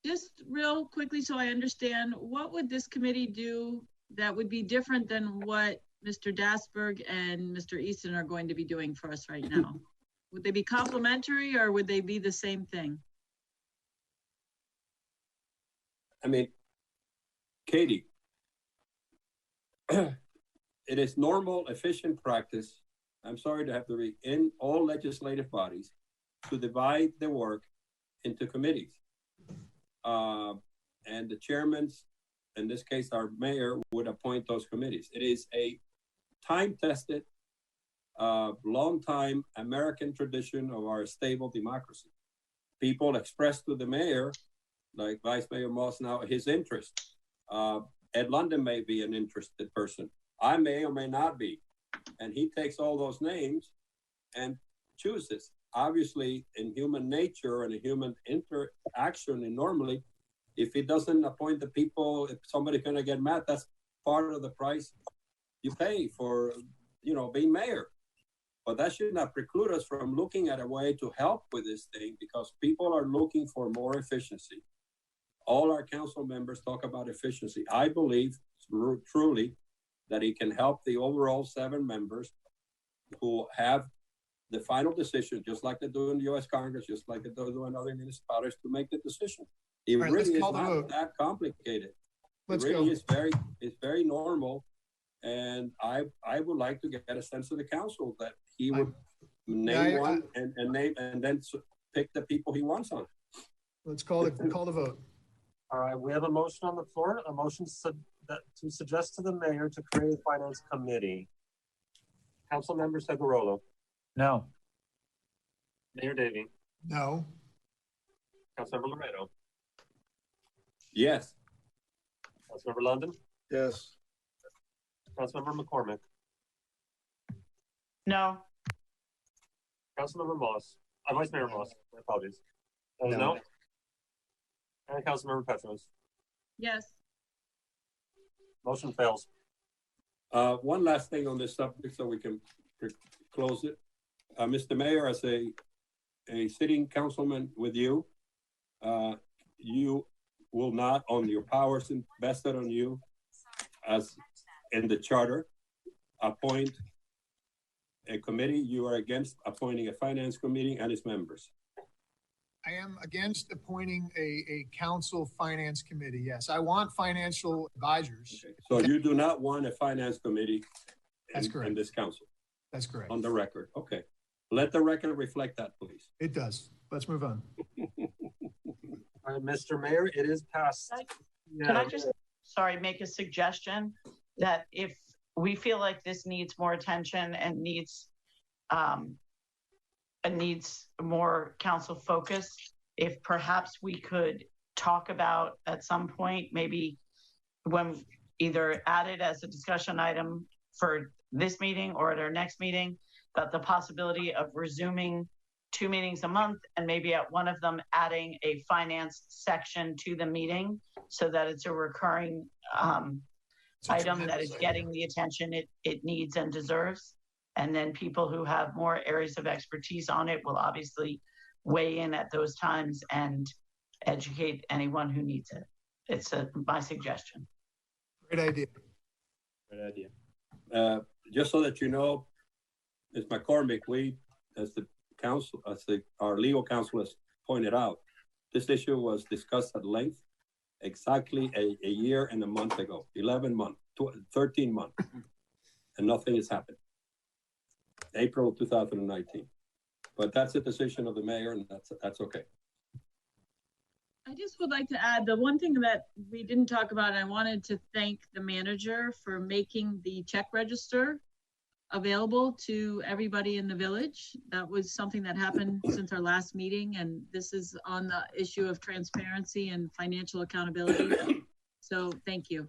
Just real quickly, so I understand, what would this committee do that would be different than what Mr. Dasberg and Mr. Easton are going to be doing for us right now? Would they be complementary or would they be the same thing? I mean, Katie, it is normal, efficient practice, I'm sorry to have to read, in all legislative bodies to divide the work into committees. And the chairmans, in this case, our mayor, would appoint those committees. It is a time-tested, long-time American tradition of our stable democracy. People express to the mayor, like Vice Mayor Moss now, his interest. Ed London may be an interested person. I may or may not be. And he takes all those names and chooses. Obviously, in human nature and in human interaction, and normally, if he doesn't appoint the people, if somebody's going to get mad, that's part of the price you pay for, being mayor. But that should not preclude us from looking at a way to help with this thing, because people are looking for more efficiency. All our council members talk about efficiency. I believe truly that it can help the overall 7 members who have the final decision, just like they do in the U.S. Congress, just like they do in other municipalities, to make the decision. It really is not that complicated. It really is very normal. And I would like to get a sense of the council that he would name one and then pick the people he wants on it. Let's call the vote. All right, we have a motion on the floor, a motion to suggest to the mayor to create a finance committee. Councilmember Segurolo. No. Mayor Davey. No. Councilmember Laredo. Yes. Councilmember London. Yes. Councilmember McCormick. No. Councilmember Moss. Vice Mayor Moss. My apologies. No. And Councilmember Petros. Yes. Motion fails. One last thing on this subject so we can close it. Mr. Mayor, as a sitting councilman with you, you will not, on your powers invested on you, as in the charter, appoint a committee. You are against appointing a finance committee and its members. I am against appointing a council finance committee. Yes, I want financial advisors. Okay. So you do not want a finance committee in this council? That's correct. On the record. Okay. Let the record reflect that, please. It does. Let's move on. All right, Mr. Mayor, it is passed. Can I just, make a suggestion that if we feel like this needs more attention and needs more council focus, if perhaps we could talk about at some point, maybe when either add it as a discussion item for this meeting or at our next meeting, about the possibility of resuming 2 meetings a month and maybe at one of them adding a finance section to the meeting so that it's a recurring item that is getting the attention it needs and deserves. And then people who have more areas of expertise on it will obviously weigh in at those times and educate anyone who needs it. It's my suggestion. Great idea. Great idea. Just so that you know, Ms. McCormick, we, as the council, our legal counsel has pointed out, this issue was discussed at length exactly a year and a month ago, 13 months, and nothing has happened. April 2019. But that's a decision of the mayor, and that's okay. I just would like to add the one thing that we didn't talk about. I wanted to thank the manager for making the check register available to everybody in the village. That was something that happened since our last meeting, and this is on the issue of transparency and financial accountability. So thank you.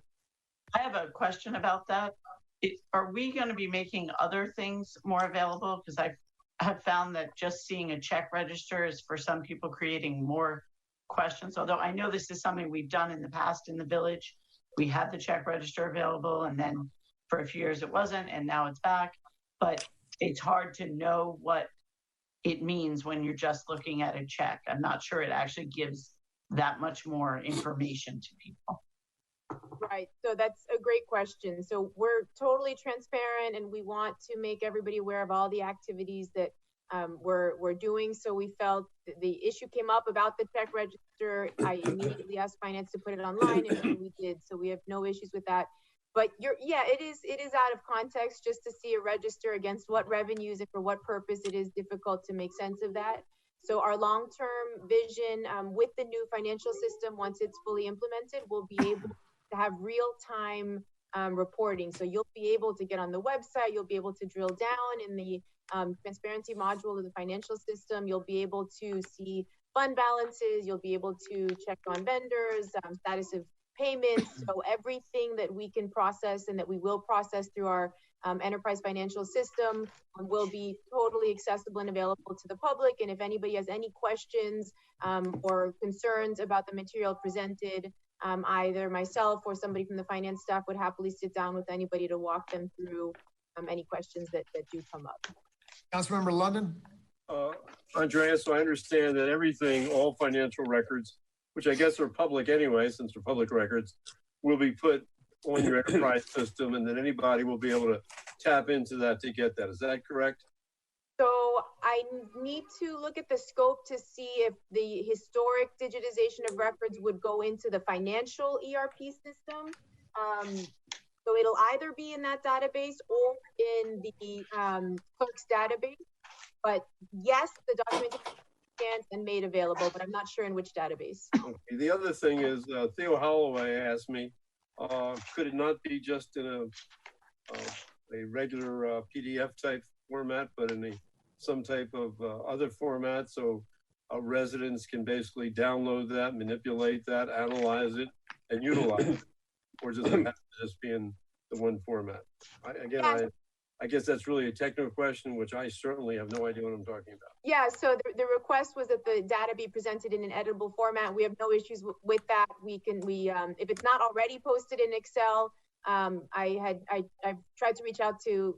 I have a question about that. Are we going to be making other things more available? Because I have found that just seeing a check register is for some people creating more questions. Although I know this is something we've done in the past in the village. We had the check register available, and then for a few years it wasn't, and now it's back. But it's hard to know what it means when you're just looking at a check. I'm not sure it actually gives that much more information to people. Right. So that's a great question. So we're totally transparent, and we want to make everybody aware of all the activities that we're doing. So we felt the issue came up about the check register. I immediately asked finance to put it online, and we did. So we have no issues with that. But it is out of context just to see a register against what revenues and for what purpose. It is difficult to make sense of that. So our long-term vision with the new financial system, once it's fully implemented, we'll be able to have real-time reporting. So you'll be able to get on the website, you'll be able to drill down in the transparency module of the financial system, you'll be able to see fund balances, you'll be able to check on vendors, status of payments. So everything that we can process and that we will process through our enterprise financial system will be totally accessible and available to the public. And if anybody has any questions or concerns about the material presented, either myself or somebody from the finance staff would happily sit down with anybody to walk them through any questions that do come up. Councilmember London. Andrea, so I understand that everything, all financial records, which I guess are public anyway, since they're public records, will be put on your enterprise system, and then anybody will be able to tap into that to get that. Is that correct? So I need to look at the scope to see if the historic digitization of records would go into the financial ERP system. So it'll either be in that database or in the clerk's database. But yes, the documentation is scanned and made available, but I'm not sure in which database. Okay. The other thing is Theo Holloway asked me, could it not be just in a regular PDF type format, but in some type of other format, so residents can basically download that, manipulate that, analyze it, and utilize it? Or does it have to just be in the one format? I guess that's really a technical question, which I certainly have no idea what I'm talking about. Yeah, so the request was that the data be presented in an editable format. We have no issues with that. If it's not already posted in Excel, I've tried to reach out to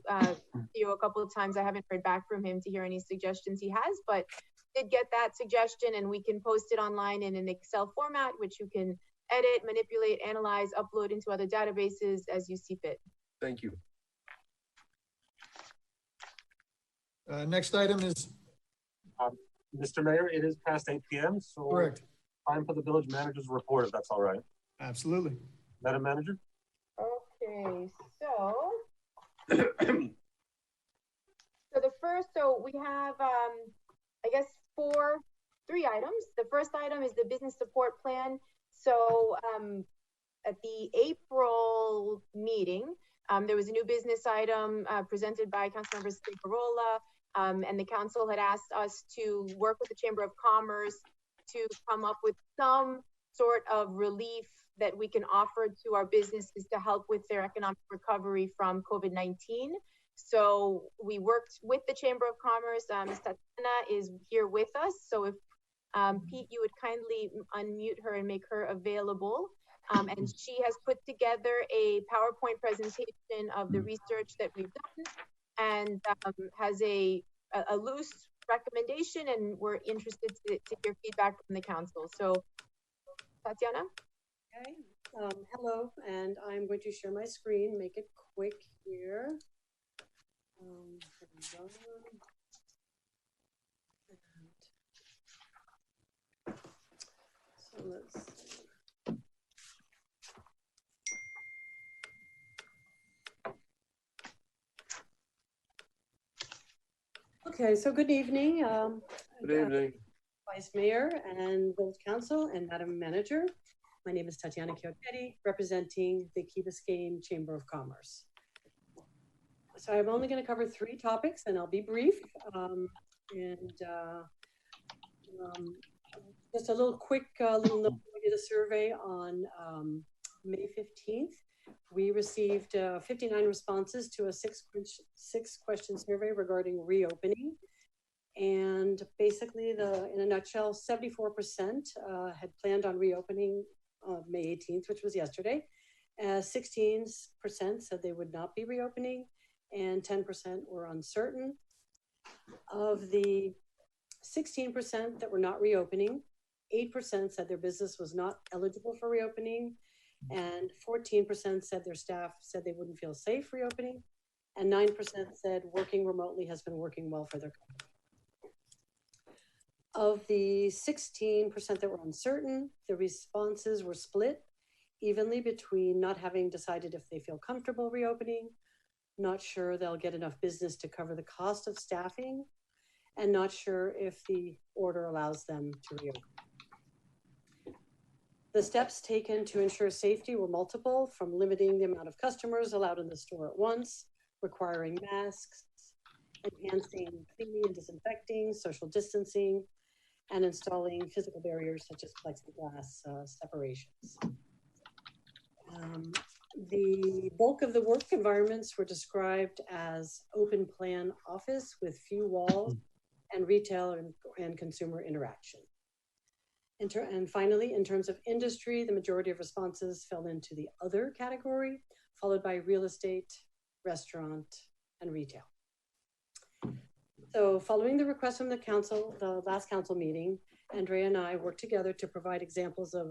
Theo a couple of times. I haven't heard back from him to hear any suggestions he has, but did get that suggestion, and we can post it online in an Excel format, which you can edit, manipulate, analyze, upload into other databases as you see fit. Thank you. Next item is. Mr. Mayor, it is past 8 p.m. So correct. Time for the village manager's report, if that's all right. Absolutely. Madam Manager? Okay, so we have, I guess, three items. The first item is the business support plan. So at the April meeting, there was a new business item presented by Councilmember Scarola, and the council had asked us to work with the Chamber of Commerce to come up with some sort of relief that we can offer to our businesses to help with their economic recovery from COVID-19. So we worked with the Chamber of Commerce. Ms. Tatiana is here with us. So if Pete, you would kindly unmute her and make her available. And she has put together a PowerPoint presentation of the research that we've done, and has a loose recommendation, and we're interested to hear feedback from the council. So Tatiana? Okay, hello, and I'm going to share my screen, make it quick here. So let's see. Okay, so good evening. Good evening. I'd Vice Mayor and Village Council and Madam Manager. My name is Tatiana Chiocchetti, representing the Key Biscayne Chamber of Commerce. So I'm only going to cover 3 topics, and I'll be brief. Just a little quick little note. We did a survey on May 15th. We received 59 responses to a 6-question survey regarding reopening. And basically, in a nutshell, 74% had planned on reopening May 18th, which was yesterday. 16% said they would not be reopening, and 10% were uncertain. Of the 16% that were not reopening, 8% said their business was not eligible for reopening, and 14% said their staff said they wouldn't feel safe reopening, and 9% said working remotely has been working well for their company. Of the 16% that were uncertain, the responses were split evenly between not having decided if they feel comfortable reopening, not sure they'll get enough business to cover the cost of staffing, and not sure if the order allows them to reopen. The steps taken to ensure safety were multiple, from limiting the amount of customers allowed in the store at once, requiring masks, enhancing cleaning and disinfecting, social distancing, and installing physical barriers such as plexiglass separations. The bulk of the work environments were described as open plan office with few walls and retail and consumer interaction. And finally, in terms of industry, the majority of responses fell into the other category, followed by real estate, restaurant, and retail. So following the request from the council, the last council meeting, Andrea and I worked together to provide examples of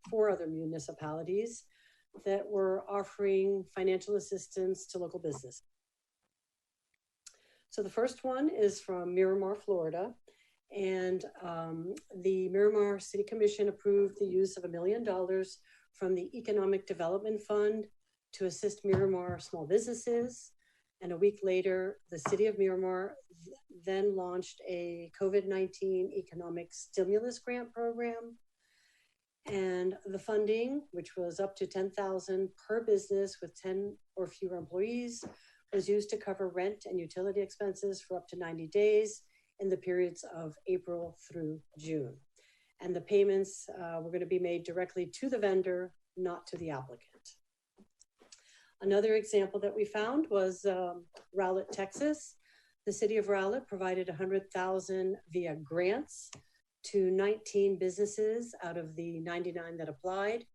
four other municipalities that were offering financial assistance to local business. So the first one is from Miramar, Florida. And the Miramar City Commission approved the use of $1 million from the Economic Development Fund to assist Miramar small businesses. And a week later, the city of Miramar then launched a COVID-19 economic stimulus grant program. And the funding, which was up to $10,000 per business with 10 or fewer employees, was used to cover rent and utility expenses for up to 90 days in the periods of April through June. And the payments were going to be made directly to the vendor, not to the applicant. Another example that we found was Rowlett, Texas. The city of Rowlett provided $100,000 via grants to 19 businesses out of the 99 that applied.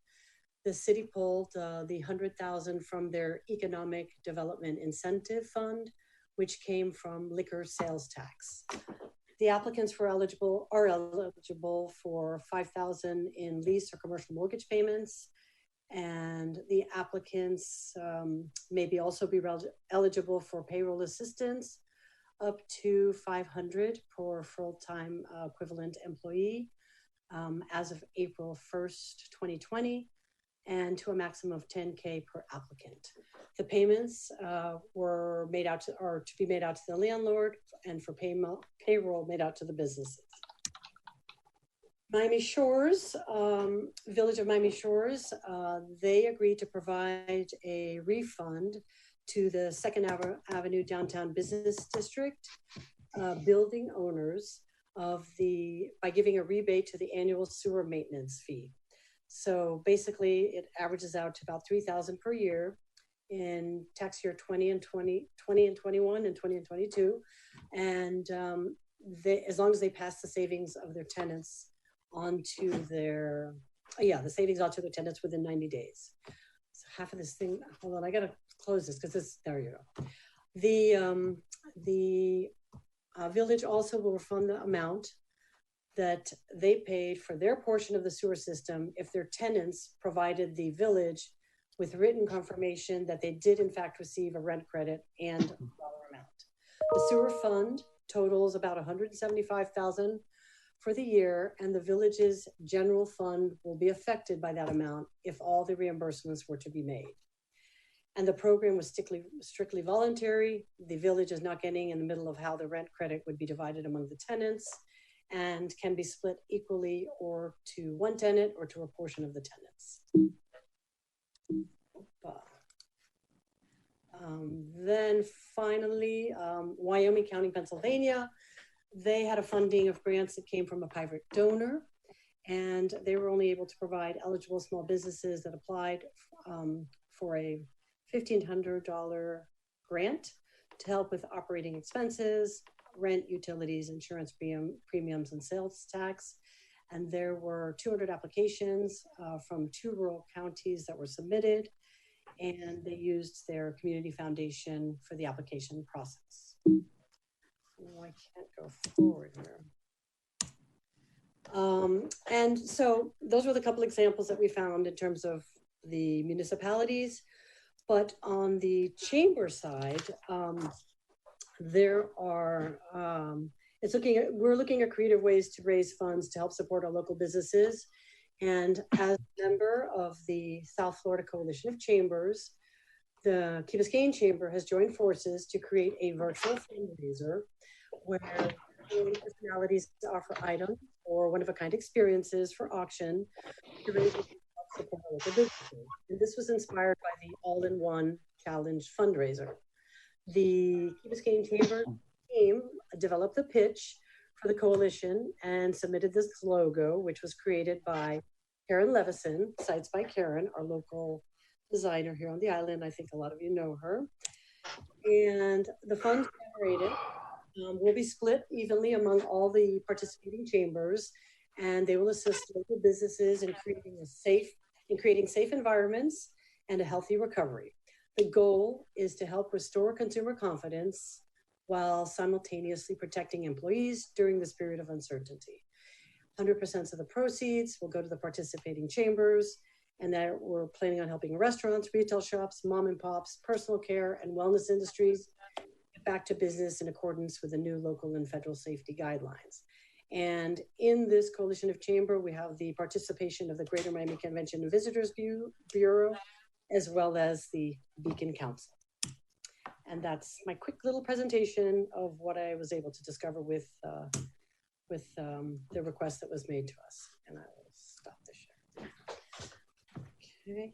The city pulled the $100,000 from their Economic Development Incentive Fund, which came from liquor sales tax. The applicants are eligible for $5,000 in lease or commercial mortgage payments. And the applicants maybe also be eligible for payroll assistance up to $500 per full-time equivalent employee as of April 1st, 2020, and to a maximum of $10K per applicant. The payments were made out to be made out to the landlord, and for payroll made out to the businesses. Miami Shores, Village of Miami Shores, they agreed to provide a refund to the Second Avenue Downtown Business District building owners by giving a rebate to the annual sewer maintenance fee. So basically, it averages out to about $3,000 per year in tax year 20 and 21 and 20 and 22. And as long as they pass the savings of their tenants onto their, the savings onto their tenants within 90 days. So half of this thing, hold on, I gotta close this because there you go. The village also will refund the amount that they paid for their portion of the sewer system if their tenants provided the village with written confirmation that they did in fact receive a rent credit and a dollar amount. The sewer fund totals about $175,000 for the year, and the village's general fund will be affected by that amount if all the reimbursements were to be made. And the program was strictly voluntary. The village is not getting in the middle of how the rent credit would be divided among the tenants. and can be split equally or to one tenant or to a portion of the tenants. Then finally, Wyoming County, Pennsylvania, they had a funding of grants that came from a private donor, and they were only able to provide eligible small businesses that applied for a $1,500 grant to help with operating expenses, rent, utilities, insurance premiums, and sales tax. And there were 200 applications from 2 rural counties that were submitted, and they used their community foundation for the application process. Oh, I can't go forward here. And so those were the couple examples that we found in terms of the municipalities. But on the chamber side, there are, we're looking at creative ways to raise funds to help support our local businesses. And as a member of the South Florida Coalition of Chambers, the Key Biscayne Chamber has joined forces to create a virtual fundraiser where personalities offer items or one-of-a-kind experiences for auction to raise support local businesses. And this was inspired by the All-in-One Challenge fundraiser. The Key Biscayne Chamber team developed the pitch for the coalition and submitted this logo, which was created by Karen Levison, Sites by Karen, our local designer here on the island. I think a lot of you know her. And the funds generated will be split evenly among all the participating chambers, and they will assist local businesses in creating safe environments and a healthy recovery. The goal is to help restore consumer confidence while simultaneously protecting employees during this period of uncertainty. 100% of the proceeds will go to the participating chambers, and that we're planning on helping restaurants, retail shops, mom and pops, personal care, and wellness industries get back to business in accordance with the new local and federal safety guidelines. And in this coalition of chamber, we have the participation of the Greater Miami Convention and Visitors Bureau, as well as the Beacon Council. And that's my quick little presentation of what I was able to discover with the request that was made to us. And I will stop the share. Okay.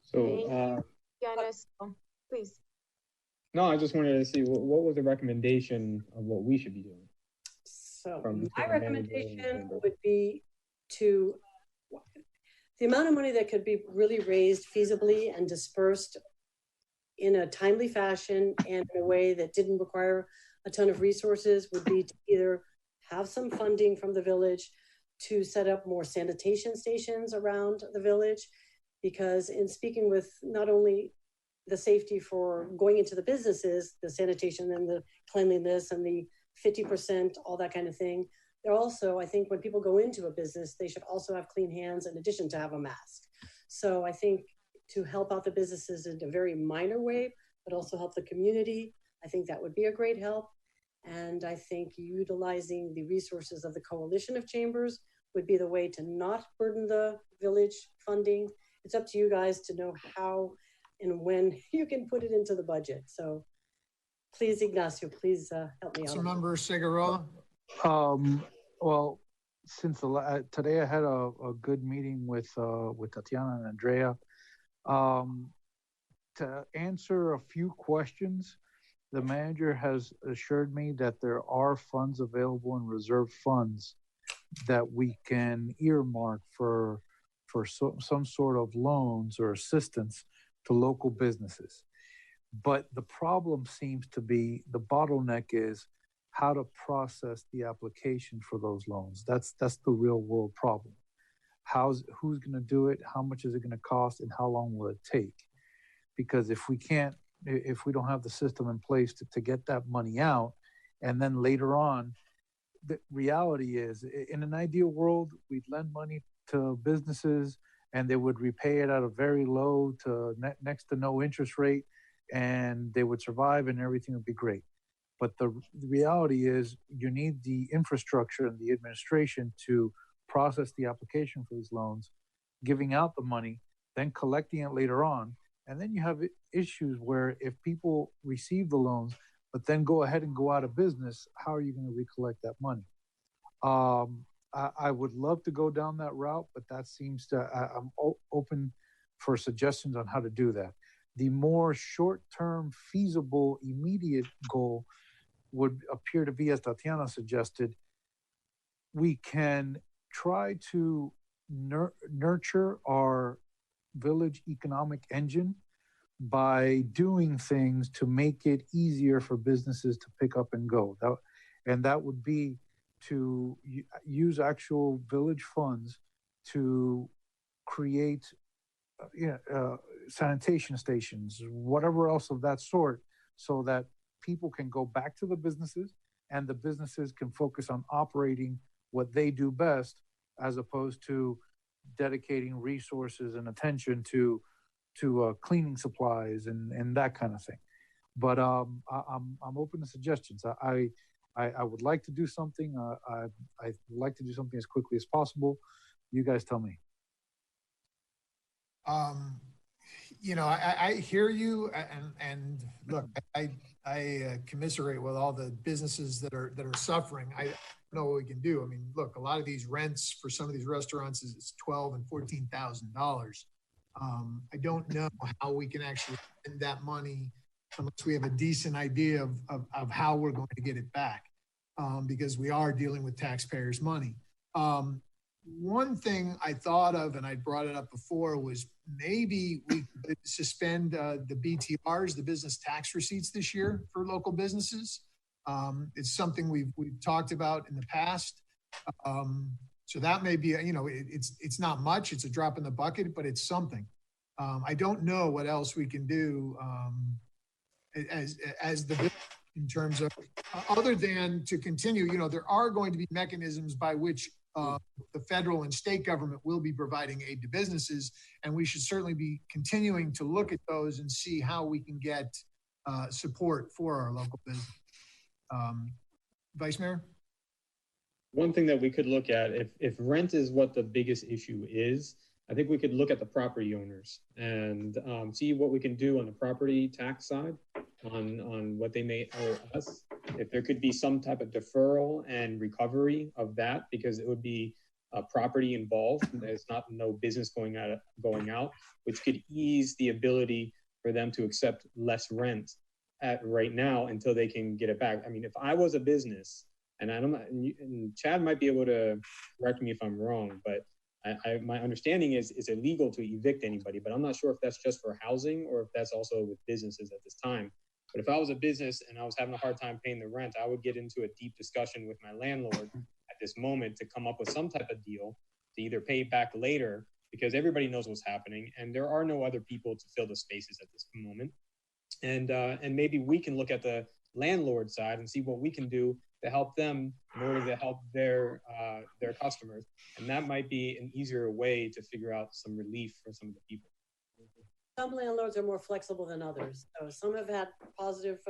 So, Janice, please. no, I just wanted to see what was the recommendation of what we should be doing. So my recommendation would be to, the amount of money that could be really raised feasibly and dispersed in a timely fashion and in a way that didn't require a ton of resources would be to either have some funding from the village to set up more sanitation stations around the village, because in speaking with not only the safety for going into the businesses, the sanitation and the cleanliness and the 50%, all that kind of thing. They're also, I think when people go into a business, they should also have clean hands in addition to have a mask. So I think to help out the businesses in a very minor way, but also help the community, I think that would be a great help. And I think utilizing the resources of the Coalition of Chambers would be the way to not burden the village funding. It's up to you guys to know how and when you can put it into the budget. So please, Ignacio, please help me out. Councilmember Segurola. Well, since today I had a good meeting with Tatiana and Andrea to answer a few questions. The manager has assured me that there are funds available in reserve funds that we can earmark for some sort of loans or assistance to local businesses. But the problem seems to be, the bottleneck is how to process the application for those loans. That's the real world problem. Who's going to do it? How much is it going to cost? And how long will it take? Because if we don't have the system in place to get that money out, and then later on, the reality is, in an ideal world, we'd lend money to businesses and they would repay it at a very low to next to no interest rate, and they would survive and everything would be great. But the reality is you need the infrastructure and the administration to process the application for these loans, giving out the money, then collecting it later on. And then you have issues where if people receive the loans, but then go ahead and go out of business, how are you going to recollect that money? I would love to go down that route, but that seems to, I'm open for suggestions on how to do that. The more short-term, feasible, immediate goal would appear to be, as Tatiana suggested, we can try to nurture our village economic engine by doing things to make it easier for businesses to pick up and go. That would be to use actual village funds to create sanitation stations, whatever else of that sort, so that people can go back to the businesses and the businesses can focus on operating what they do best, as opposed to dedicating resources and attention to cleaning supplies and that kind of thing. But I'm open to suggestions. I would like to do something. I'd like to do something as quickly as possible. You guys tell me. I hear you, and look, I commiserate with all the businesses that are suffering. I don't know what we can do. I mean, look, a lot of these rents for some of these restaurants is $12,000 and $14,000. I don't know how we can actually spend that money unless we have a decent idea of how we're going to get it back, because we are dealing with taxpayers' money. One thing I thought of, and I brought it up before, was maybe we could suspend the BTRs, the business tax receipts, this year for local businesses. It's something we've talked about in the past. So that may be, it's not much, it's a drop in the bucket, but it's something. I don't know what else we can do as the, in terms of, other than to continue, there are going to be mechanisms by which the federal and state government will be providing aid to businesses, and we should certainly be continuing to look at those and see how we can get support for our local business. Vice Mayor? One thing that we could look at, if rent is what the biggest issue is, I think we could look at the property owners and see what we can do on the property tax side on what they may owe us. If there could be some type of deferral and recovery of that, because it would be a property involved. There's no business going out, which could ease the ability for them to accept less rent right now until they can get it back. I mean, if I was a business, and Chad might be able to correct me if I'm wrong, but my understanding is it's illegal to evict anybody, but I'm not sure if that's just for housing or if that's also with businesses at this time. But if I was a business and I was having a hard time paying the rent, I would get into a deep discussion with my landlord at this moment to come up with some type of deal to either pay back later, because everybody knows what's happening and there are no other people to fill the spaces at this moment. And maybe we can look at the landlord side and see what we can do to help them in order to help their customers. And that might be an easier way to figure out some relief for some of the people. Some landlords are more flexible than others. So some have had positive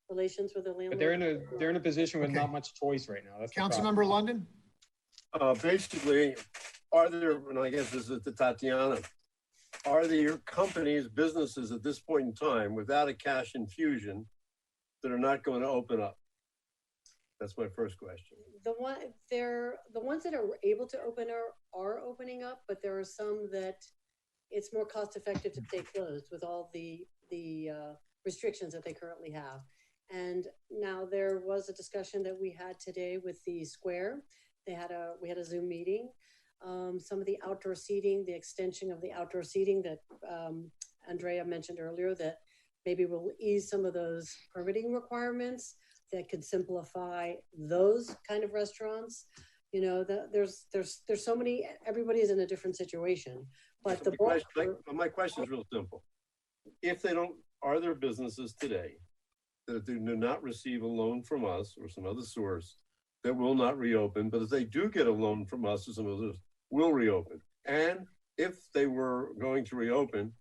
relations with the landlord. But they're in a position with not much choice right now. That's Councilmember London? Basically, are there, and I guess this is to Tatiana, are there companies, businesses at this point in time without a cash infusion that are not going to open up? That's my first question. The ones that are able to open are opening up, but there are some that it's more cost effective to stay closed with all the restrictions that they currently have. And now there was a discussion that we had today with the Square. We had a Zoom meeting. Some of the outdoor seating, the extension of the outdoor seating that Andrea mentioned earlier, that maybe will ease some of those permitting requirements that could simplify those kind of restaurants. There's so many, everybody is in a different situation. But my question is real simple. If they don't, are there businesses today that do not receive a loan from us or some other source that will not reopen, but if they do get a loan from us or some others, will reopen? And if they were going to reopen,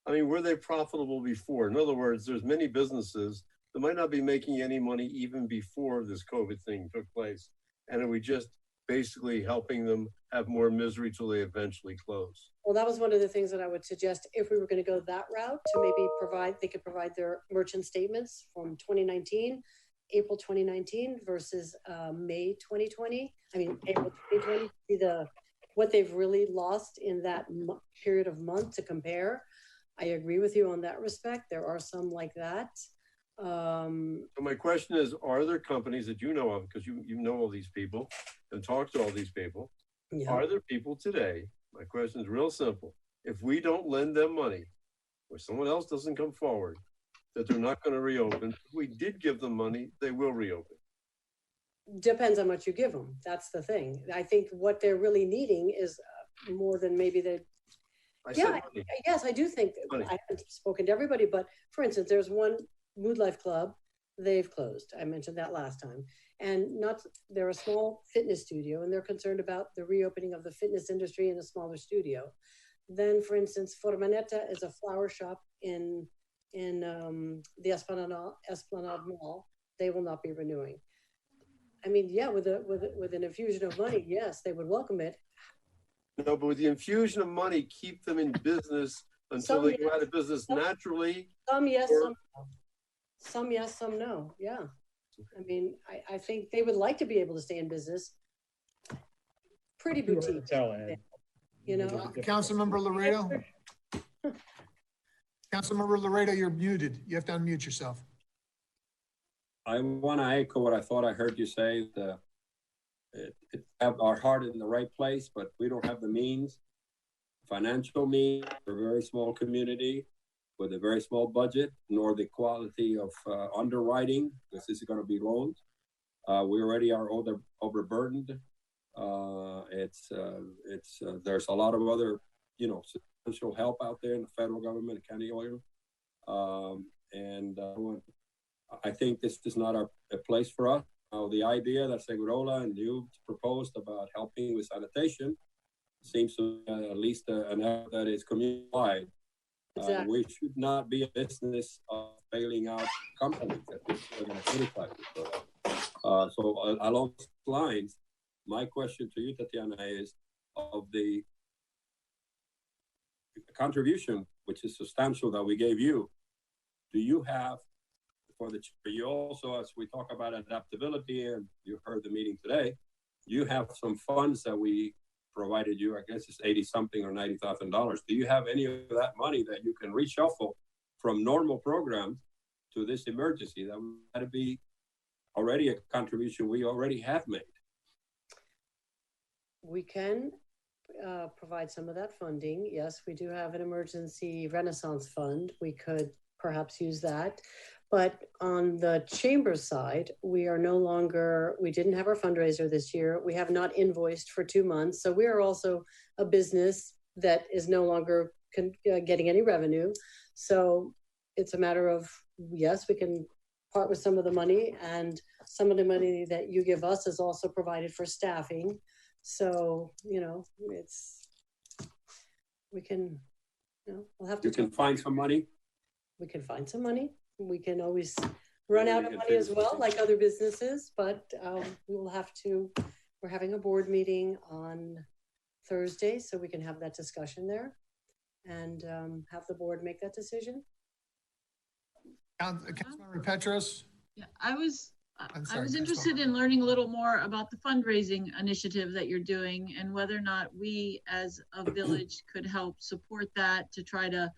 I mean, were they profitable before? In other words, there's many businesses that might not be making any money even before this COVID thing took place. And are we just basically helping them have more misery till they eventually close? Well, that was one of the things that I would suggest if we were going to go that route, to maybe they could provide their merchant statements from 2019 April 2019 versus May 2020. I mean, April 2020, see what they've really lost in that period of month to compare. I agree with you on that respect. There are some like that. So my question is, are there companies that you know of, because you know all these people and talk to all these people, Yeah. Are there people today, my question is real simple, if we don't lend them money, or someone else doesn't come forward, that they're not going to reopen? If we did give them money, they will reopen. Depends on what you give them. That's the thing. I think what they're really needing is more than maybe they. Yes, I do think I haven't spoken to everybody, but for instance, there's one Mood Life Club. They've closed. I mentioned that last time. And they're a small fitness studio, and they're concerned about the reopening of the fitness industry in a smaller studio. Then, for instance, Formanetta is a flower shop in the Esplanade Mall. They will not be renewing. I mean, yeah, with an infusion of money, yes, they would welcome it. No, but with the infusion of money, keep them in business until they go out of business naturally. Some yes, some no. Some yes, some no. Yeah. I mean, I think they would like to be able to stay in business. Pretty boutique. You know, Councilmember Laredo. Councilmember Laredo, you're muted. You have to unmute yourself. I want to echo what I thought I heard you say. Have our heart in the right place, but we don't have the means, financial means. We're a very small community with a very small budget, nor the quality of underwriting, because this is going to be loans. We already are overburdened. There's a lot of other, substantial help out there in the federal government, county oil. I think this is not a place for us. The idea that Segurola and you proposed about helping with sanitation seems to be at least an effort that is community-wide. Exactly. We should not be a business of bailing out companies that we're going to criticize. So along those lines, my question to you, Tatiana, is of the contribution, which is substantial, that we gave you, do you have for the you also, as we talk about adaptability, and you heard the meeting today, you have some funds that we provided you, I guess it's 80 something or $90,000. Do you have any of that money that you can reshuffle from normal programs to this emergency? That would have to be already a contribution we already have made. We can provide some of that funding. Yes, we do have an emergency renaissance fund. We could perhaps use that. But on the chamber side, we didn't have our fundraiser this year. We have not invoiced for 2 months. So we are also a business that is no longer getting any revenue. So it's a matter of, yes, we can part with some of the money, and some of the money that you give us is also provided for staffing. So, we'll have to. You can find some money? We can find some money. We can always run out of money as well, like other businesses, but we're having a board meeting on Thursday, so we can have that discussion there and have the board make that decision. Councilmember Petros? Yeah, I was interested in learning a little more about the fundraising initiative that you're doing and whether or not we as a village could help support that to try to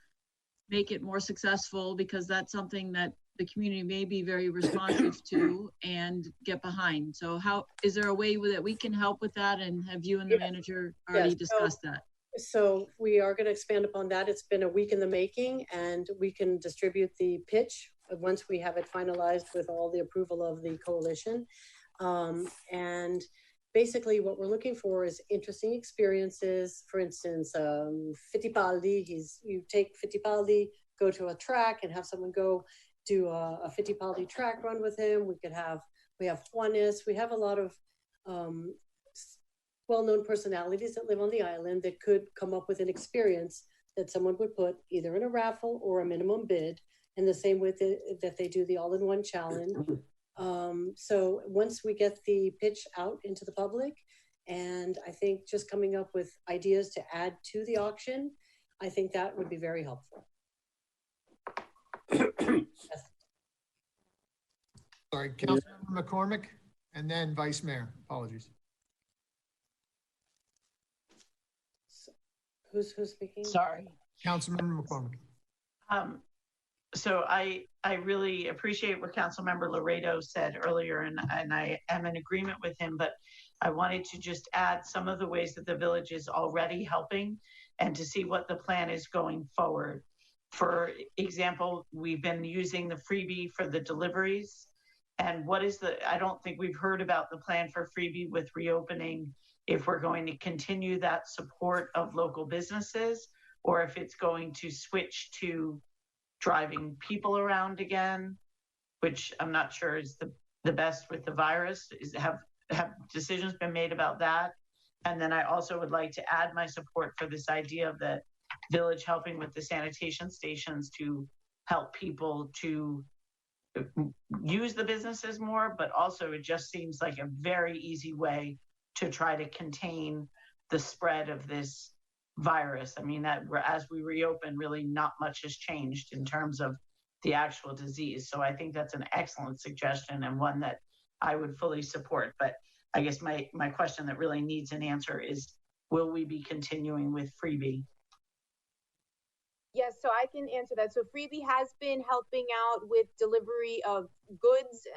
make it more successful, because that's something that the community may be very responsive to and get behind. So is there a way that we can help with that? And have you and the manager already discussed that? So we are going to expand upon that. It's been a week in the making, and we can distribute the pitch once we have it finalized with all the approval of the coalition. And basically what we're looking for is interesting experiences. For instance, Fittipaldi, you take Fittipaldi, go to a track and have someone go do a Fittipaldi track run with him. We have Juanes, we have a lot of well-known personalities that live on the island that could come up with an experience that someone would put either in a raffle or a minimum bid, in the same way that they do the all-in-one challenge. So once we get the pitch out into the public, and I think just coming up with ideas to add to the auction, I think that would be very helpful. Yes. Sorry, Councilmember McCormick, and then Vice Mayor. Apologies. Who's speaking? Sorry. Councilmember McCormick. So I really appreciate what Councilmember Laredo said earlier, and I am in agreement with him, but I wanted to just add some of the ways that the village is already helping and to see what the plan is going forward. For example, we've been using the freebie for the deliveries. And I don't think we've heard about the plan for freebie with reopening, if we're going to continue that support of local businesses, or if it's going to switch to driving people around again, which I'm not sure is the best with the virus. Have decisions been made about that? And then I also would like to add my support for this idea of the village helping with the sanitation stations to help people to use the businesses more, but also it just seems like a very easy way to try to contain the spread of this virus. I mean, that as we reopen, really not much has changed in terms of the actual disease. So I think that's an excellent suggestion and one that I would fully support. But I guess my question that really needs an answer is, will we be continuing with freebie? Yes, so I can answer that. So Freebie has been helping out with delivery of goods.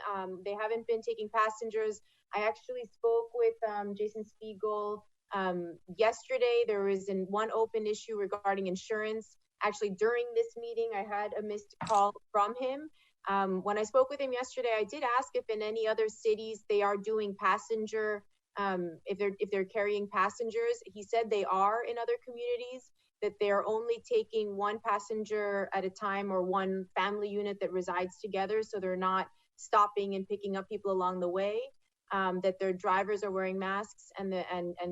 They haven't been taking passengers. I actually spoke with Jason Spiegel yesterday. There was one open issue regarding insurance. Actually, during this meeting, I had a missed call from him. When I spoke with him yesterday, I did ask if in any other cities they are doing passenger, if they're carrying passengers. He said they are in other communities, that they're only taking one passenger at a time or one family unit that resides together. So they're not stopping and picking up people along the way, that their drivers are wearing masks and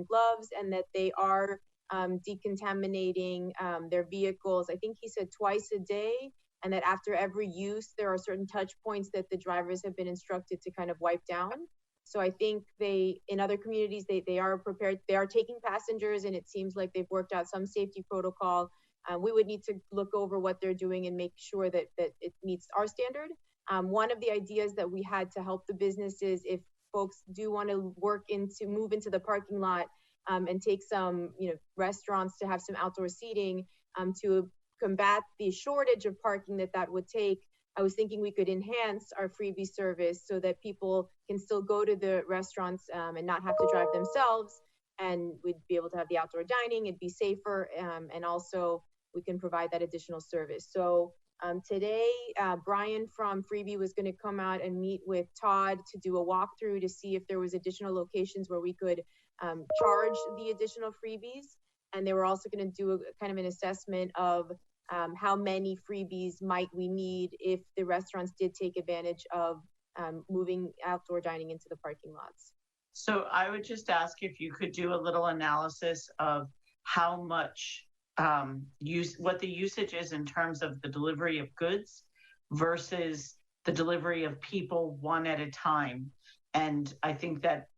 gloves, and that they are decontaminating their vehicles. I think he said twice a day, and that after every use, there are certain touch points that the drivers have been instructed to kind of wipe down. So I think in other communities, they are prepared. They are taking passengers, and it seems like they've worked out some safety protocol. We would need to look over what they're doing and make sure that it meets our standard. One of the ideas that we had to help the businesses, if folks do want to move into the parking lot and take some, restaurants to have some outdoor seating to combat the shortage of parking that would take. I was thinking we could enhance our freebie service so that people can still go to the restaurants and not have to drive themselves, and we'd be able to have the outdoor dining. It'd be safer, and also we can provide that additional service. So today, Brian from Freebie was going to come out and meet with Todd to do a walkthrough to see if there was additional locations where we could charge the additional freebies. And they were also going to do a kind of an assessment of how many freebies might we need if the restaurants did take advantage of moving outdoor dining into the parking lots. So I would just ask if you could do a little analysis of how much what the usage is in terms of the delivery of goods versus the delivery of people one at a time. And I think that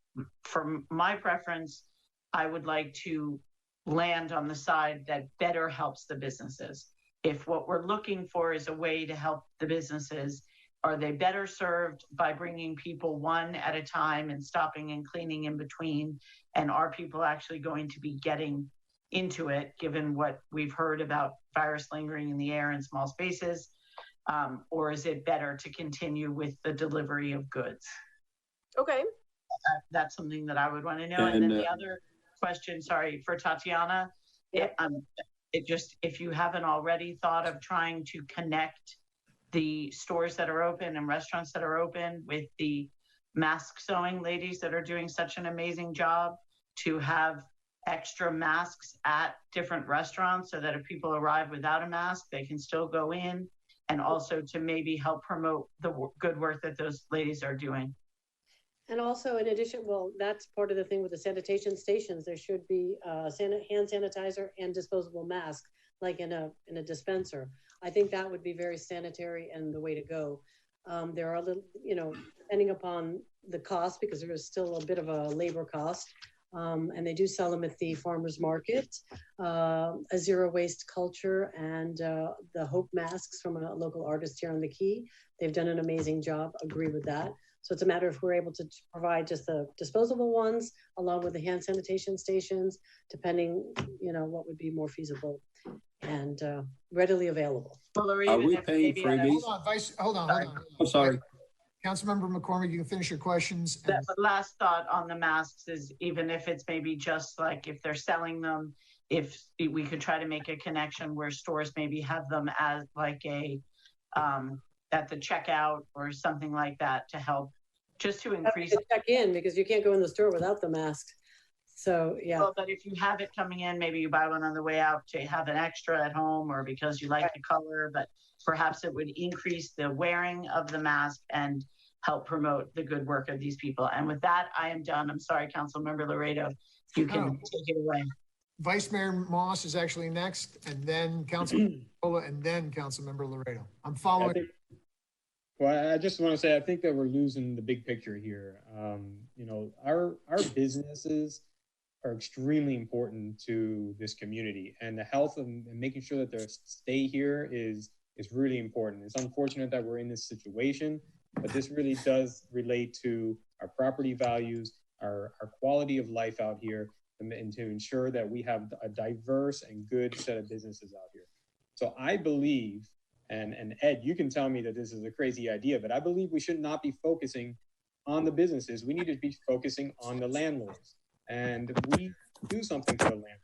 for my preference, I would like to land on the side that better helps the businesses. If what we're looking for is a way to help the businesses, are they better served by bringing people one at a time and stopping and cleaning in between? And are people actually going to be getting into it, given what we've heard about virus lingering in the air in small spaces? Or is it better to continue with the delivery of goods? Okay. That's something that I would want to know. And then the other question, sorry, for Tatiana, if you haven't already thought of trying to connect the stores that are open and restaurants that are open with the mask sewing ladies that are doing such an amazing job, to have extra masks at different restaurants so that if people arrive without a mask, they can still go in, and also to maybe help promote the good work that those ladies are doing. And also, in addition, well, that's part of the thing with the sanitation stations. There should be hand sanitizer and disposable mask, like in a dispenser. I think that would be very sanitary and the way to go. There are little, depending upon the cost, because there is still a bit of a labor cost. And they do sell them at the farmer's market, a zero waste culture, and the Hope masks from a local artist here on the Key. They've done an amazing job. Agree with that. So it's a matter of if we're able to provide just the disposable ones along with the hand sanitation stations, depending, what would be more feasible and readily available. Are we paying freebies? Hold on. I'm sorry. Councilmember McCormick, you can finish your questions. The last thought on the masks is, even if it's maybe just like if they're selling them, if we could try to make a connection where stores maybe have them as like a at the checkout or something like that to help, just to increase. Check in, because you can't go in the store without the mask. So yeah. Well, but if you have it coming in, maybe you buy one on the way out to have an extra at home, or because you like the color, but perhaps it would increase the wearing of the mask and help promote the good work of these people. And with that, I am done. I'm sorry, Councilmember Laredo, you can take it away. Vice Mayor Moss is actually next, and then Councilmember and then Councilmember Laredo. I'm following. Well, I just want to say, I think that we're losing the big picture here. Our businesses are extremely important to this community, and the health and making sure that they stay here is really important. It's unfortunate that we're in this situation, but this really does relate to our property values, our quality of life out here, and to ensure that we have a diverse and good set of businesses out here. So I believe, and Ed, you can tell me that this is a crazy idea, but I believe we should not be focusing on the businesses. We need to be focusing on the landlords, and we do something for the landlords.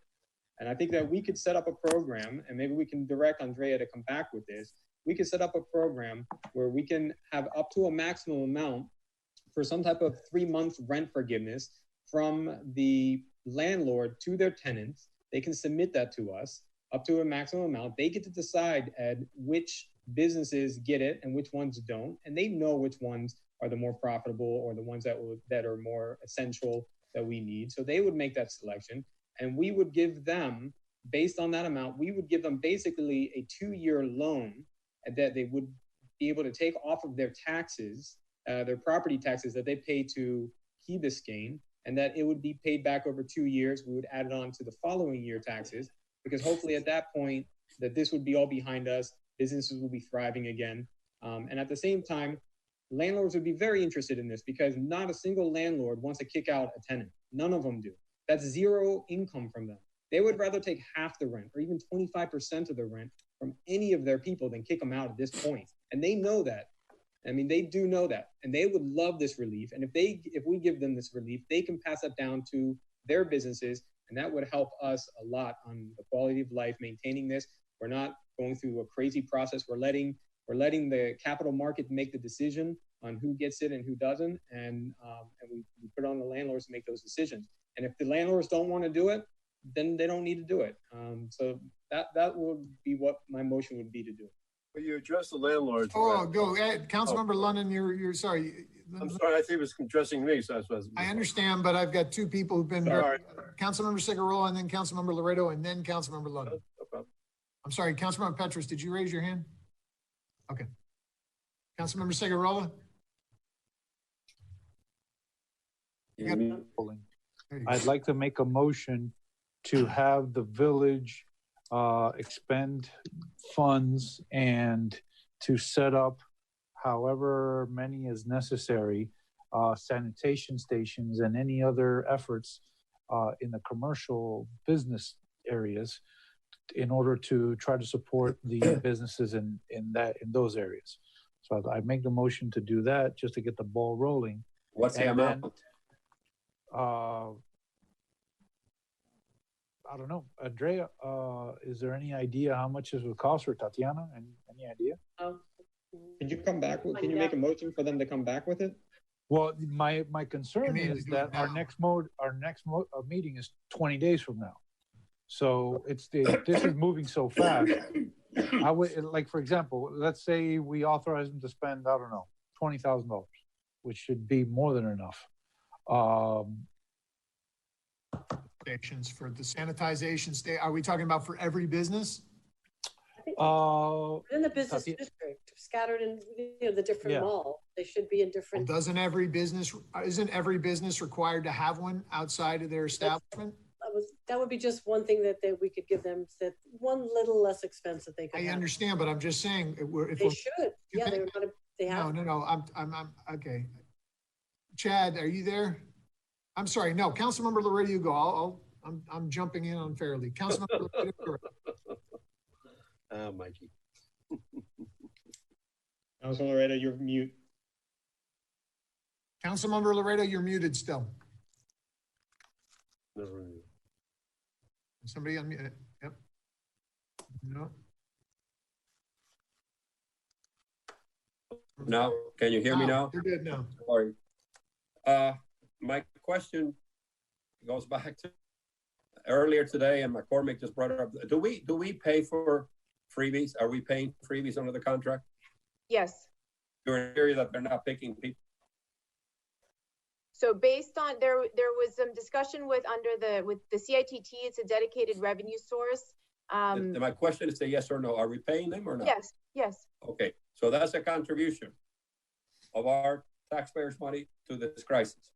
And I think that we could set up a program, and maybe we can direct Andrea to come back with this. We could set up a program where we can have up to a maximum amount for some type of 3-month rent forgiveness from the landlord to their tenants. They can submit that to us up to a maximum amount. They get to decide, Ed, which businesses get it and which ones don't. And they know which ones are the more profitable or the ones that are more essential that we need. So they would make that selection. And we would give them, based on that amount, we would give them basically a 2-year loan that they would be able to take off of their taxes, their property taxes that they pay to Key Biscayne, and that it would be paid back over 2 years. We would add it on to the following year taxes, because hopefully at that point that this would be all behind us, businesses will be thriving again. And at the same time, landlords would be very interested in this, because not a single landlord wants to kick out a tenant. None of them do. That's zero income from them. They would rather take half the rent or even 25% of the rent from any of their people than kick them out at this point. And they know that. I mean, they do know that, and they would love this relief. And if we give them this relief, they can pass it down to their businesses, and that would help us a lot on the quality of life, maintaining this. We're not going through a crazy process. We're letting the capital market make the decision on who gets it and who doesn't, and we put it on the landlords to make those decisions. And if the landlords don't want to do it, then they don't need to do it. So that would be what my motion would be to do. But you address the landlords. Oh, go ahead. Councilmember London, you're sorry. I'm sorry, I think it was addressing me, so I understand, but I've got 2 people who've been Sorry. Councilmember Cigarola and then Councilmember Laredo and then Councilmember London. No problem. I'm sorry, Councilmember Petros, did you raise your hand? Okay. Councilmember Cigarola? I'd like to make a motion to have the village expend funds and to set up however many is necessary, sanitation stations and any other efforts in the commercial business areas in order to try to support the businesses in those areas. So I make the motion to do that just to get the ball rolling. What's the amount? I don't know. Andrea, is there any idea how much this would cost, for Tatiana? Any idea? Can you come back? Can you make a motion for them to come back with it? Well, my concern is that our next meeting is 20 days from now. So this is moving so fast. I would, like, for example, let's say we authorize them to spend, I don't know, $20,000, which should be more than enough. Stations for the sanitization state. Are we talking about for every business? In the business district scattered in, the different Yeah. mall. They should be in Well, different. isn't every business required to have one outside of their establishment? That would be just one thing that we could give them, that one little less expense that they could I have. understand, but I'm just saying, if They we're, should. Yeah, they're not, they have. no, I'm, okay. Chad, are you there? I'm sorry, no, Councilmember Laredo, you go. I'm jumping in unfairly. Councilmember Laredo, you're up. Mikey. Councilman Laredo, you're mute. Councilmember Laredo, you're muted still. Never knew. Somebody unmute. Yep. No. Now, can you hear me now? You're good now. Sorry. My question goes back to earlier today, and McCormick just brought it up. Do we pay for freebies? Are we paying freebies under the contract Yes. during a period that they're not picking people? So based on, there was some discussion with the CITT, it's a dedicated revenue source. My question is a yes or no. Are we paying them or not? Yes, yes, Okay, so that's a contribution of our taxpayers' money to this crisis.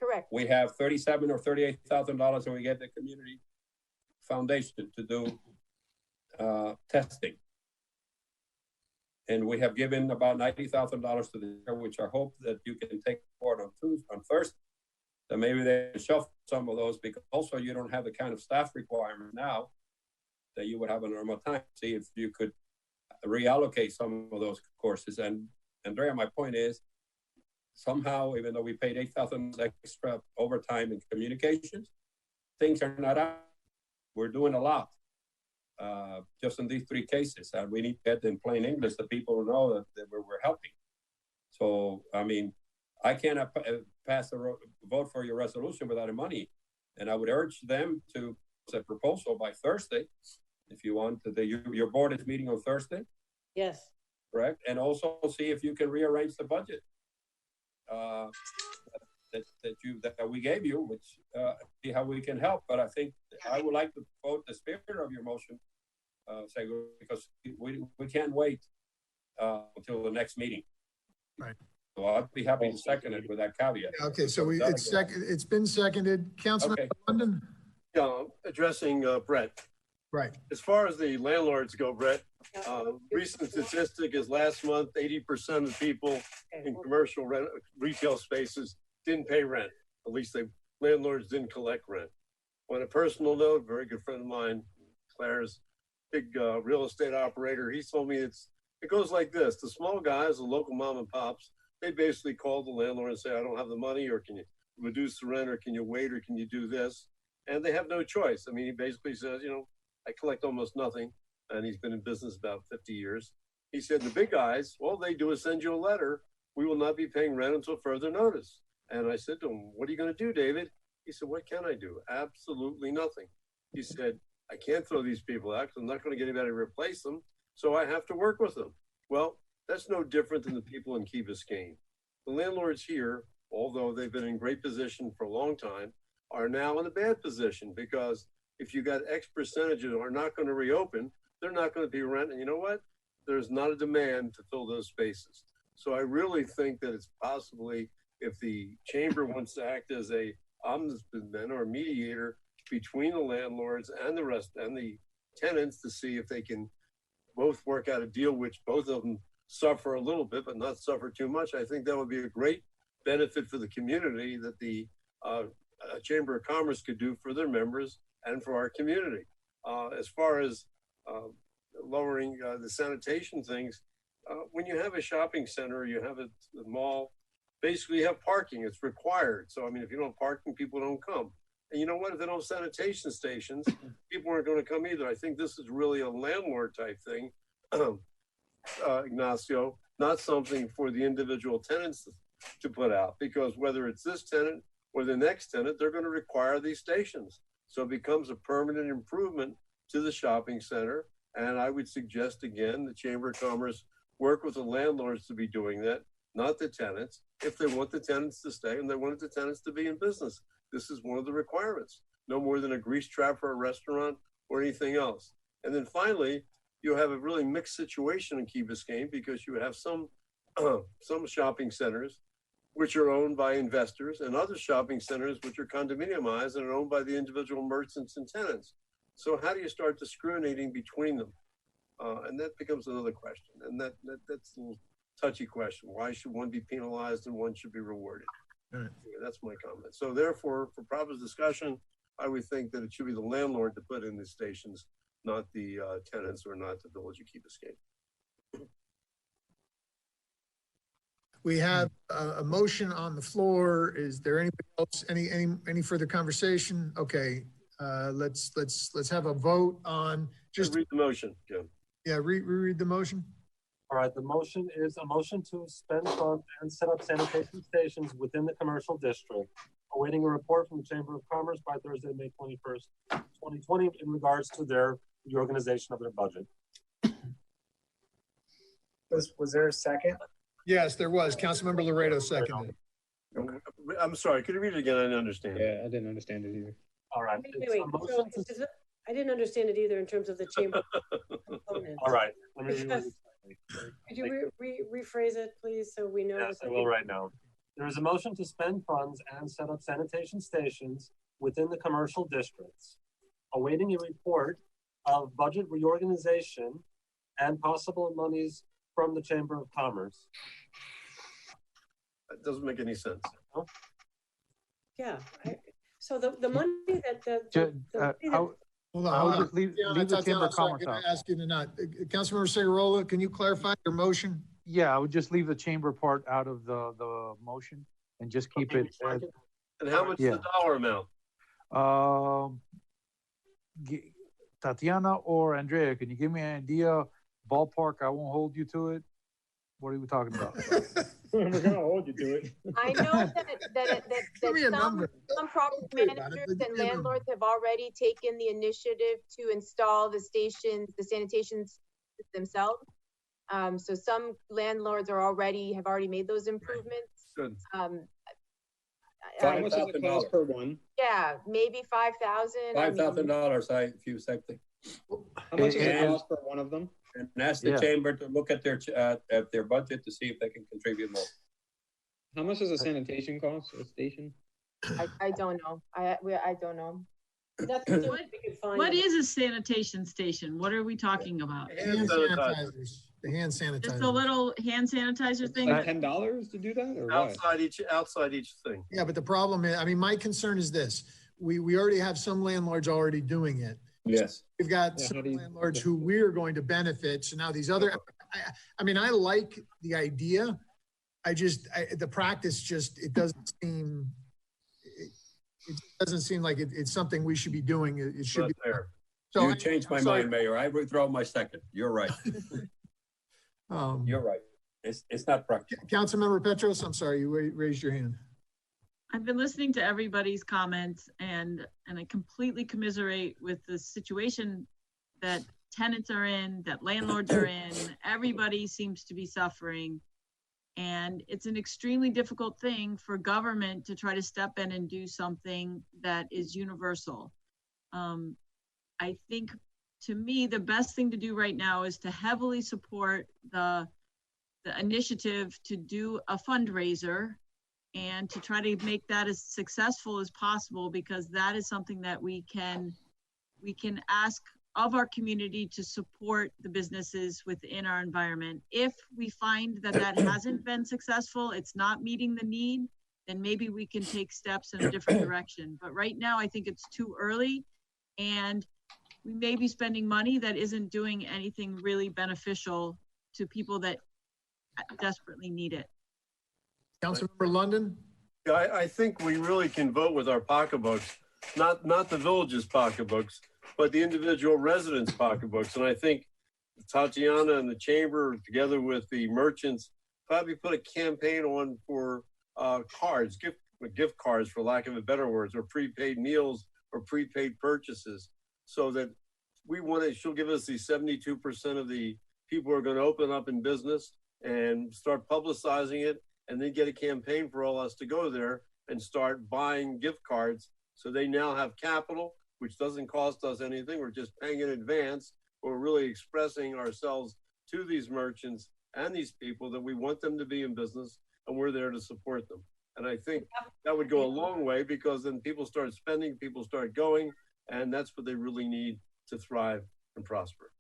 correct. We have $37,000 or $38,000, and we get the community foundation to do testing. And we have given about $90,000 to the, which I hope that you can take forward on Thursday. That maybe they can shuffle some of those, because also you don't have the kind of staff requirement now that you would have in normal time. See if you could reallocate some of those courses. And Andrea, my point is, somehow, even though we paid $8,000 extra overtime in communications, things are not out. We're doing a lot. Just in these three cases, and we need to get in plain English that people know that we're helping. So, I mean, I cannot pass a vote for your resolution without money, and I would urge them to a proposal by Thursday, if you want. Your board is meeting on Thursday, Yes. correct? And also see if you can rearrange the budget that we gave you, which see how we can help. But I think I would like to vote the spirit of your motion, because we can't wait until the next meeting. Right. So I'd be happy to second it with that caveat. Okay, so it's been seconded. Councilman Okay. London? Yeah, addressing Brett. Right. As far as the landlords go, Brett, recent statistic is last month, 80% of the people in commercial retail spaces didn't pay rent. At least landlords didn't collect rent. On a personal note, a very good friend of mine, Claire's big real estate operator, he told me it goes like this. The small guys, the local mom and pops, they basically call the landlord and say, I don't have the money, or can you reduce the rent, or can you wait, or can you do this? And they have no choice. I mean, he basically says, I collect almost nothing. And he's been in business about 50 years. He said, the big guys, all they do is send you a letter. We will not be paying rent until further notice. And I said to him, what are you going to do, David? He said, what can I do? Absolutely nothing. He said, I can't throw these people out because I'm not going to get anybody to replace them. So I have to work with them. Well, that's no different than the people in Key Biscayne. The landlords here, although they've been in great position for a long time, are now in a bad position, because if you got X percentages are not going to reopen, they're not going to be rent. And you know what? There's not a demand to fill those spaces. So I really think that it's possibly, if the chamber wants to act as a ombudsman or a mediator between the landlords and the rest and the tenants, to see if they can both work out a deal which both of them suffer a little bit but not suffer too much. I think that would be a great benefit for the community that the Chamber of Commerce could do for their members and for our community. As far as lowering the sanitation things, when you have a shopping center, you have a mall, basically you have parking, it's required. So, I mean, if you don't have parking, people don't come. And you know what, if they don't have sanitation stations, people aren't going to come either. I think this is really a landlord type thing, Ignacio, not something for the individual tenants to put out, because whether it's this tenant or the next tenant, they're going to require these stations. So it becomes a permanent improvement to the shopping center. And I would suggest, again, the Chamber of Commerce work with the landlords to be doing that, not the tenants, if they want the tenants to stay and they want the tenants to be in business. This is one of the requirements, no more than a grease trap for a restaurant or anything else. And then finally, you have a really mixed situation in Key Biscayne because you have some shopping centers which are owned by investors and other shopping centers which are condominiumized and are owned by the individual merchants and tenants. So how do you start discriminating between them? And that becomes another question. And that's a little touchy question. Why should one be penalized and one should be rewarded? Right. Yeah, that's my comment. So therefore, for proper discussion, I would think that it should be the landlord to put in the stations, not the tenants or not the Village of Key Biscayne. We have a motion on the floor. Is there anybody else, any further conversation? Okay, let's have a vote on just read the motion, Jim. Yeah, reread the motion. All right, the motion is a motion to spend funds and set up sanitation stations within the commercial district, awaiting a report from the Chamber of Commerce by Thursday, May 21st, 2020, in regards to the organization of their budget. Was there a second? Yes, there was. Councilmember Laredo seconded. I'm sorry, could you read it again? I didn't understand. Yeah, I didn't understand it either. All right. Wait. So I didn't understand it either in terms of the chamber components. All right. Let me Could you rephrase it, please, so we know? Yes, I will right now. There is a motion to spend funds and set up sanitation stations within the commercial districts, awaiting a report of budget reorganization and possible monies from the Chamber of Commerce. That doesn't make any sense. Huh? Yeah. So the money that Hold on. I'll just leave the Chamber of Commerce I'm out. ask you to not. Councilmember Segurola, can you clarify your motion? Yeah, I would just leave the chamber part out of the motion and just keep it. And how much is the dollar amount? Tatiana or Andrea, can you give me an idea? Ballpark, I won't hold you to it. What are we talking about? We're gonna hold you to it. I know that some property managers and landlords have already taken the initiative to install the stations, the sanitation themselves. So some landlords have already made those improvements. Good. How much does it cost per one? Yeah, maybe 5,000. $5,000, if you accept. How much does it cost per one of them? And ask the chamber to look at their budget to see if they can contribute more. How much does a sanitation cost, a station? I don't know. I don't know. What is a sanitation station? What are we talking about? Hand sanitizers. The hand sanitizer. Just a little hand sanitizer thing? Like $10 to do that? Or outside each thing. Yeah, but the problem is, I mean, my concern is this. We already have some landlords already doing it. Yes. We've got some landlords who we're going to benefit. So now these other, I mean, I like the idea. The practice just, it doesn't seem like it's something we should be doing. It should be fair. So you changed my mind, Mayor. I withdraw my second. You're right. You're right. It's not practical. Councilmember Petros, I'm sorry, you raised your hand. I've been listening to everybody's comments and I completely commiserate with the situation that tenants are in, that landlords are in. Everybody seems to be suffering. And it's an extremely difficult thing for government to try to step in and do something that is universal. I think, to me, the best thing to do right now is to heavily support the initiative to do a fundraiser and to try to make that as successful as possible, because that is something that we can ask of our community to support the businesses within our environment. If we find that hasn't been successful, it's not meeting the need, then maybe we can take steps in a different direction. But right now, I think it's too early, and we may be spending money that isn't doing anything really beneficial to people that desperately need it. Councilmember London? Yeah, I think we really can vote with our pocketbooks, not the village's pocketbooks, but the individual residents' pocketbooks. And I think Tatiana and the chamber, together with the merchants, probably put a campaign on for cards, gift cards, for lack of a better words, or prepaid meals or prepaid purchases, so that she'll give us the 72% of the people who are going to open up in business and start publicizing it, and then get a campaign for all us to go there and start buying gift cards. So they now have capital, which doesn't cost us anything. We're just paying in advance, we're really expressing ourselves to these merchants and these people that we want them to be in business and we're there to support them. And I think that would go a long way, because then people start spending, people start going, and that's what they really need to thrive and prosper.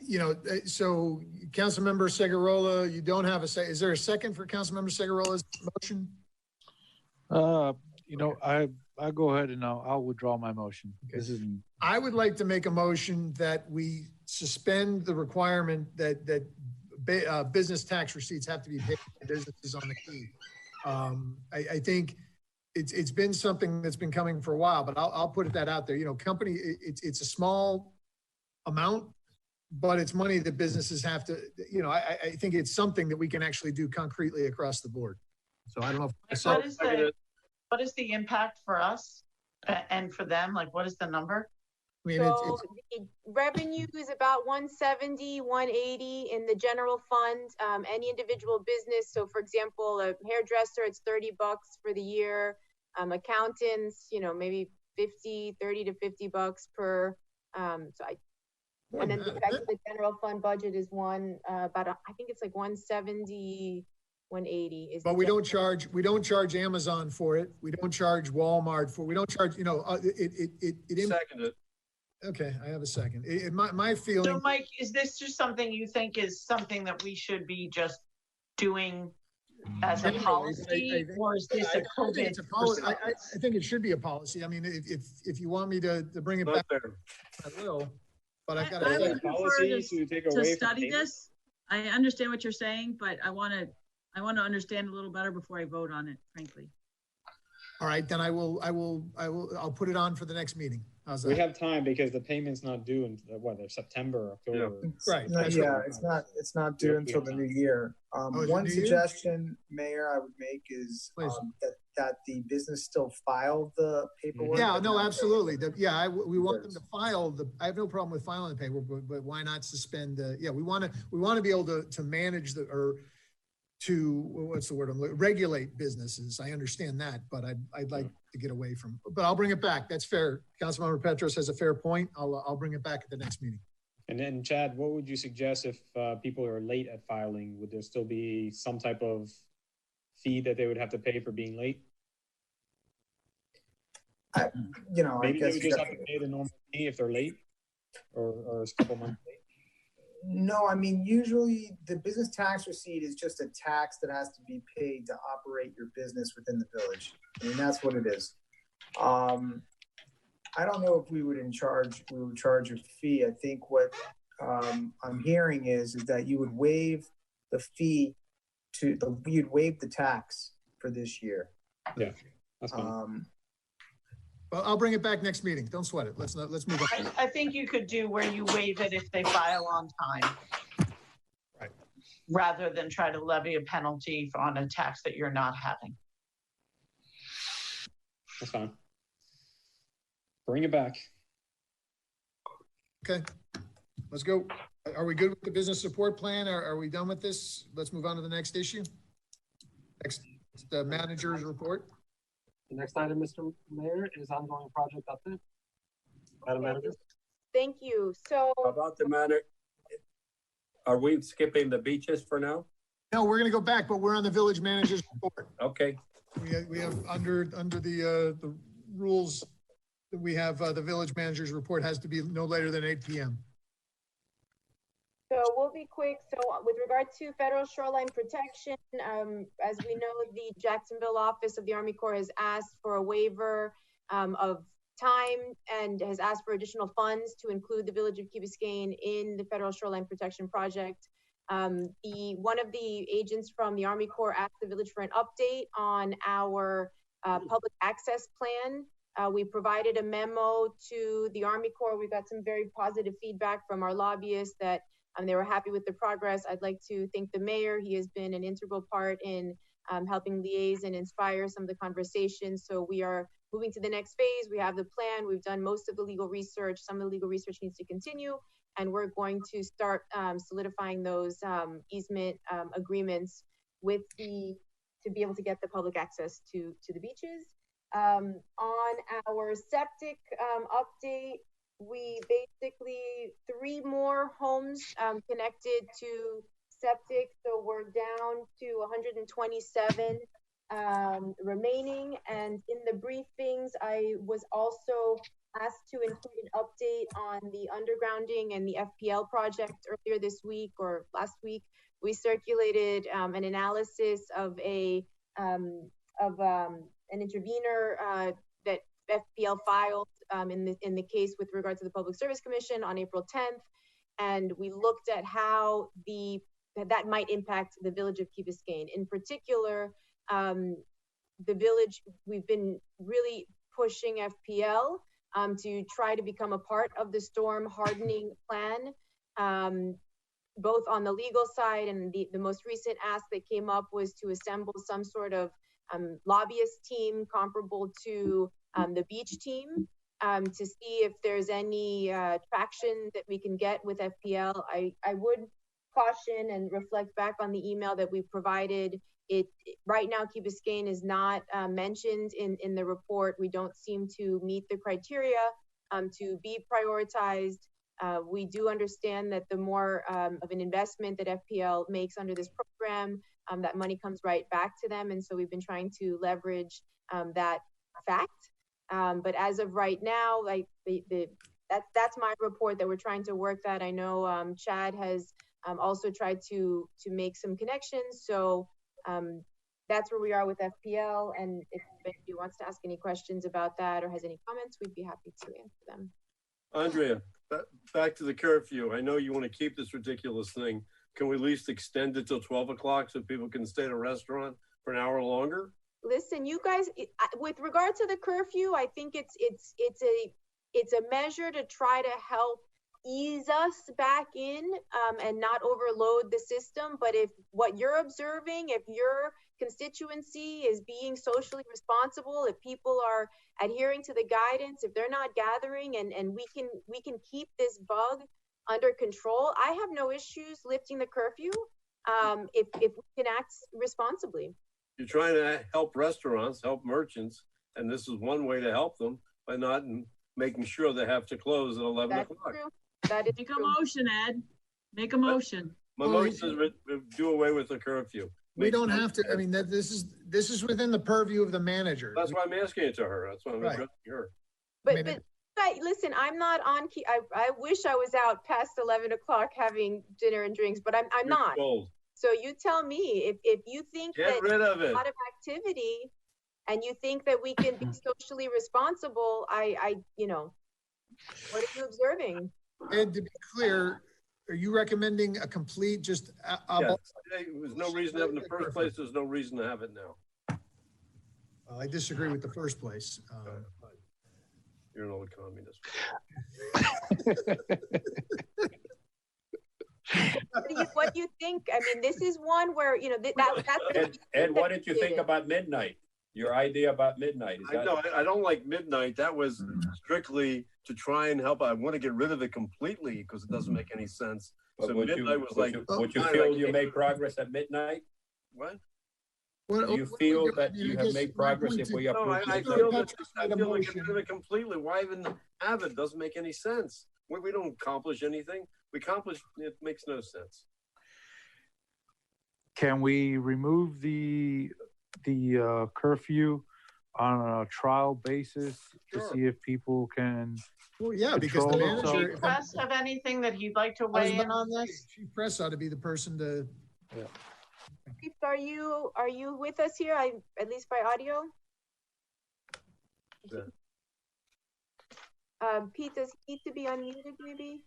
You know, so Councilmember Segurola, you don't have a say. Is there a second for Councilmember Segurola's motion? You know, I go ahead and I'll withdraw my motion. This is. I would like to make a motion that we suspend the requirement that business tax receipts have to be paid by businesses on the key. I think it's been something that's been coming for a while, but I'll put that out there. You know, it's a small amount, but it's money that businesses have to, you know, I think it's something that we can actually do concretely across the board. So I don't know if what is the impact for us and for them? Like, what is the number? I mean, so the revenue is about 170, 180 in the general fund. Any individual business. So for example, a hairdresser, it's $30 for the year. Accountants, you know, maybe 30 to $50 per. And then the fact that the general fund budget is I think it's like 170, 180 is. But we don't charge Amazon for it. We don't charge Walmart for. We don't charge. You know, it. Second it. Okay, I have a second. My feeling. So, Mike, is this just something you think is something that we should be just doing as a policy, or is this a COVID? I think it should be a policy. I mean, if you want me to bring it back, I will. But I've got to study this. I understand what you're saying, but I want to understand a little better before I vote on it, frankly. All right, then I'll put it on for the next meeting. How's that? We have time because the payment's not due until September, October. Yeah. Right. It's not due until the new year. One suggestion, Mayor, I would make is that the business still file the paperwork. Yeah, no, absolutely. We want them to file I have no problem with filing the paperwork, but why not suspend we want to be able to manage regulate businesses. I understand that, but I'd like to get away from, but I'll bring it back. That's fair. Councilmember Petros has a fair point. I'll bring it back at the next meeting. And then Chad, what would you suggest if people are late at filing? Would there still be some type of fee that they would have to pay for being late? Maybe they would just have to pay the normal fee if they're late or a couple months late. No, I mean, usually the business tax receipt is just a tax that has to be paid to operate your business within the village. I mean, that's what it is. I don't know if we would charge a fee. I think what I'm hearing is that you would waive the fee you'd waive the tax for this year. Yeah, that's fine. Well, I'll bring it back next meeting. Don't sweat it. Let's move on. I think you could do where you waive it if they file on time. Right. Rather than try to levy a penalty on a tax that you're not having. That's fine. Bring it back. Okay, let's go. Are we good with the business support plan? Are we done with this? Let's move on to the next issue. Next, the manager's report. The next item, Mr. Mayor, is ongoing project update. Madam Manager. Thank you. So how about the matter? Are we skipping the beaches for now? No, we're going to go back, but we're on the village manager's report. Okay. We have under the rules that we have, the village manager's report has to be no later than 8 p.m. So we'll be quick. So with regard to federal shoreline protection, as we know, the Jacksonville office of the Army Corps has asked for a waiver of time and has asked for additional funds to include the village of Key Biscayne in the federal shoreline protection project. One of the agents from the Army Corps asked the village for an update on our public access plan. We provided a memo to the Army Corps. We got some very positive feedback from our lobbyists that they were happy with the progress. I'd like to thank the mayor. He has been an integral part in helping liaise and inspire some of the conversations. So we are moving to the next phase. We have the plan. We've done most of the legal research. Some of the legal research needs to continue. And we're going to start solidifying those easement agreements to be able to get the public access to the beaches. On our septic update, we basically 3 more homes connected to septic, so we're down to 127 remaining. And in the briefings, I was also asked to include an update on the undergrounding and the FPL project earlier this week or last week. We circulated an analysis of an intervener that FPL filed in the case with regard to the Public Service Commission on April 10th, and we looked at how that might impact the village of Key Biscayne. In particular, the village, we've been really pushing FPL to try to become a part of the storm hardening plan, both on the legal side, and the most recent ask that came up was to assemble some sort of lobbyist team comparable to the beach team to see if there's any traction that we can get with FPL. I would caution and reflect back on the email that we provided. Right now, Key Biscayne is not mentioned in the report. We don't seem to meet the criteria to be prioritized. We do understand that the more of an investment that FPL makes under this program, that money comes right back to them. And so we've been trying to leverage that fact. But as of right now, like that's my report that we're trying to work that. I know Chad has also tried to make some connections. So that's where we are with FPL. And if anybody wants to ask any questions about that or has any comments, we'd be happy to answer them. Andrea, back to the curfew. I know you want to keep this ridiculous thing. Can we at least extend it till 12 o'clock so people can stay at a restaurant for an hour longer? Listen, you guys, with regard to the curfew, I think it's a measure to try to help ease us back in and not overload the system. But if what you're observing, if your constituency is being socially responsible, if people are adhering to the guidance, if they're not gathering and we can keep this bug under control, I have no issues lifting the curfew if we can act responsibly. You're trying to help restaurants, help merchants, and this is one way to help them by not making sure they have to close at 11 o'clock. True. That is Make a motion, Ed. Make a motion. My motion is do away with the curfew. We don't have to, I mean, this is within the purview of the manager. That's why I'm asking it to her. That's why I'm addressing her. But listen, I'm not on key. I wish I was out past 11 o'clock having dinner and drinks, but I'm not. Cold. So you tell me if you think that rid of it. a lot of activity and you think that we can be socially responsible, I what are you observing? Ed, to be clear, are you recommending a complete just? Yes. There's no reason to have it in the first place. There's no reason to have it now. I disagree with the first place. You're an old communist. What do you think? I mean, this is one where, that's Ed, what did you think about midnight? Your idea about midnight? I don't like midnight. That was strictly to try and help. I want to get rid of it completely because it doesn't make any sense. But so would midnight would you feel you made progress at midnight? What? Do you feel that you have made progress if we approve I feel like I get rid of it completely. Why even have it? Doesn't make any sense. We don't accomplish anything. It makes no sense. Can we remove the curfew on a trial basis to see if people can? Well, yeah, because the manager. Does Press have anything that he'd like to weigh in on this? Chief Press ought to be the person to. Yeah. Chief, are you with us here? At least by audio. Yeah. Pete, does he need to be unmuted? Maybe.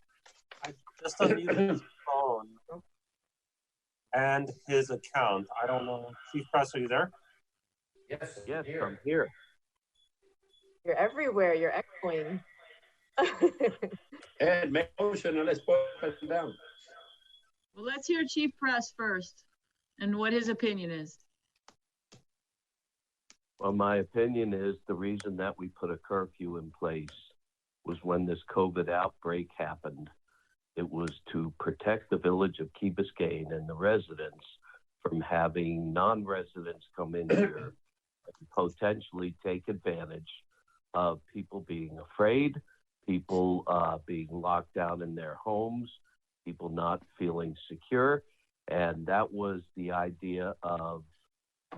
I just unmuted his phone and his account. I don't know. Chief Press, are you there? Yes, I'm here. You're everywhere. You're echoing. Ed, make a motion and let's put it down. Well, let's hear Chief Press first and what his opinion is. Well, my opinion is the reason that we put a curfew in place was when this COVID outbreak happened. It was to protect the village of Key Biscayne and the residents from having non-residents come in here and potentially take advantage of people being afraid people being locked down in their homes, people not feeling secure. And that was the idea of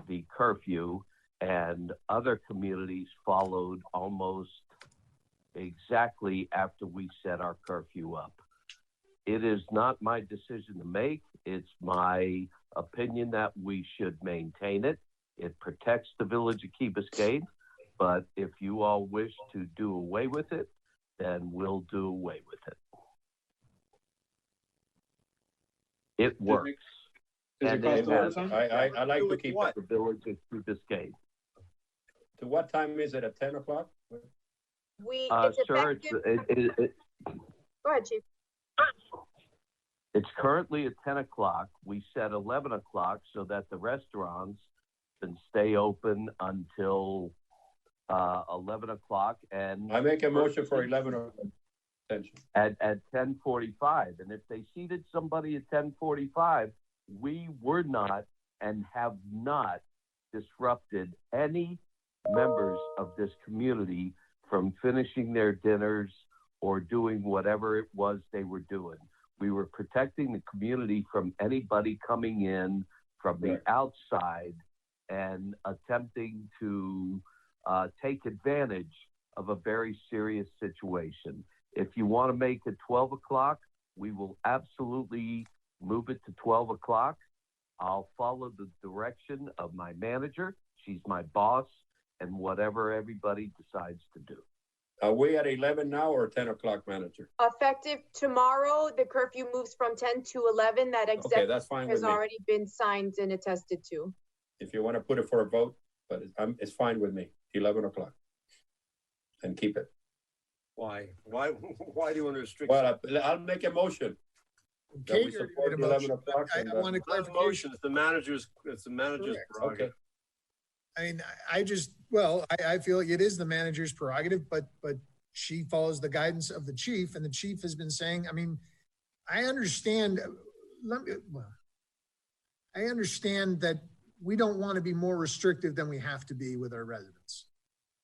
the curfew. And other communities followed almost exactly after we set our curfew up. It is not my decision to make. It's my opinion that we should maintain it. It protects the village of Key Biscayne, but if you all wish to do away with it, then we'll do away with it. It works. I like to keep the village of Key Biscayne. To what time is it? At 10 o'clock? It's sir, effective. Go ahead, Chief. It's currently at 10 o'clock. We set 11 o'clock so that the restaurants can stay open until 11 o'clock. And I make a motion for 11 o'clock. At 10:45. And if they seated somebody at 10:45, we were not and have not disrupted any members of this community from finishing their dinners or doing whatever it was they were doing. We were protecting the community from anybody coming in from the outside and attempting to take advantage of a very serious situation. If you want to make it 12 o'clock, we will absolutely move it to 12 o'clock. I'll follow the direction of my manager. She's my boss, and whatever everybody decides to do. Are we at 11 now or 10 o'clock, manager? Effective tomorrow, the curfew moves from 10 to 11. That executive that's fine has with me. already been signed and attested to. If you want to put it for a vote, but it's fine with me. 11 o'clock. And keep it. Why do you want to restrict? Well, I'll make a motion. That we support 11 o'clock. I want a clarification. It's the manager's prerogative. Okay. I mean, I feel like it is the manager's prerogative, but she follows the guidance of the chief, and the chief has been saying, I mean, I understand that we don't want to be more restrictive than we have to be with our residents.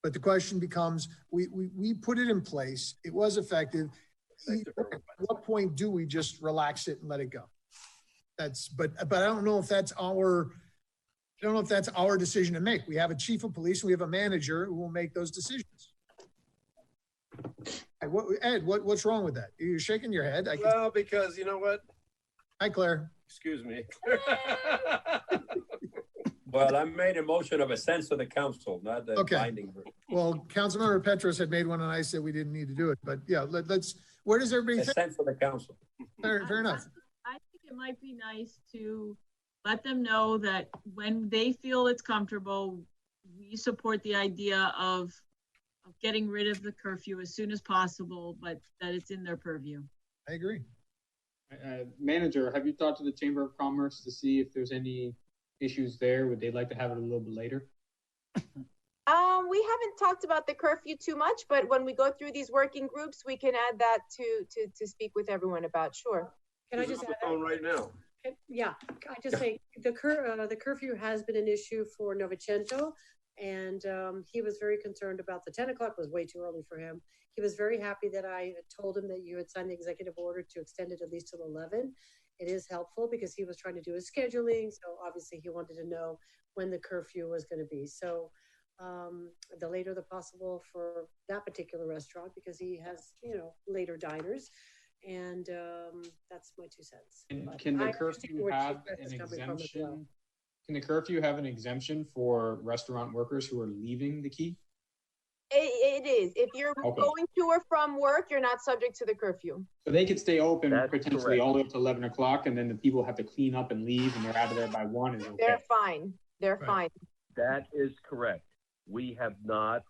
But the question becomes, we put it in place, it was effective. At what point do we just relax it and let it go? But I don't know if that's our decision to make. We have a chief of police, and we have a manager who will make those decisions. Ed, what's wrong with that? You're shaking your head. Well, because you know what? Hi, Claire. Excuse me. Well, I made a motion of a sense of the council, not the binding. Well, Councilmember Petros had made one, and I said we didn't need to do it. But yeah, let's. Where does everybody think? A sense of the council. Fair enough. I think it might be nice to let them know that when they feel it's comfortable, we support the idea of getting rid of the curfew as soon as possible, but that it's in their purview. I agree. Manager, have you talked to the Chamber of Commerce to see if there's any issues there? Would they like to have it a little bit later? We haven't talked about the curfew too much, but when we go through these working groups, we can add that to speak with everyone about. Sure. Can I just add phone right now? Yeah, I just say the curfew has been an issue for Novecento, and he was very concerned about the 10 o'clock was way too early for him. He was very happy that I told him that you had signed the executive order to extend it at least till 11. It is helpful because he was trying to do his scheduling, so obviously he wanted to know when the curfew was going to be. So the later the possible for that particular restaurant, because he has, later diners. And that's my 2 cents. And can the curfew have an exemption? Can the curfew have an exemption for restaurant workers who are leaving the Key? It is. If you're going to or from work, you're not subject to the curfew. So they could stay open potentially all the way up to 11 o'clock, and then the people have to clean up and leave, and they're out of there by 1. Is okay. They're fine. They're fine. That is correct. We have not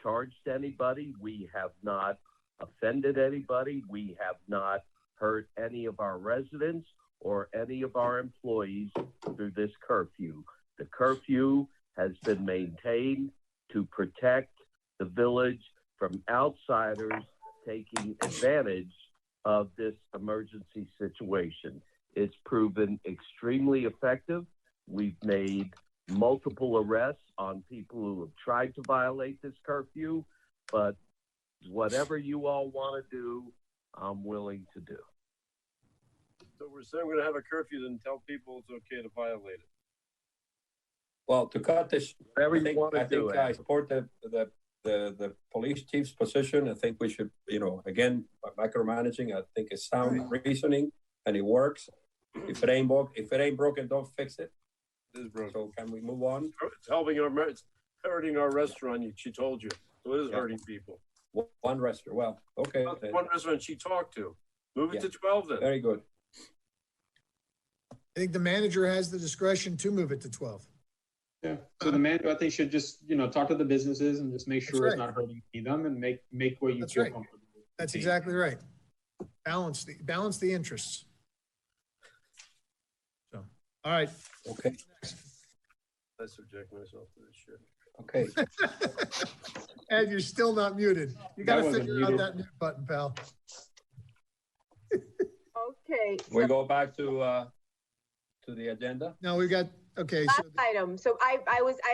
charged anybody. We have not offended anybody. We have not hurt any of our residents or any of our employees through this curfew. The curfew has been maintained to protect the village from outsiders taking advantage of this emergency situation. It's proven extremely effective. We've made multiple arrests on people who have tried to violate this curfew, but whatever you all want to do, I'm willing to do. So we're saying we're going to have a curfew and tell people it's okay to violate it. Well, to cut this, Whatever I you think, want to I do, think I Ed. support the police chief's position. I think we should, you know, again, micromanaging, I think is sound reasoning and it works. If it ain't broken, don't fix it. It is broken. So can we move on? It's it's hurting our restaurant. She told you. So it is hurting people. One restaurant. Well, okay. That's one restaurant she talked to. Move it to 12 then. Very good. I think the manager has the discretion to move it to 12. Yeah. So the manager, I think, should just, you know, talk to the businesses and just make sure it's not hurting them and make what you feel comfortable. That's exactly right. Balance the interests. So, all right. Okay. I subject myself to this shit. Okay. Ed, you're still not muted. You got to wasn't figure out muted. that mute button, pal. Okay. We go back to the agenda. No, we got, okay. Last item. So I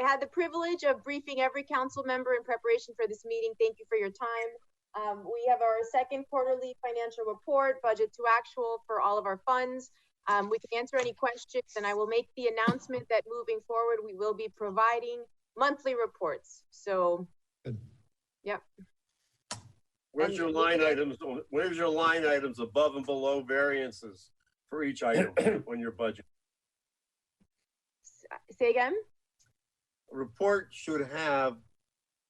had the privilege of briefing every council member in preparation for this meeting. Thank you for your time. We have our second quarterly financial report, budget to actual for all of our funds. We can answer any questions, and I will make the announcement that moving forward, we will be providing monthly reports. So, yep. Where's your line items? Where's your line items above and below variances for each item on your budget? Say again? A report should have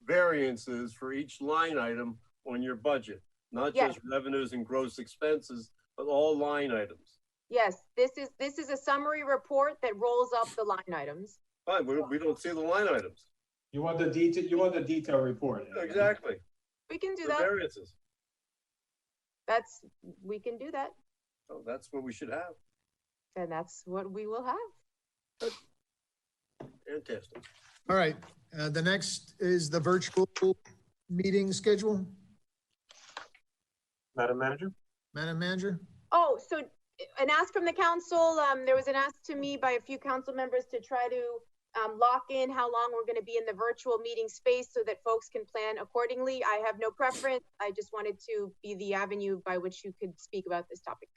variances for each line item on your budget, not Yes. just revenues and gross expenses, but all line items. Yes, this is a summary report that rolls up the line items. Fine, we don't see the line items. You want the detail. You want the detailed report. Exactly. We can do The that. variances. We can do that. So that's what we should have. And that's what we will have. Fantastic. All right. The next is the virtual meeting schedule. Madam Manager? Madam Manager? Oh, so an ask from the council, there was an ask to me by a few council members to try to lock in how long we're going to be in the virtual meeting space so that folks can plan accordingly. I have no preference. I just wanted to be the avenue by which you could speak about this topic.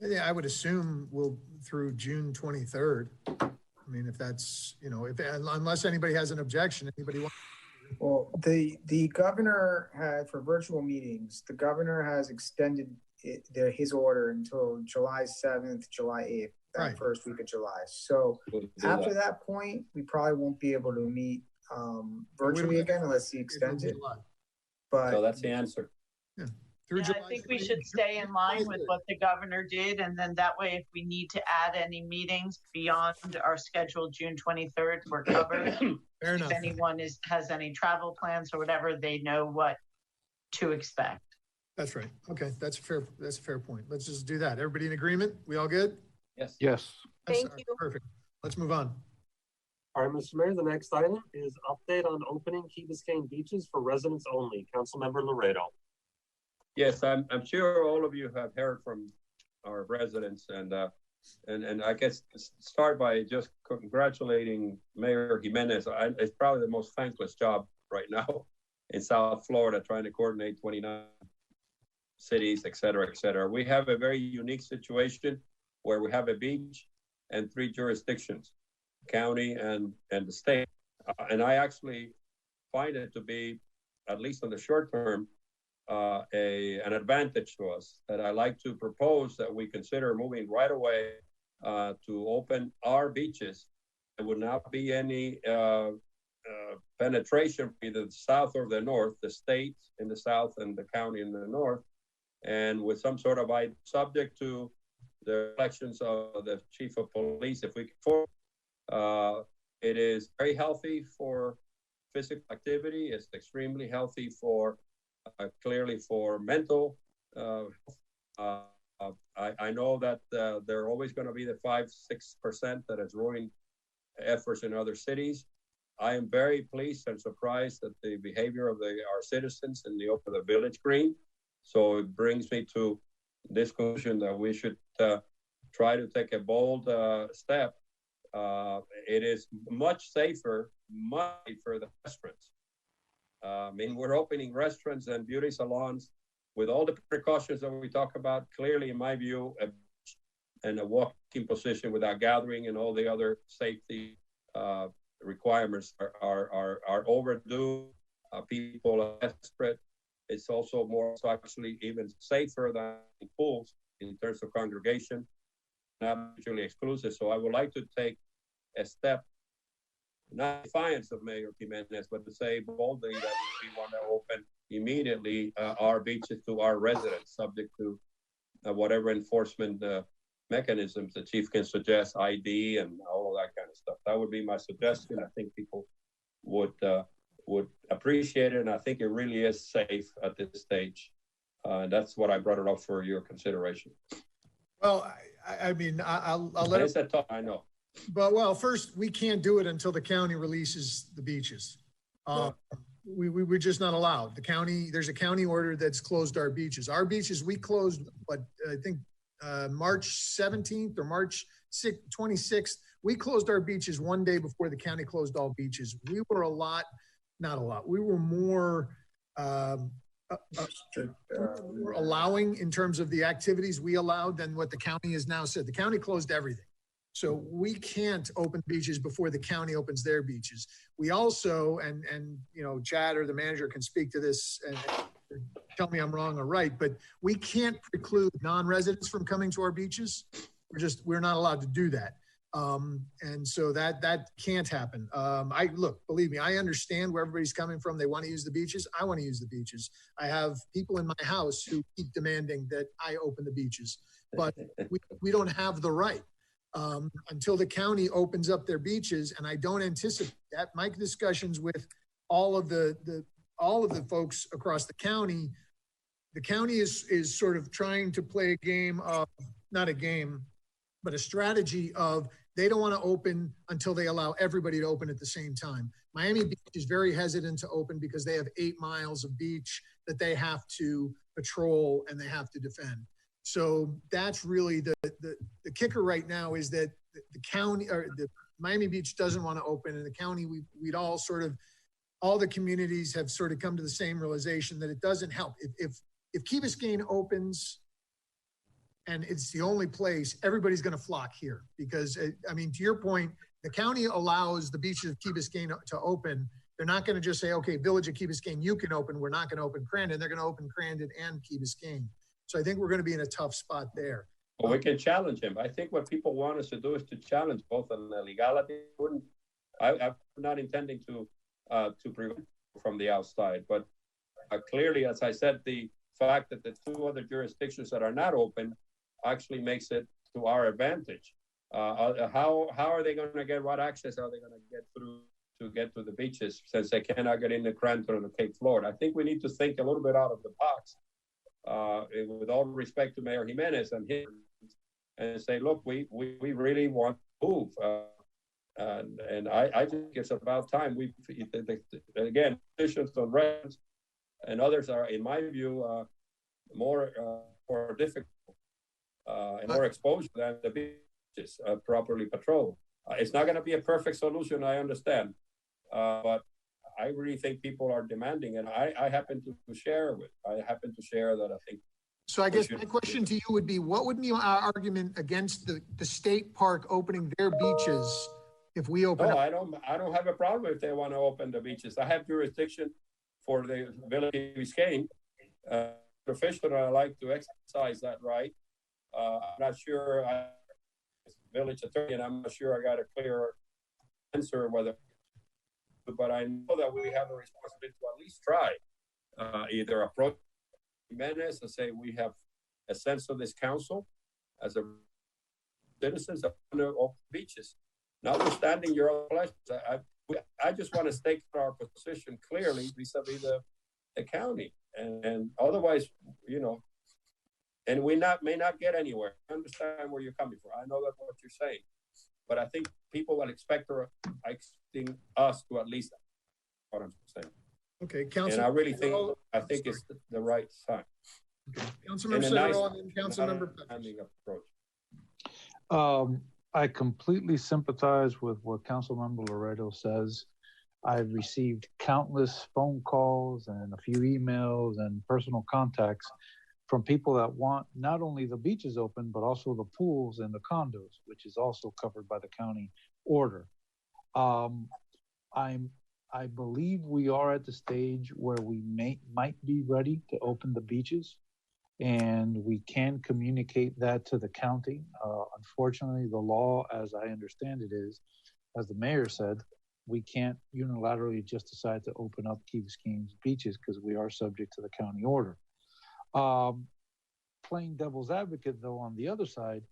Yeah, I would assume we'll through June 23rd. I mean, if that's, you know, unless anybody has an objection, anybody want. Well, the governor had, for virtual meetings, the governor has extended his order until July 7th, July 8th, that first week of July. So after that point, we probably won't be able to meet virtually again unless he extends it. But So that's the answer. Yeah, I think we should stay in line with what the governor did, and then that way, if we need to add any meetings beyond our scheduled June 23rd, we're covered. Fair enough. If anyone has any travel plans or whatever, they know what to expect. That's right. Okay, that's a fair point. Let's just do that. Everybody in agreement? We all good? Yes. Yes. Thank you. Perfect. Let's move on. All right, Mr. Mayor, the next item is update on opening Key Biscayne beaches for residents only. Councilmember Laredo. Yes, I'm sure all of you have heard from our residents, and I guess start by just congratulating Mayor Jimenez. It's probably the most thankless job right now in South Florida, trying to coordinate 29 cities, et cetera, et cetera. We have a very unique situation where we have a beach and 3 jurisdictions, county and the state. And I actually find it to be, at least on the short term, an advantage to us that I like to propose that we consider moving right away to open our beaches. There would not be any penetration from either the south or the north, the state in the south and the county in the north, and with some sort of subject to the elections of the chief of police, if we can afford. It is very healthy for physical activity. It's extremely healthy for clearly for mental. I know that there are always going to be the 5-6% that has ruined efforts in other cities. I am very pleased and surprised at the behavior of our citizens in the open village green. So it brings me to this conclusion that we should try to take a bold step. It is much safer for the restaurants. I mean, we're opening restaurants and beauty salons with all the precautions that we talk about. Clearly, in my view, and a walking position without gathering and all the other safety requirements are overdue. People are desperate. It's also so actually even safer than pools in terms of congregation, not mutually exclusive. So I would like to take a step, not defiance of Mayor Jimenez, but to say boldly that we want to open immediately our beaches to our residents, subject to whatever enforcement mechanisms the chief can suggest, ID and all of that kind of stuff. That would be my suggestion. I think people would appreciate it, and I think it really is safe at this stage. That's what I brought it up for your consideration. Well, I mean, I'll let it. That talk, I know. But well, first, we can't do it until the county releases the beaches. We're just not allowed. The county, there's a county order that's closed our beaches. Our beaches, we closed, but I think March 17th or March 26th, we closed our beaches one day before the county closed all beaches. We were not a lot. We were more allowing in terms of the activities we allowed than what the county has now said. The county closed everything. So we can't open beaches before the county opens their beaches. We also, and you know, Chad or the manager can speak to this and tell me I'm wrong or right, but we can't preclude non-residents from coming to our beaches. We're not allowed to do that. And so that can't happen. Believe me, I understand where everybody's coming from. They want to use the beaches. I want to use the beaches. I have people in my house who keep demanding that I open the beaches, but we don't have the right. Until the county opens up their beaches, and I don't anticipate that. My discussions with all of the folks across the county is sort of trying to play a game of, not a game, but a strategy of they don't want to open until they allow everybody to open at the same time. Miami Beach is very hesitant to open because they have 8 miles of beach that they have to patrol and they have to defend. So that's really the kicker right now, is that the county, or the Miami Beach doesn't want to open, and the county, we'd all sort of, all the communities have sort of come to the same realization that it doesn't help. If Key Biscayne opens and it's the only place, everybody's going to flock here because, I mean, to your point, the county allows the beaches of Key Biscayne to open. They're not going to just say, okay, Village of Key Biscayne, you can open. We're not going to open Crandon. They're going to open Crandon and Key Biscayne. So I think we're going to be in a tough spot there. Well, we can challenge him. I think what people want us to do is to challenge both on the legality. I'm not intending to prevent from the outside, but clearly, as I said, the fact that the 2 other jurisdictions that are not open actually makes it to our advantage. How are they going to get, what access are they going to get through to get to the beaches, since they cannot get into Cranton or Cape Florida? I think we need to think a little bit out of the box. With all respect to Mayor Jimenez and him, and say, look, we really want to move. And I think it's about time. Again, positions on rents and others are, in my view, more difficult and more exposed than the beaches properly patrolled. It's not going to be a perfect solution, I understand, but I really think people are demanding, and I happen to share that I think. So I guess my question to you would be, what would be our argument against the state park opening their beaches if we open up? I don't have a problem if they want to open the beaches. I have jurisdiction for the Village of Biscayne. Professionally, I like to exercise that right. I'm not sure, as village attorney, and I'm not sure I got a clear answer whether, but I know that we have a responsibility to at least try, either approach Jimenez and say we have a sense of this council as a citizens of open beaches, notwithstanding your own pleasures. I just want to state our position clearly vis-a-vis the county, and otherwise, you know, and we may not get anywhere. I understand where you're coming from. I know that's what you're saying, but I think people will expect us to at least what I'm saying. Okay, Council. And I really think it's the right sign. Okay. Councilmember Cedro and then Councilmember I completely sympathize with what Councilmember Laredo says. I've received countless phone calls and a few emails and personal contacts from people that want not only the beaches open, but also the pools and the condos, which is also covered by the county order. I believe we are at the stage where we might be ready to open the beaches, and we can communicate that to the county. Unfortunately, the law, as I understand it, is, as the mayor said, we can't unilaterally just decide to open up Key Biscayne's beaches because we are subject to the county order. Playing devil's advocate, though, on the other side,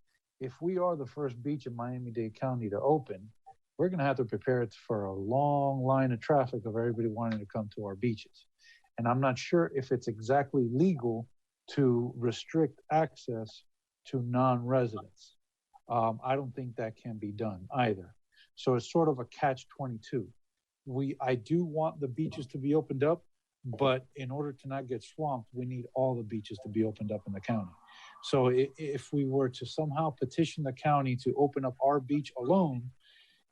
if we are the first beach in Miami-Dade County to open, we're going to have to prepare it for a long line of traffic of everybody wanting to come to our beaches. And I'm not sure if it's exactly legal to restrict access to non-residents. I don't think that can be done either. So it's sort of a catch-22. I do want the beaches to be opened up, but in order to not get swamped, we need all the beaches to be opened up in the county. So if we were to somehow petition the county to open up our beach alone,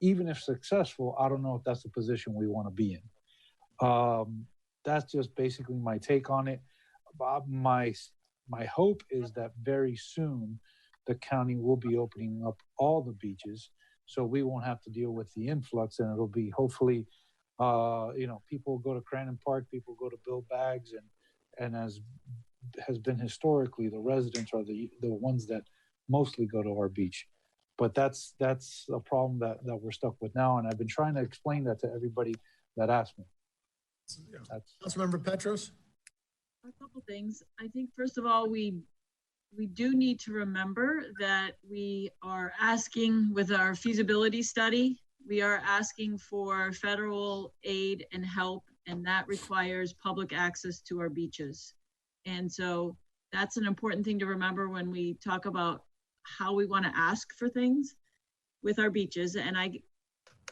even if successful, I don't know if that's the position we want to be in. That's just basically my take on it. My hope is that very soon the county will be opening up all the beaches, so we won't have to deal with the influx, and it'll be hopefully, people go to Crandon Park, people go to Bill Baggs, and as has been historically, the residents are the ones that mostly go to our beach. But that's a problem that we're stuck with now, and I've been trying to explain that to everybody that asked me. Councilmember Petros? A couple things. I think first of all, we do need to remember that we are asking with our feasibility study, we are asking for federal aid and help, and that requires public access to our beaches. And so that's an important thing to remember when we talk about how we want to ask for things with our beaches. And I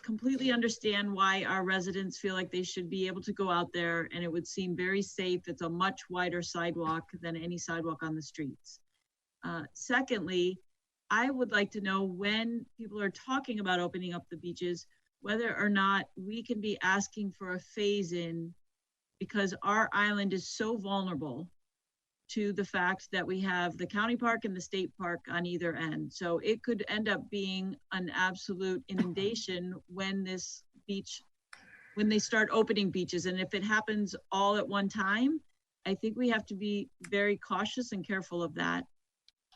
completely understand why our residents feel like they should be able to go out there, and it would seem very safe. It's a much wider sidewalk than any sidewalk on the streets. Secondly, I would like to know, when people are talking about opening up the beaches, whether or not we can be asking for a phase-in, because our island is so vulnerable to the fact that we have the county park and the state park on either end. So it could end up being an absolute inundation when they start opening beaches. And if it happens all at one time, I think we have to be very cautious and careful of that.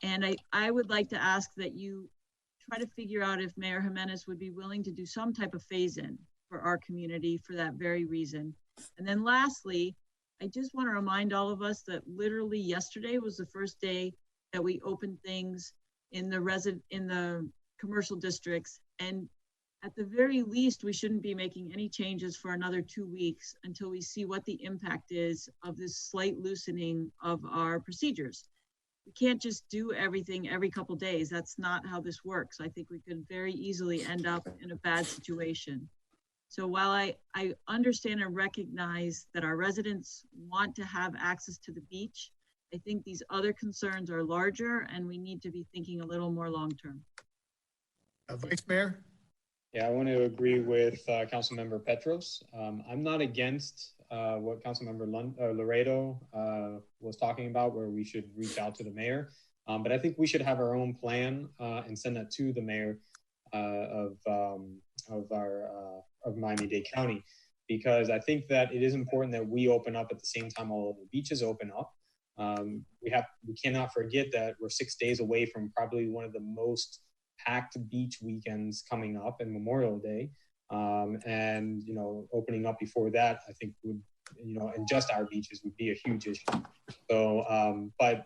And I would like to ask that you try to figure out if Mayor Jimenez would be willing to do some type of phase-in for our community for that very reason. And then lastly, I just want to remind all of us that literally yesterday was the first day that we opened things in the commercial districts. And at the very least, we shouldn't be making any changes for another 2 weeks until we see what the impact is of this slight loosening of our procedures. We can't just do everything every couple days. That's not how this works. I think we could very easily end up in a bad situation. So while I understand and recognize that our residents want to have access to the beach, I think these other concerns are larger, and we need to be thinking a little more long-term. Vice Mayor? Yeah, I want to agree with Councilmember Petros. I'm not against what Councilmember Laredo was talking about, where we should reach out to the mayor. But I think we should have our own plan and send that to the mayor of Miami-Dade County, because I think that it is important that we open up at the same time all of the beaches open up. We cannot forget that we're 6 days away from probably one of the most packed beach weekends coming up in Memorial Day. And, opening up before that, I think would, and just our beaches would be a huge issue. So, but,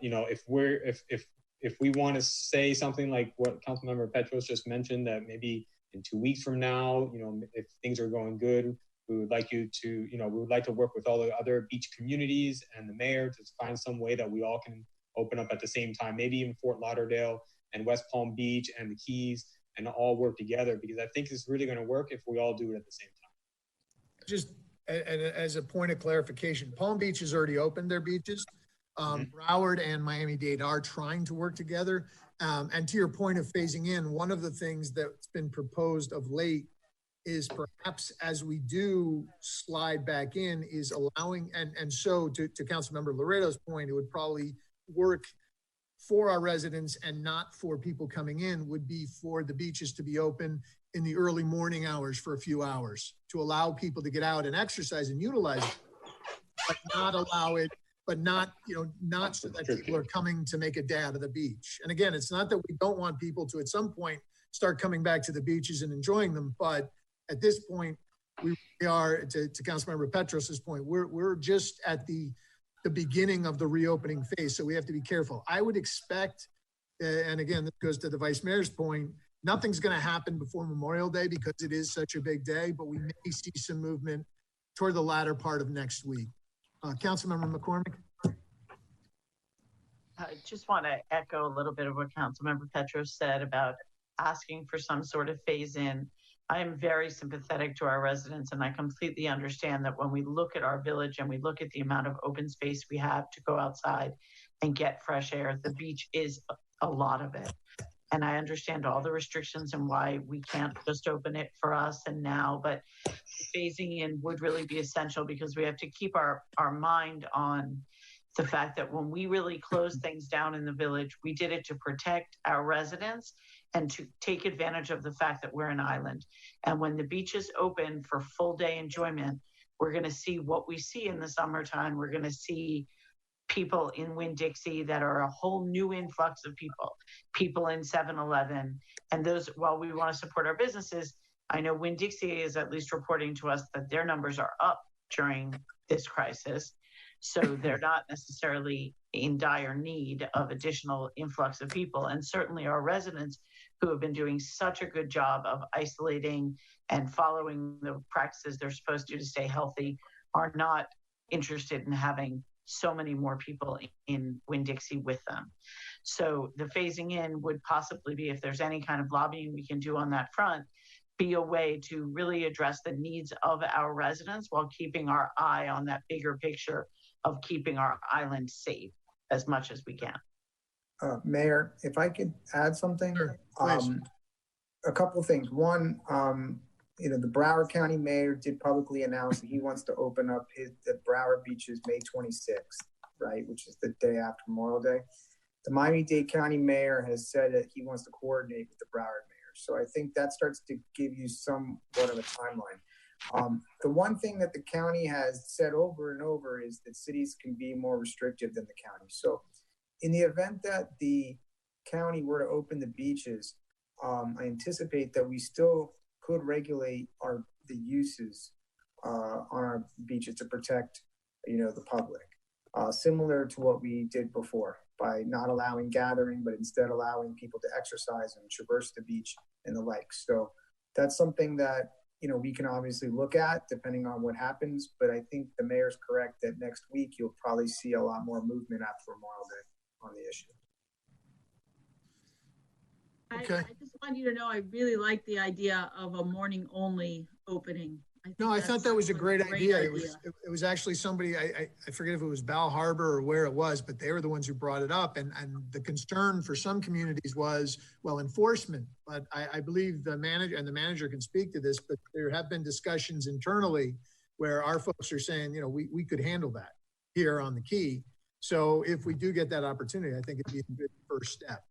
if we want to say something like what Councilmember Petros just mentioned, that maybe in 2 weeks from now, if things are going good, we would like to work with all the other beach communities and the mayor to find some way that we all can open up at the same time, maybe even Fort Lauderdale and West Palm Beach and the Keys, and all work together, because I think it's really going to work if we all do it at the same time. Just as a point of clarification, Palm Beach has already opened their beaches. Broward and Miami-Dade are trying to work together. And to your point of phasing in, one of the things that's been proposed of late is perhaps as we do slide back in is allowing, and so to Councilmember Laredo's point, it would probably work for our residents and not for people coming in, would be for the beaches to be open in the early morning hours for a few hours to allow people to get out and exercise and utilize it, but not allow it, but not, not so that people are coming to make a day out of the beach. And again, it's not that we don't want people to at some point start coming back to the beaches and enjoying them, but at this point, we are, to Councilmember Petros's point, we're just at the beginning of the reopening phase, so we have to be careful. I would expect, and again, this goes to the Vice Mayor's point, nothing's going to happen before Memorial Day because it is such a big day, but we may see some movement toward the latter part of next week. Councilmember McCormick? I just want to echo a little bit of what Councilmember Petros said about asking for some sort of phase in. I am very sympathetic to our residents, and I completely understand that when we look at our village and we look at the amount of open space we have to go outside and get fresh air, the beach is a lot of it. And I understand all the restrictions and why we can't just open it for us and now, but phasing in would really be essential because we have to keep our mind on the fact that when we really closed things down in the village, we did it to protect our residents and to take advantage of the fact that we're an island. And when the beaches open for full day enjoyment, we're going to see what we see in the summertime. We're going to see people in Winn-Dixie that are a whole new influx of people in 7-Eleven. And those, while we want to support our businesses, I know Winn-Dixie is at least reporting to us that their numbers are up during this crisis. So they're not necessarily in dire need of additional influx of people. And certainly our residents who have been doing such a good job of isolating and following the practices they're supposed to stay healthy are not interested in having so many more people in Winn-Dixie with them. So the phasing in would possibly be, if there's any kind of lobbying we can do on that front, be a way to really address the needs of our residents while keeping our eye on that bigger picture of keeping our island safe as much as we can. Mayor, if I could add something, a couple of things. One, the Broward County Mayor did publicly announce that he wants to open up the Broward beaches May 26th, right, which is the day after Memorial Day. The Miami-Dade County Mayor has said that he wants to coordinate with the Broward Mayor. So I think that starts to give you somewhat of a timeline. The one thing that the county has said over and over is that cities can be more restrictive than the county. So in the event that the county were to open the beaches, I anticipate that we still could regulate the uses on our beaches to protect, the public, similar to what we did before by not allowing gathering, but instead allowing people to exercise and traverse the beach and the like. So that's something that, we can obviously look at depending on what happens, but I think the mayor's correct that next week you'll probably see a lot more movement after Memorial Day on the issue. I just want you to know I really like the idea of a morning only opening. I thought that was a great idea. It was actually somebody, I forget if it was Bal Harbor or where it was, but they were the ones who brought it up. And the concern for some communities was, enforcement. But I believe the manager can speak to this, but there have been discussions internally where our folks are saying, we could handle that here on the Key. So if we do get that opportunity, I think it'd be a good first step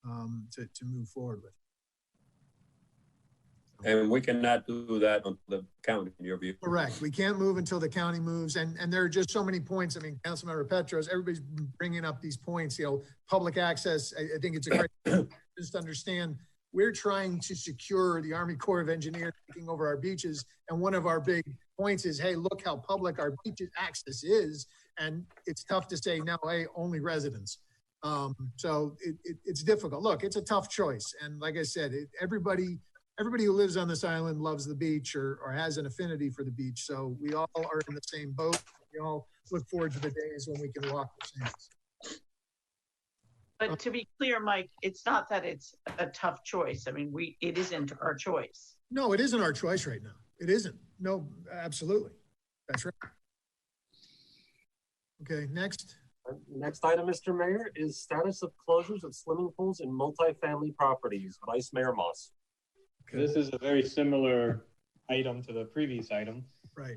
to move forward with. And we cannot do that on the county, in your view. Correct. We can't move until the county moves. And there are just so many points. I mean, Councilmember Petros, everybody's bringing up these points, public access. I think it's a great, just understand we're trying to secure the Army Corps of Engineers taking over our beaches. And one of our big points is, hey, look how public our beaches access is. And it's tough to say, no, hey, only residents. So it's difficult. Look, it's a tough choice. And like I said, everybody who lives on this island loves the beach or has an affinity for the beach. So we all are in the same boat. We all look forward to the days when we can walk the sands. But to be clear, Mike, it's not that it's a tough choice. I mean, it isn't our choice. No, it isn't our choice right now. It isn't. No, absolutely. That's right. Okay, next. Next item, Mr. Mayor, is status of closures of swimming pools in multifamily properties. Vice Mayor Moss. This is a very similar item to the previous item. Right.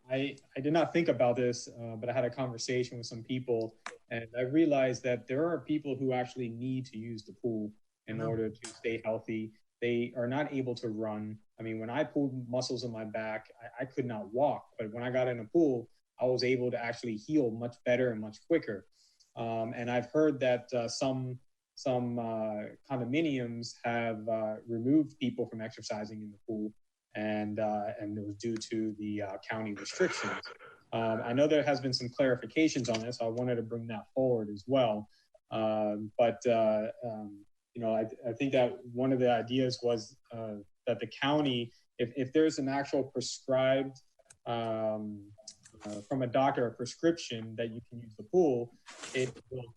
I did not think about this, but I had a conversation with some people, and I realized that there are people who actually need to use the pool in order to stay healthy. They are not able to run. I mean, when I pulled muscles in my back, I could not walk. But when I got in a pool, I was able to actually heal much better and much quicker. And I've heard that some condominiums have removed people from exercising in the pool, and it was due to the county restrictions. I know there has been some clarifications on this. So I wanted to bring that forward as well. You know, I think that one of the ideas was that the county, if there's an actual prescribed from a doctor, a prescription that you can use the pool, it will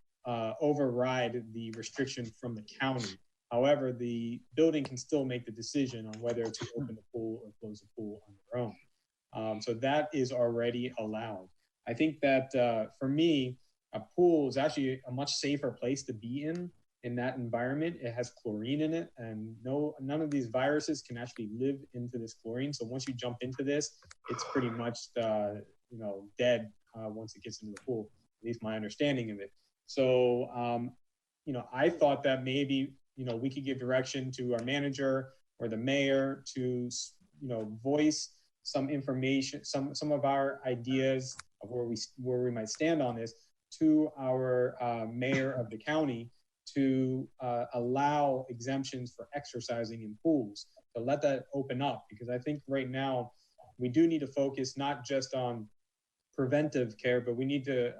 override the restriction from the county. However, the building can still make the decision on whether to open the pool or close the pool on their own. So that is already allowed. I think that for me, a pool is actually a much safer place to be in that environment. It has chlorine in it, and none of these viruses can actually live into this chlorine. So once you jump into this, it's pretty much you know, dead once it gets into the pool. At least my understanding of it. So you know, I thought that maybe, you know, we could give direction to our manager or the mayor to, you know, voice some information, some of our ideas of where we might stand on this to our mayor of the county, to allow exemptions for exercising in pools, to let that open up. Because I think right now we do need to focus not just on preventive care, but we need to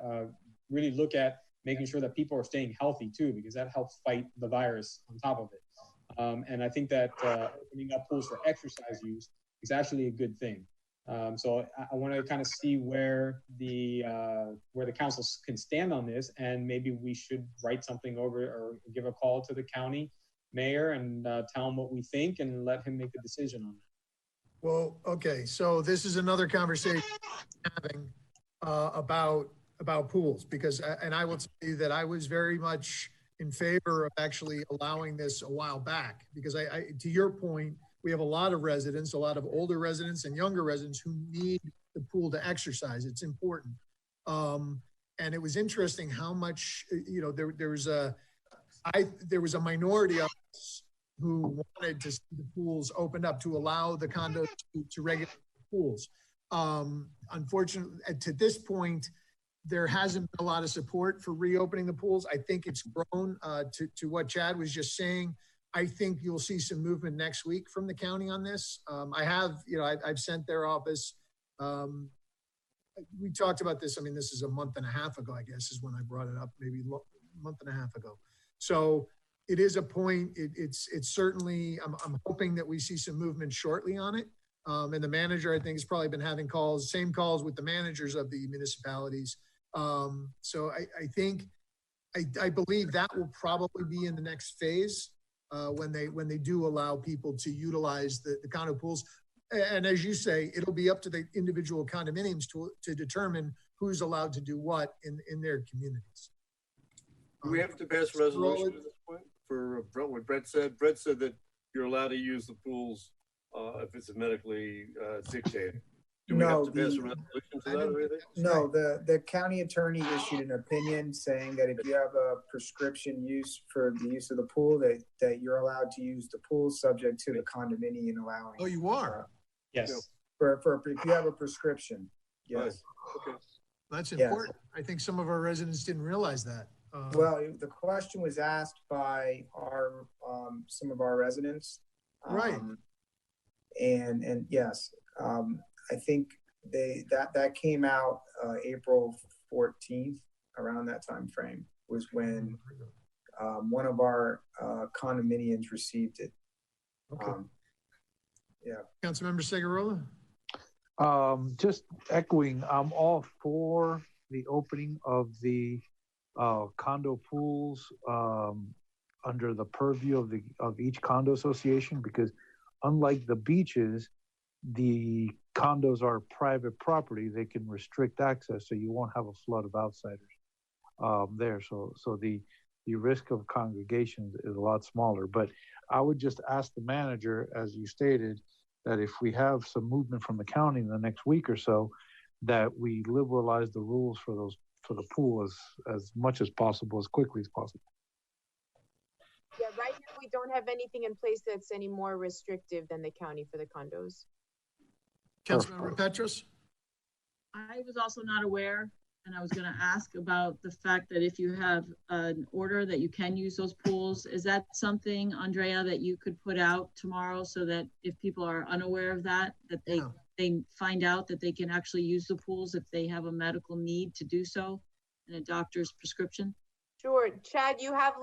really look at making sure that people are staying healthy too, because that helps fight the virus on top of it. And I think that opening up pools for exercise use is actually a good thing. So I want to kind of see where the council can stand on this, and maybe we should write something over or give a call to the county mayor and tell him what we think and let him make the decision on that. Well, okay, so this is another conversation having about pools, because, and I will tell you that I was very much in favor of actually allowing this a while back, because I to your point, we have a lot of residents, a lot of older residents and younger residents who need the pool to exercise. It's important. And it was interesting how much, you know, there was a minority of us who wanted to see the pools opened up to allow the condos to regulate the pools. Unfortunately, to this point, there hasn't been a lot of support for reopening the pools. I think it's grown to what Chad was just saying. I think you'll see some movement next week from the county on this. I have, you know, I've sent their office. We talked about this. I mean, this is a month and a half ago, I guess, is when I brought it up, maybe a month and a half ago. So it is a point. It's certainly, I'm hoping that we see some movement shortly on it. And the manager, I think, has probably been having same calls with the managers of the municipalities. So I believe that will probably be in the next phase when they do allow people to utilize the condo pools. And as you say, it'll be up to the individual condominiums to determine who's allowed to do what in their communities. Do we have to pass a resolution at this point for what Brett said? Brett said that you're allowed to use the pools if it's medically dictated. Do we have to pass a resolution to that or anything? No, the county attorney issued an opinion saying that if you have a prescription use for the use of the pool, that you're allowed to use the pool subject to the condominium allowing. Oh, you are? Yes. For if you have a prescription, yes. Right. Okay. That's important. I think some of our residents didn't realize that. Well, the question was asked by our some of our residents. Right. And yes, I think that came out April 14th, around that time frame was when one of our condominiums received it. Okay. Yeah. Councilmember Segurola? Just echoing, I'm all for the opening of the condo pools under the purview of each condo association, because unlike the beaches, the condos are private property. They can restrict access, so you won't have a flood of outsiders there. So the risk of congregations is a lot smaller. But I would just ask the manager, as you stated, that if we have some movement from the county in the next week or so, that we liberalize the rules for the pool as much as possible, as quickly as possible. Yeah, right now we don't have anything in place that's any more restrictive than the county for the condos. Councilmember Petros? I was also not aware, and I was going to ask about the fact that if you have an order that you can use those pools, is that something, Andrea, that you could put out tomorrow so that if people are unaware of that, that they find out that they can actually use the pools if they have a medical need to do so in a doctor's prescription? Sure. Chad, you have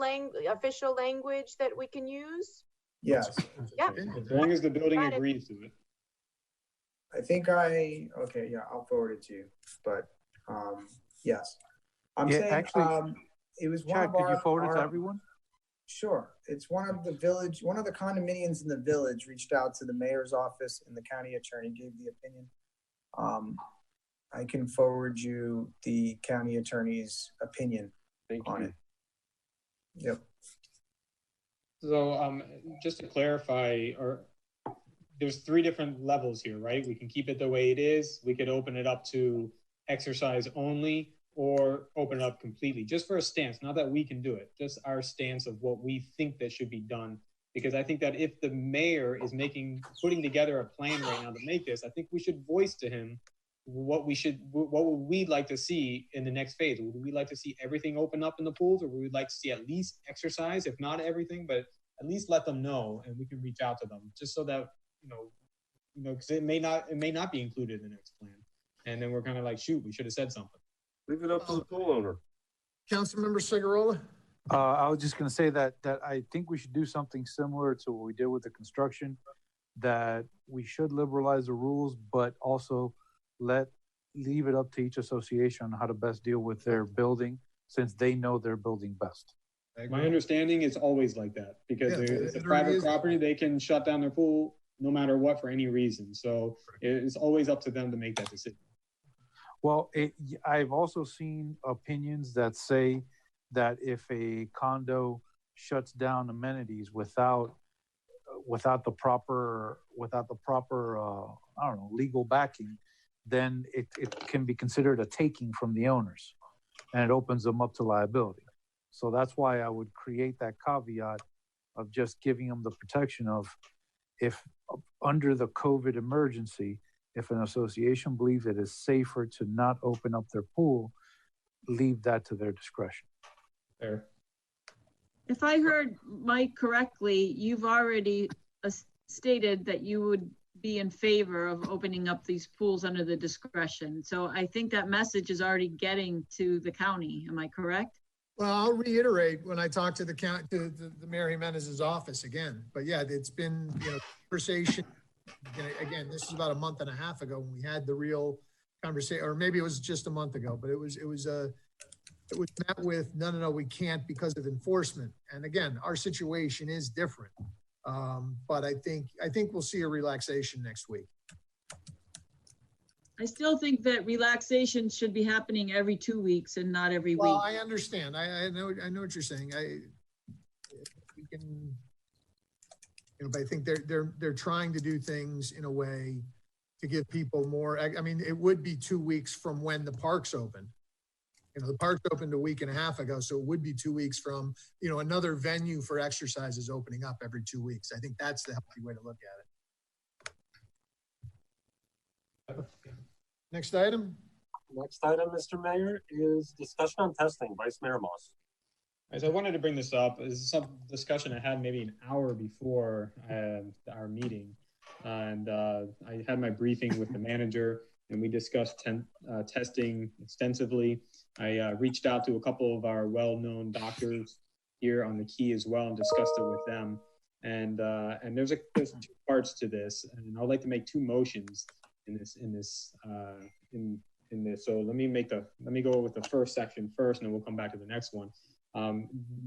official language that we can use? Yes. Yeah. As long as the building agrees to it. I think okay, yeah, I'll forward it to you, but, yes. I'm Yeah, saying, actually, it was one Chad, of could our. you forward it to everyone? Sure. It's one of the condominiums in the village reached out to the mayor's office and the county attorney gave the opinion. I can forward you the county attorney's opinion on it. Yep. So just to clarify, there's 3 different levels here, right? We can keep it the way it is. We could open it up to exercise only or open it up completely, just for a stance. Not that we can do it, just our stance of what we think that should be done. Because I think that if the mayor is putting together a plan right now to make this, I think we should voice to him what would we like to see in the next phase. Would we like to see everything open up in the pools, or would we like to see at least exercise, if not everything, but at least let them know, and we can reach out to them, just so that because it may not be included in the next plan, and then we're kind of like, shoot, we should have said something. Leave it up to the pool owner. Councilmember Cigarola? I was just going to say that I think we should do something similar to what we did with the construction, that we should liberalize the rules, but also leave it up to each association on how to best deal with their building, since they know their building best. My understanding is always like that, because it's a private property. They can shut down their pool no matter what for any reason. So it's always up to them to make that decision. Well, I've also seen opinions that say that if a condo shuts down amenities without the proper I don't know, legal backing, then it can be considered a taking from the owners, and it opens them up to liability. So that's why I would create that caveat of just giving them the protection of, if under the COVID emergency, if an association believes it is safer to not open up their pool, leave that to their discretion. Fair. If I heard Mike correctly, you've already stated that you would be in favor of opening up these pools under the discretion. So I think that message is already getting to the county. Am I correct? Well, I'll reiterate when I talked to the Mayor Jimenez's office again. But yeah, it's been conversation. Again, this is about a month and a half ago when we had the real conversation, or maybe it was just a month ago. But it was met with no, we can't because of enforcement. And again, our situation is different. But I think we'll see a relaxation next week. I still think that relaxation should be happening every 2 weeks and not every week. Well, I understand. I know what you're saying. We can, but I think they're trying to do things in a way to give people more. I mean, it would be 2 weeks from when the parks open. The parks opened a week and a half ago, so it would be 2 weeks from another venue for exercises opening up every 2 weeks. I think that's the healthy way to look at it. Next item. Next item, Mr. Mayor, is discussion on testing. Vice Mayor Moss. So I wanted to bring this up. This is some discussion I had maybe an hour before our meeting. And I had my briefing with the manager, and we discussed testing extensively. I reached out to a couple of our well-known doctors here on the Key as well and discussed it with them. And there's 2 parts to this, and I'd like to make 2 motions in this. So let me go with the first section first, and then we'll come back to the next one.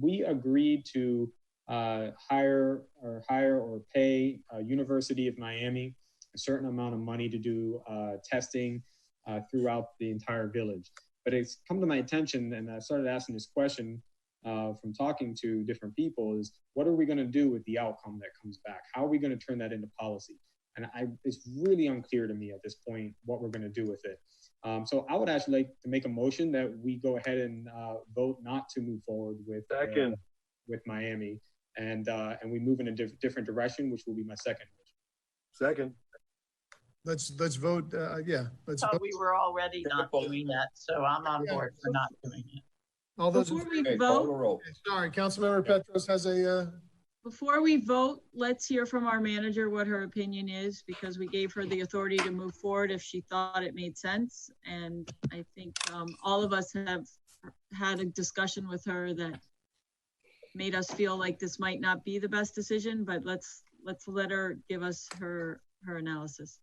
We agreed to hire or pay University of Miami a certain amount of money to do testing throughout the entire village. But it's come to my attention, and I started asking this question from talking to different people, is what are we going to do with the outcome that comes back? How are we going to turn that into policy? and it's really unclear to me at this point what we're going to do with it. So I would actually like to make a motion that we go ahead and vote not to move forward with Miami, and we move in a different direction, which will be my second motion. Second. Let's vote. Let's So vote. we were already not doing that, so I'm on board for not doing it. All those Before we vote, sorry, Councilmember Petros has a. before we vote, let's hear from our manager what her opinion is, because we gave her the authority to move forward if she thought it made sense. And I think all of us have had a discussion with her that made us feel like this might not be the best decision, but let's let her give us her analysis.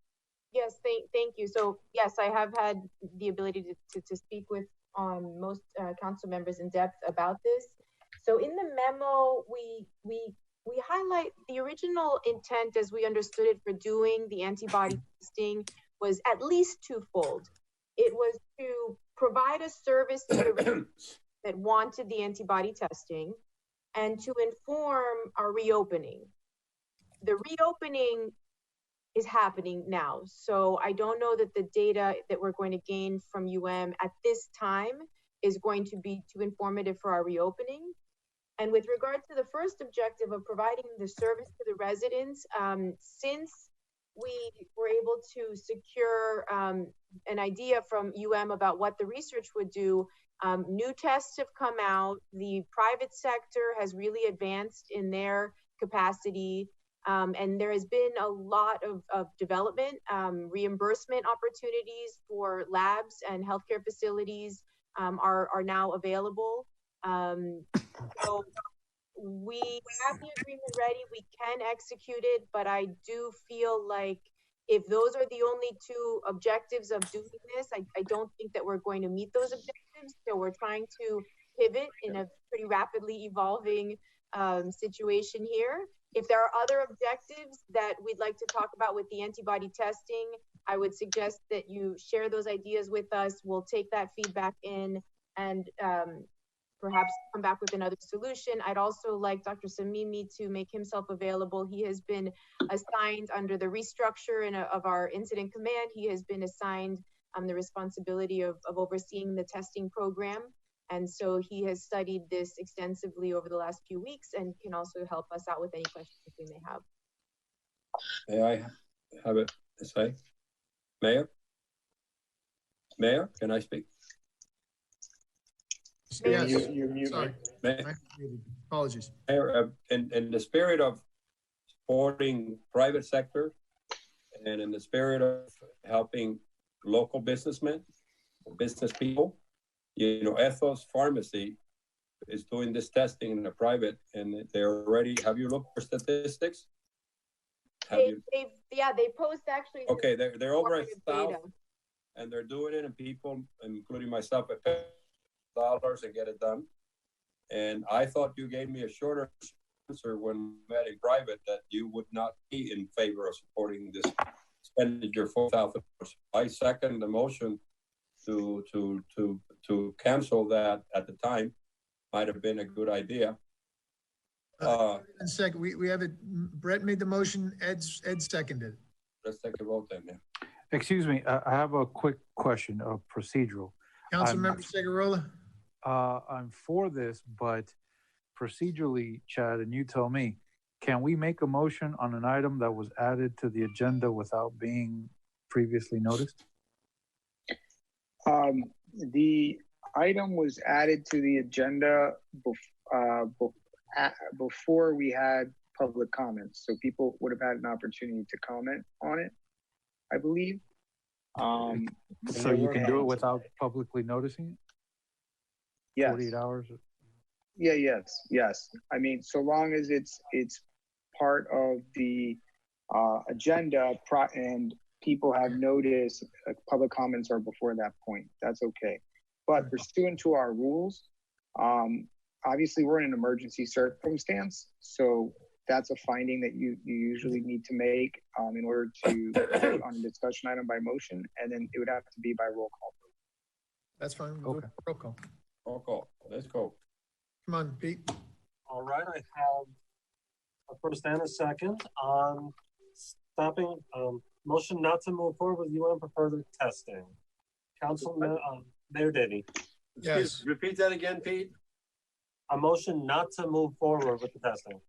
Yes, thank you. So yes, I have had the ability to speak with most council members in depth about this. So in the memo, we highlight the original intent as we understood it for doing the antibody testing was at least twofold. It was to provide a service to the residents that wanted the antibody testing and to inform our reopening. The reopening is happening now. So I don't know that the data that we're going to gain from at this time is going to be too informative for our reopening. And with regard to the first objective of providing the service to the residents, since we were able to secure an idea from about what the research would do, new tests have come out. The private sector has really advanced in their capacity. And there has been a lot of development, reimbursement opportunities for labs and healthcare facilities are now available. So we have the agreement ready, we can execute it, but I do feel like if those are the only two objectives of doing this, I don't think that we're going to meet those objectives. So we're trying to pivot in a pretty rapidly evolving situation here. If there are other objectives that we'd like to talk about with the antibody testing, I would suggest that you share those ideas with us. We'll take that feedback in and perhaps come back with another solution. I'd also like Dr. Samimi to make himself available. He has been assigned under the restructure of our incident command. He has been assigned the responsibility of overseeing the testing program. And so he has studied this extensively over the last few weeks and can also help us out with any questions we may have. May I have it to say? Mayor? Mayor, can I speak? Yes. You're muted. Sorry. Apologies. Mayor, in the spirit of supporting private sector and in the spirit of helping local businessmen, business people, Ethos Pharmacy is doing this testing in the private, and they're already. Have you looked for statistics? They post actually. Okay, they're over $1,000, and they're doing it, and people, including myself, pay $1,000 and get it done. And I thought you gave me a shorter answer when we met in private that you would not be in favor of supporting this expenditure for $4,000. I second the motion to cancel that at the time. Might have been a good idea. Second, we have it. Brett made the motion. Ed seconded. Let's take a vote then. Yeah. Excuse me. I have a quick question of procedural. Councilmember Segurola. I'm for this, but procedurally, Chad, and you tell me, can we make a motion on an item that was added to the agenda without being previously noticed? The item was added to the agenda before we had public comments, so people would have had an opportunity to comment on it, I believe. So you can do it without publicly noticing it? Yes. 48 hours? Yeah, yes. I mean, so long as it's part of the agenda and people have noticed public comments are before that point, that's okay. But pursuant to our rules, obviously we're in an emergency circumstance, so that's a finding that you usually need to make in order to vote on a discussion item by motion, and then it would have to be by roll call. That's fine. Okay. Roll call. Roll call. Let's go. Come on, Pete. All right, I have a first and a second on stopping. Motion not to move forward with UM for further testing. Councilman, Mayor Denny. Yes. Repeat that again, Pete. A motion not to move forward with the testing.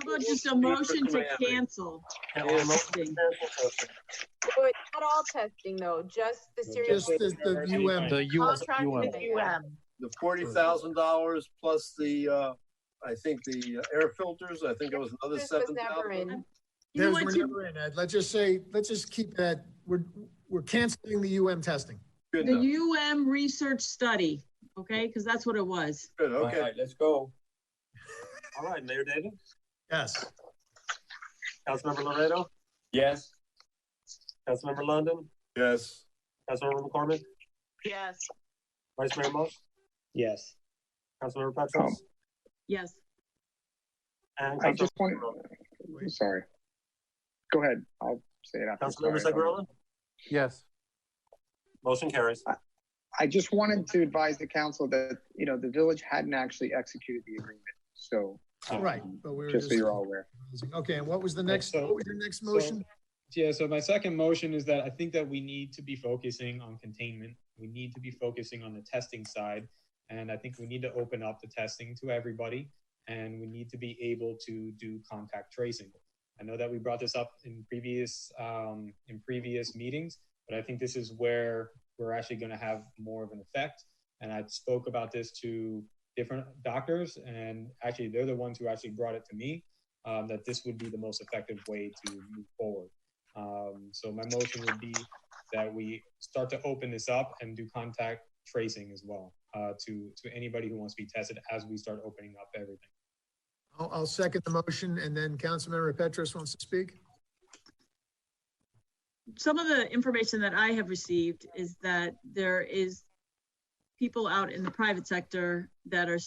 How about just a motion to cancel? Testing. So it's not all testing though, just the serious. Just the UM. The Contract UM. with UM. The $40,000 plus the, I think the air filters, I think it was another This was never $7,000. in. There's we're never in, Ed. Let's just keep that. We're canceling the UM testing. Good The enough. UM research study, okay? Because that's what it was. Good, okay. All right, let's go. All right, Mayor Denny. Yes. Councilmember Laredo. Yes. Councilmember London. Yes. Councilmember McCormick. Yes. Vice Mayor Moss. Yes. Councilmember Petros. Yes. And I just Councilmember want. Sorry. Go ahead. I'll say it after. Councilmember Sorry. Segurella. Yes. Motion carries. I just wanted to advise the council that, the village hadn't actually executed the agreement. So. Right, but we were just so you're all aware. Okay, and what was the next? So- what was your next motion? So my second motion is that I think that we need to be focusing on containment. We need to be focusing on the testing side. And I think we need to open up the testing to everybody. And we need to be able to do contact tracing. I know that we brought this up in previous meetings, but I think this is where we're actually going to have more of an effect. And I spoke about this to different doctors, and actually they're the ones who actually brought it to me, that this would be the most effective way to move forward. So my motion would be that we start to open this up and do contact tracing as well, to anybody who wants to be tested as we start opening up everything. I'll second the motion, and then Councilmember Petros wants to speak. Some of the information that I have received is that there is people out in the private sector that are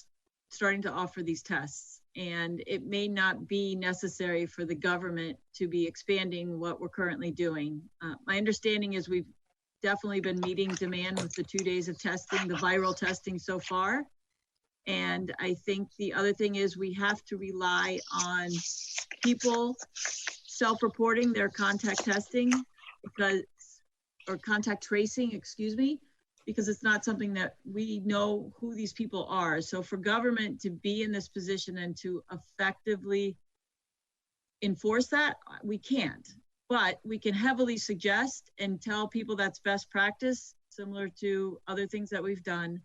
starting to offer these tests, and it may not be necessary for the government to be expanding what we're currently doing. My understanding is we've definitely been meeting demand with the 2 days of testing, the viral testing so far. And I think the other thing is we have to rely on people self-reporting their contact testing or contact tracing, excuse me, because it's not something that we know who these people are. So for government to be in this position and to effectively enforce that, we can't. But we can heavily suggest and tell people that's best practice, similar to other things that we've done.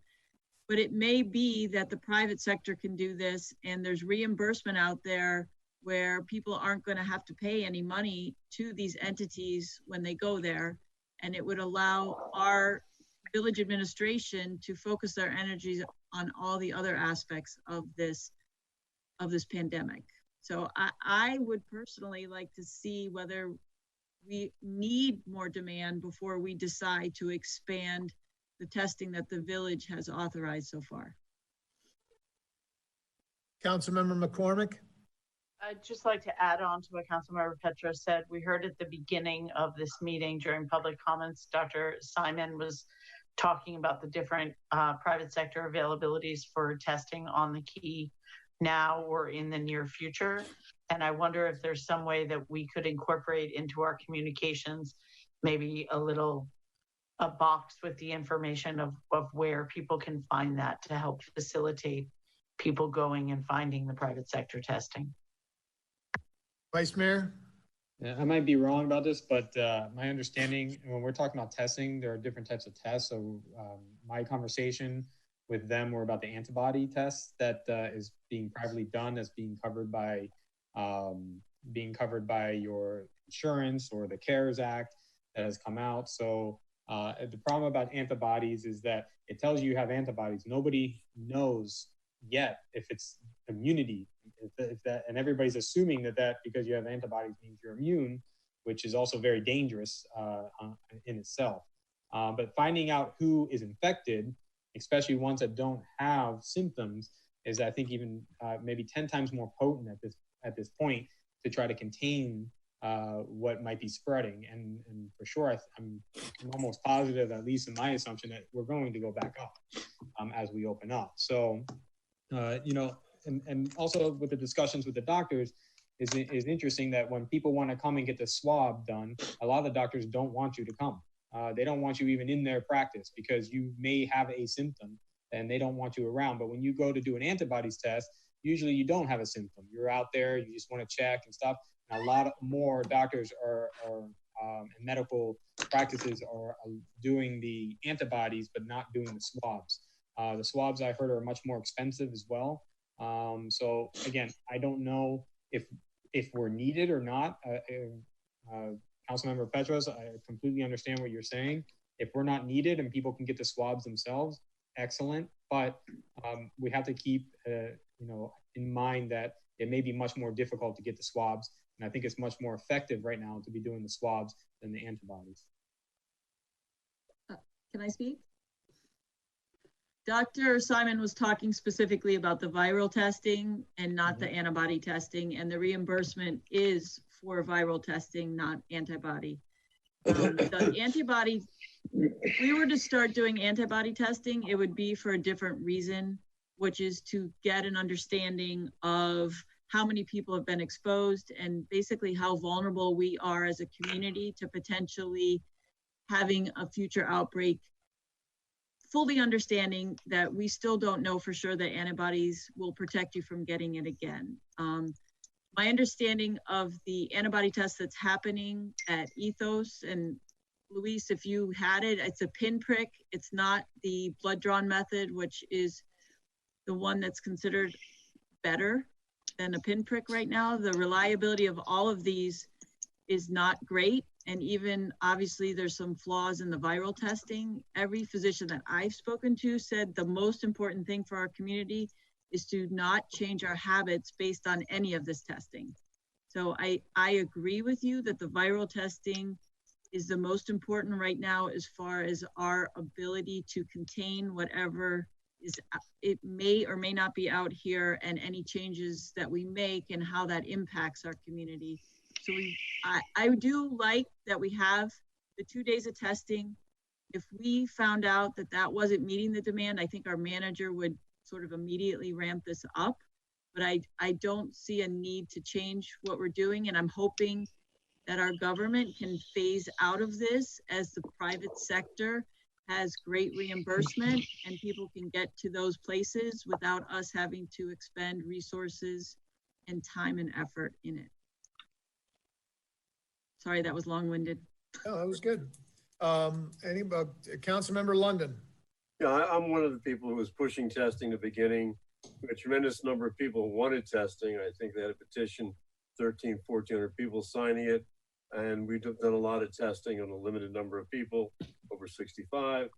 But it may be that the private sector can do this, and there's reimbursement out there where people aren't going to have to pay any money to these entities when they go there. And it would allow our village administration to focus their energies on all the other aspects of this pandemic. So I would personally like to see whether we need more demand before we decide to expand the testing that the village has authorized so far. Councilmember McCormick? I'd just like to add on to what Councilmember Petros said. We heard at the beginning of this meeting during public comments, Dr. Simon was talking about the different private sector availabilities for testing on the key now or in the near future. And I wonder if there's some way that we could incorporate into our communications, maybe a box with the information of where people can find that to help facilitate people going and finding the private sector testing. Vice Mayor? Yeah, I might be wrong about this, but my understanding, when we're talking about testing, there are different types of tests. So my conversation with them were about the antibody test that is being privately done, as being covered by your insurance or the CARES Act that has come out. So the problem about antibodies is that it tells you have antibodies. Nobody knows yet if it's immunity, if that, and everybody's assuming that because you have antibodies means you're immune, which is also very dangerous in itself. But finding out who is infected, especially ones that don't have symptoms, is I think even maybe 10 times more potent at this point to try to contain what might be spreading. And for sure, I'm almost positive, at least in my assumption, that we're going to go back up as we open up. So, and also with the discussions with the doctors, is interesting that when people want to come and get the swab done, a lot of the doctors don't want you to come. They don't want you even in their practice because you may have a symptom and they don't want you around. But when you go to do an antibodies test, usually you don't have a symptom. You're out there, you just want to check and stuff. And a lot more doctors and medical practices are doing the antibodies, but not doing the swabs. The swabs I heard are much more expensive as well. So again, I don't know if we're needed or not. Councilmember Petros, I completely understand what you're saying. If we're not needed and people can get the swabs themselves, excellent. But we have to keep in mind that it may be much more difficult to get the swabs. And I think it's much more effective right now to be doing the swabs than the antibodies. Can I speak? Dr. Simon was talking specifically about the viral testing and not the antibody testing, and the reimbursement is for viral testing, not antibody. The antibody, if we were to start doing antibody testing, it would be for a different reason, which is to get an understanding of how many people have been exposed and basically how vulnerable we are as a community to potentially having a future outbreak, fully understanding that we still don't know for sure that antibodies will protect you from getting it again. My understanding of the antibody test that's happening at Ethos, and Luis, if you had it, it's a pinprick. It's not the blood drawn method, which is the one that's considered better than a pinprick right now. The reliability of all of these is not great. And even obviously there's some flaws in the viral testing. Every physician that I've spoken to said the most important thing for our community is to not change our habits based on any of this testing. So I agree with you that the viral testing is the most important right now as far as our ability to contain whatever is, it may or may not be out here, and any changes that we make and how that impacts our community. So I do like that we have the 2 days of testing. If we found out that that wasn't meeting the demand, I think our manager would sort of immediately ramp this up. But I don't see a need to change what we're doing. And I'm hoping that our government can phase out of this as the private sector has great reimbursement and people can get to those places without us having to expend resources and time and effort in it. Sorry, that was long-winded. No, that was good. Councilmember London. Yeah, I'm one of the people who was pushing testing in the beginning. A tremendous number of people wanted testing. I think they had a petition, 1,400 people signing it. And we've done a lot of testing on a limited number of people, over 65,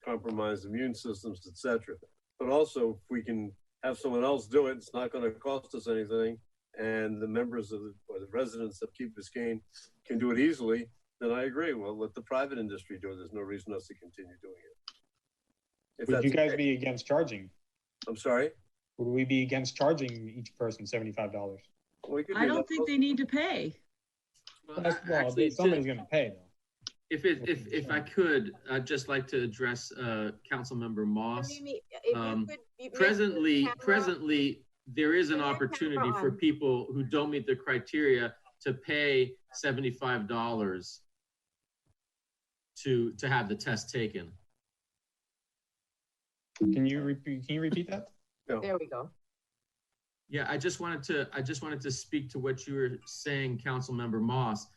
compromised immune systems, etc. But also, if we can have someone else do it, it's not going to cost us anything. And the members of or the residents of Key Biscayne can do it easily, then I agree. Well, let the private industry do it. There's no reason us to continue doing it. Would you guys be against charging? I'm sorry? Would we be against charging each person $75? Well, I don't think they need to pay. Well, somebody's going to pay though. If I could, I'd just like to address Councilmember Moss. Presently, there is an opportunity for people who don't meet the criteria to pay $75 to have the test taken. Can you repeat that? No. There we go. Yeah, I just wanted to speak to what you were saying, Councilmember Moss.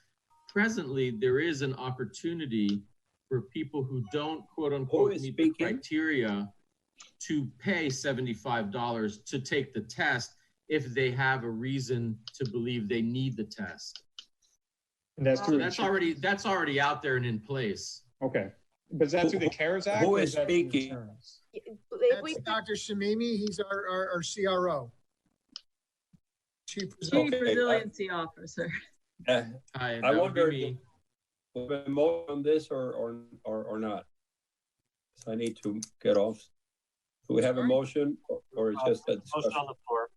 Presently, there is an opportunity for people who don't quote unquote meet the criteria to pay $75 to take the test if they have a reason to believe they need the test. And that's true. So that's already out there and in place. Okay, but is that through the CARES Act? Who is speaking? That's Dr. Shamimi. He's our CRO. Chief Resiliency Officer. I wonder if we'll more on this or not. So I need to get off. Do we have a motion or just a discussion? Motion on the floor.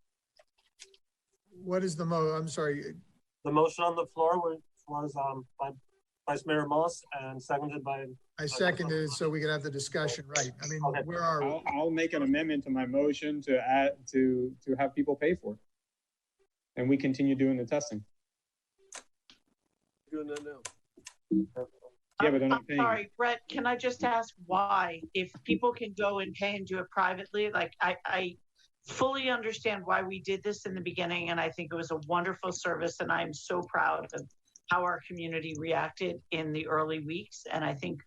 What is the I'm sorry. The motion on the floor was by Vice Mayor Moss and seconded by. I seconded it so we could have the discussion. Right. I mean, where are we? I'll make an amendment to my motion to add to have people pay for it. and we continue doing the testing. Doing that now. Yeah, but they're not I'm paying. sorry, Brett, can I just ask why? If people can go and pay and do it privately, like I fully understand why we did this in the beginning, and I think it was a wonderful service, and I'm so proud of how our community reacted in the early weeks, and I think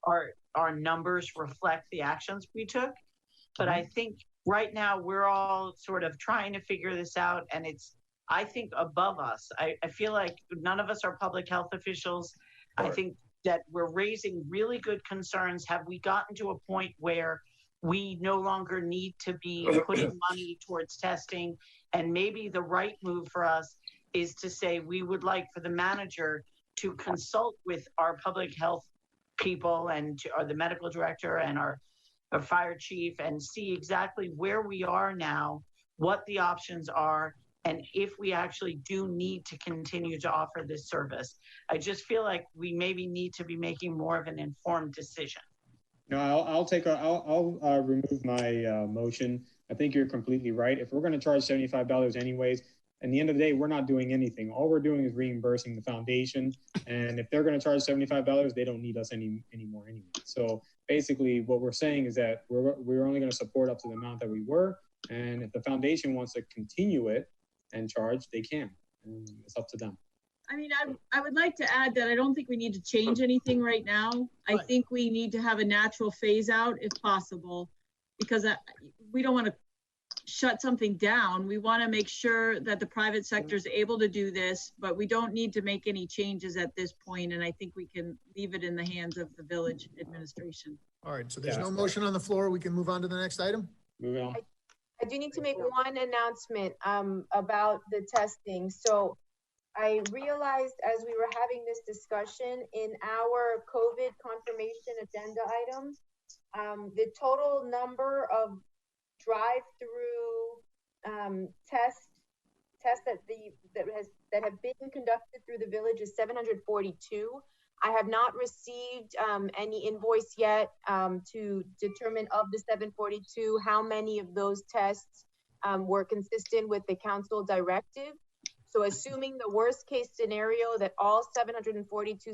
our numbers reflect the actions we took. But I think right now we're all sort of trying to figure this out, and it's, I think, above us. I feel like none of us are public health officials. I think that we're raising really good concerns. Have we gotten to a point where we no longer need to be putting money towards testing? And maybe the right move for us is to say we would like for the manager to consult with our public health people or the medical director and our fire chief and see exactly where we are now, what the options are, and if we actually do need to continue to offer this service. I just feel like we maybe need to be making more of an informed decision. No, I'll remove my motion. I think you're completely right. If we're going to charge $75 anyways, at the end of the day, we're not doing anything. All we're doing is reimbursing the foundation. And if they're going to charge $75, they don't need us anymore anyway. So basically what we're saying is that we're only going to support up to the amount that we were. And if the foundation wants to continue it and charge, they can. And it's up to them. I mean, I would like to add that I don't think we need to change anything right now. I think we need to have a natural phase out if possible, because we don't want to shut something down. We want to make sure that the private sector is able to do this, but we don't need to make any changes at this point. And I think we can leave it in the hands of the village administration. All right, so there's no motion on the floor. We can move on to the next item. Move on. I do need to make one announcement about the testing. So I realized as we were having this discussion in our COVID confirmation agenda items, the total number of drive-through tests that have been conducted through the village is 742. I have not received any invoice yet to determine of the 742 how many of those tests were consistent with the council directive. So assuming the worst case scenario that all 742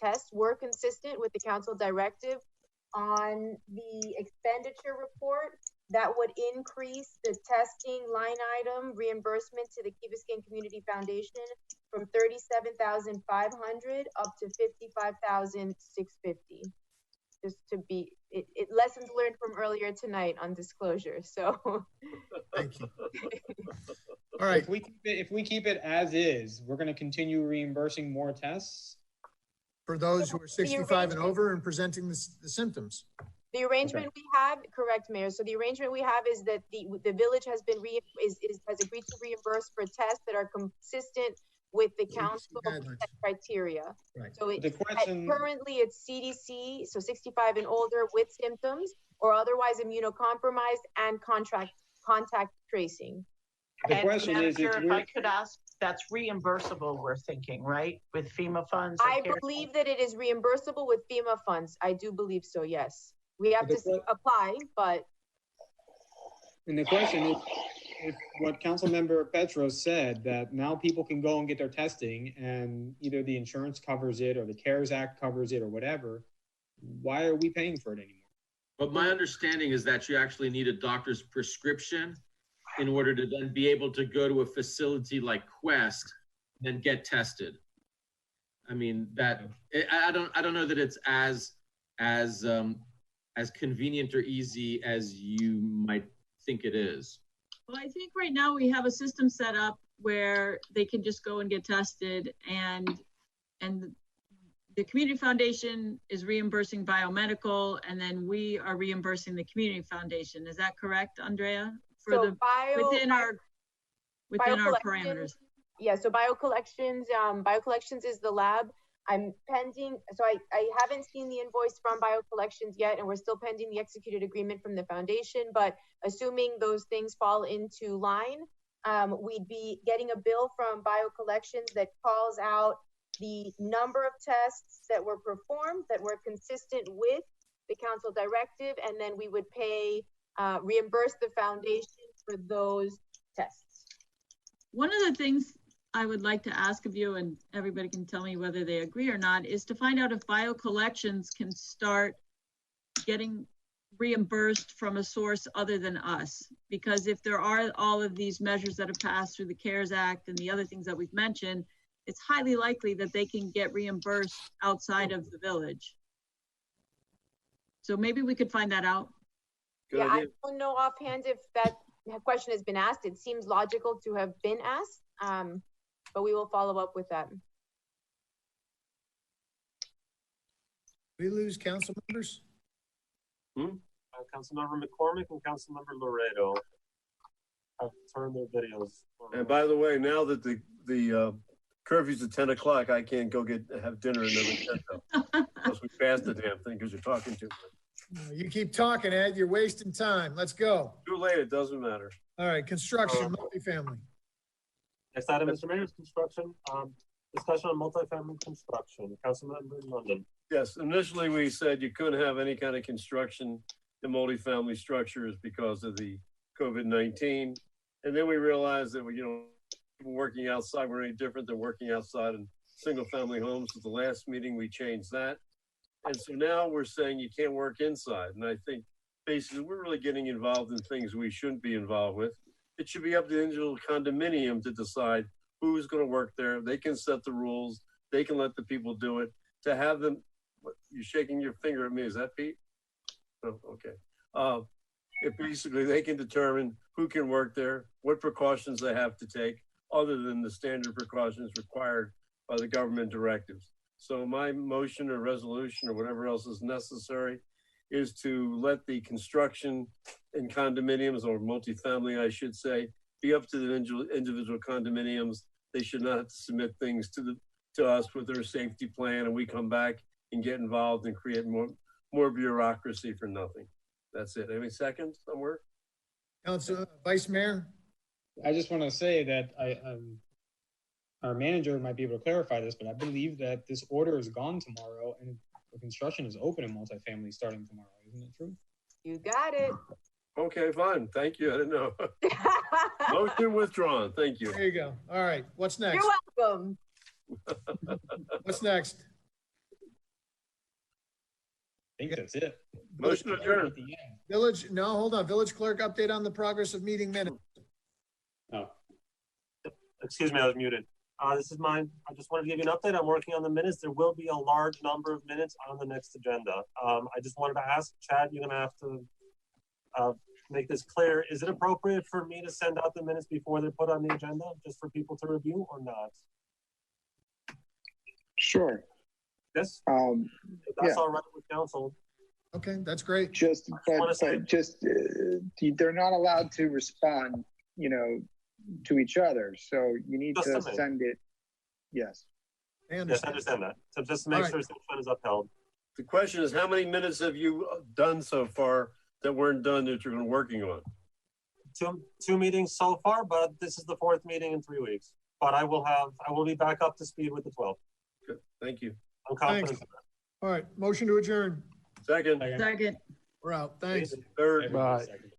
tests were consistent with the council directive on the expenditure report, that would increase the testing line item reimbursement to the Key Biscayne Community Foundation from $37,500 up to $55,650. Just to be, it lessons learned from earlier tonight on disclosure. So thank you. All right. If we keep it as is, we're going to continue reimbursing more tests for those who are 65 and over and presenting the symptoms. The arrangement we have, correct, Mayor. So the arrangement we have is that the village has been has agreed to reimburse for tests that are consistent with the council criteria. Right. So currently it's CDC, so 65 and older with symptoms or otherwise immunocompromised, and contact tracing. The question is, if I could ask, that's reimbursable, we're thinking, right? With FEMA funds? I believe that it is reimbursable with FEMA funds. I do believe so, yes. We have to apply, but. And the question is, if what Councilmember Petros said, that now people can go and get their testing and either the insurance covers it or the CARES Act covers it or whatever, why are we paying for it anymore? But my understanding is that you actually need a doctor's prescription in order to then be able to go to a facility like Quest and get tested. I mean, I don't know that it's as convenient or easy as you might think it is. Well, I think right now we have a system set up where they can just go and get tested, and the Community Foundation is reimbursing biomedical, and then we are reimbursing the Community Foundation. Is that correct, Andrea? Within our parameters. Yeah, so BioCollections is the lab. I'm pending, so I haven't seen the invoice from BioCollections yet, and we're still pending the executed agreement from the foundation, but assuming those things fall into line, we'd be getting a bill from BioCollections that calls out the number of tests that were performed that were consistent with the council directive, and then we would reimburse the foundation for those tests. One of the things I would like to ask of you, and everybody can tell me whether they agree or not, is to find out if BioCollections can start getting reimbursed from a source other than us. Because if there are all of these measures that have passed through the CARES Act and the other things that we've mentioned, it's highly likely that they can get reimbursed outside of the village. So maybe we could find that out. Yeah, I don't know offhand if that question has been asked. It seems logical to have been asked, but we will follow up with that. We lose council members? Councilmember McCormick and Councilmember Laredo have turned their videos. And by the way, now that the curfew's at 10 o'clock, I can't go have dinner another 10 Plus we passed the damn thing because you're talking too much. You keep talking, Ed. You're wasting time. Let's go. Too late. It doesn't matter. All right, construction, multifamily. Next item, Mr. Mayor, is construction. Discussion on multifamily construction. Councilmember London. Yes, initially we said you couldn't have any kind of construction in multifamily structures because of the COVID-19. And then we realized that, people working outside were any different than working outside in single family homes. At the last meeting, we changed that. And so now we're saying you can't work inside. And I think basically we're really getting involved in things we shouldn't be involved with. It should be up to the individual condominium to decide who's going to work there. They can set the rules. They can let the people do it. To have them, you're shaking your finger at me. Is that Pete? Oh, okay. If basically they can determine who can work there, what precautions they have to take, other than the standard precautions required by the government directives. So my motion or resolution or whatever else is necessary is to let the construction in condominiums or multifamily, I should say, be up to the individual condominiums. They should not have to submit things to us with their safety plan, and we come back and get involved and create more bureaucracy for nothing. That's it. Any seconds somewhere? Council Vice Mayor. I just want to say that our manager might be able to clarify this, but I believe that this order is gone tomorrow and the construction is open in multifamily starting tomorrow. Isn't it true? You got it. Okay, fine. Thank you. I didn't know. Motion withdrawn. Thank you. There you go. All right. What's next? You're welcome. What's next? I think that's it. Motion adjourned. Village, no, hold on. Village clerk, update on the progress of meeting minutes. Oh. Excuse me, I was muted. This is mine. I just wanted to give you an update. I'm working on the minutes. There will be a large number of minutes on the next agenda. I just wanted to ask, Chad, you're going to have to make this clear. Is it appropriate for me to send out the minutes before they're put on the agenda, just for people to review, or not? Sure. Yes? If that's all right with council. Okay, that's great. They're not allowed to respond, to each other. So you need to send it. Yes. Yes, I understand that. So just to make sure that is upheld. The question is, how many minutes have you done so far that weren't done that you're working on? Two meetings so far, but this is the 4th meeting in 3 weeks. But I will be back up to speed with the 12th. Good. Thank you. I'm confident. Thanks. All right, motion to adjourn. Second. Second. We're out. Thanks. Third. Bye.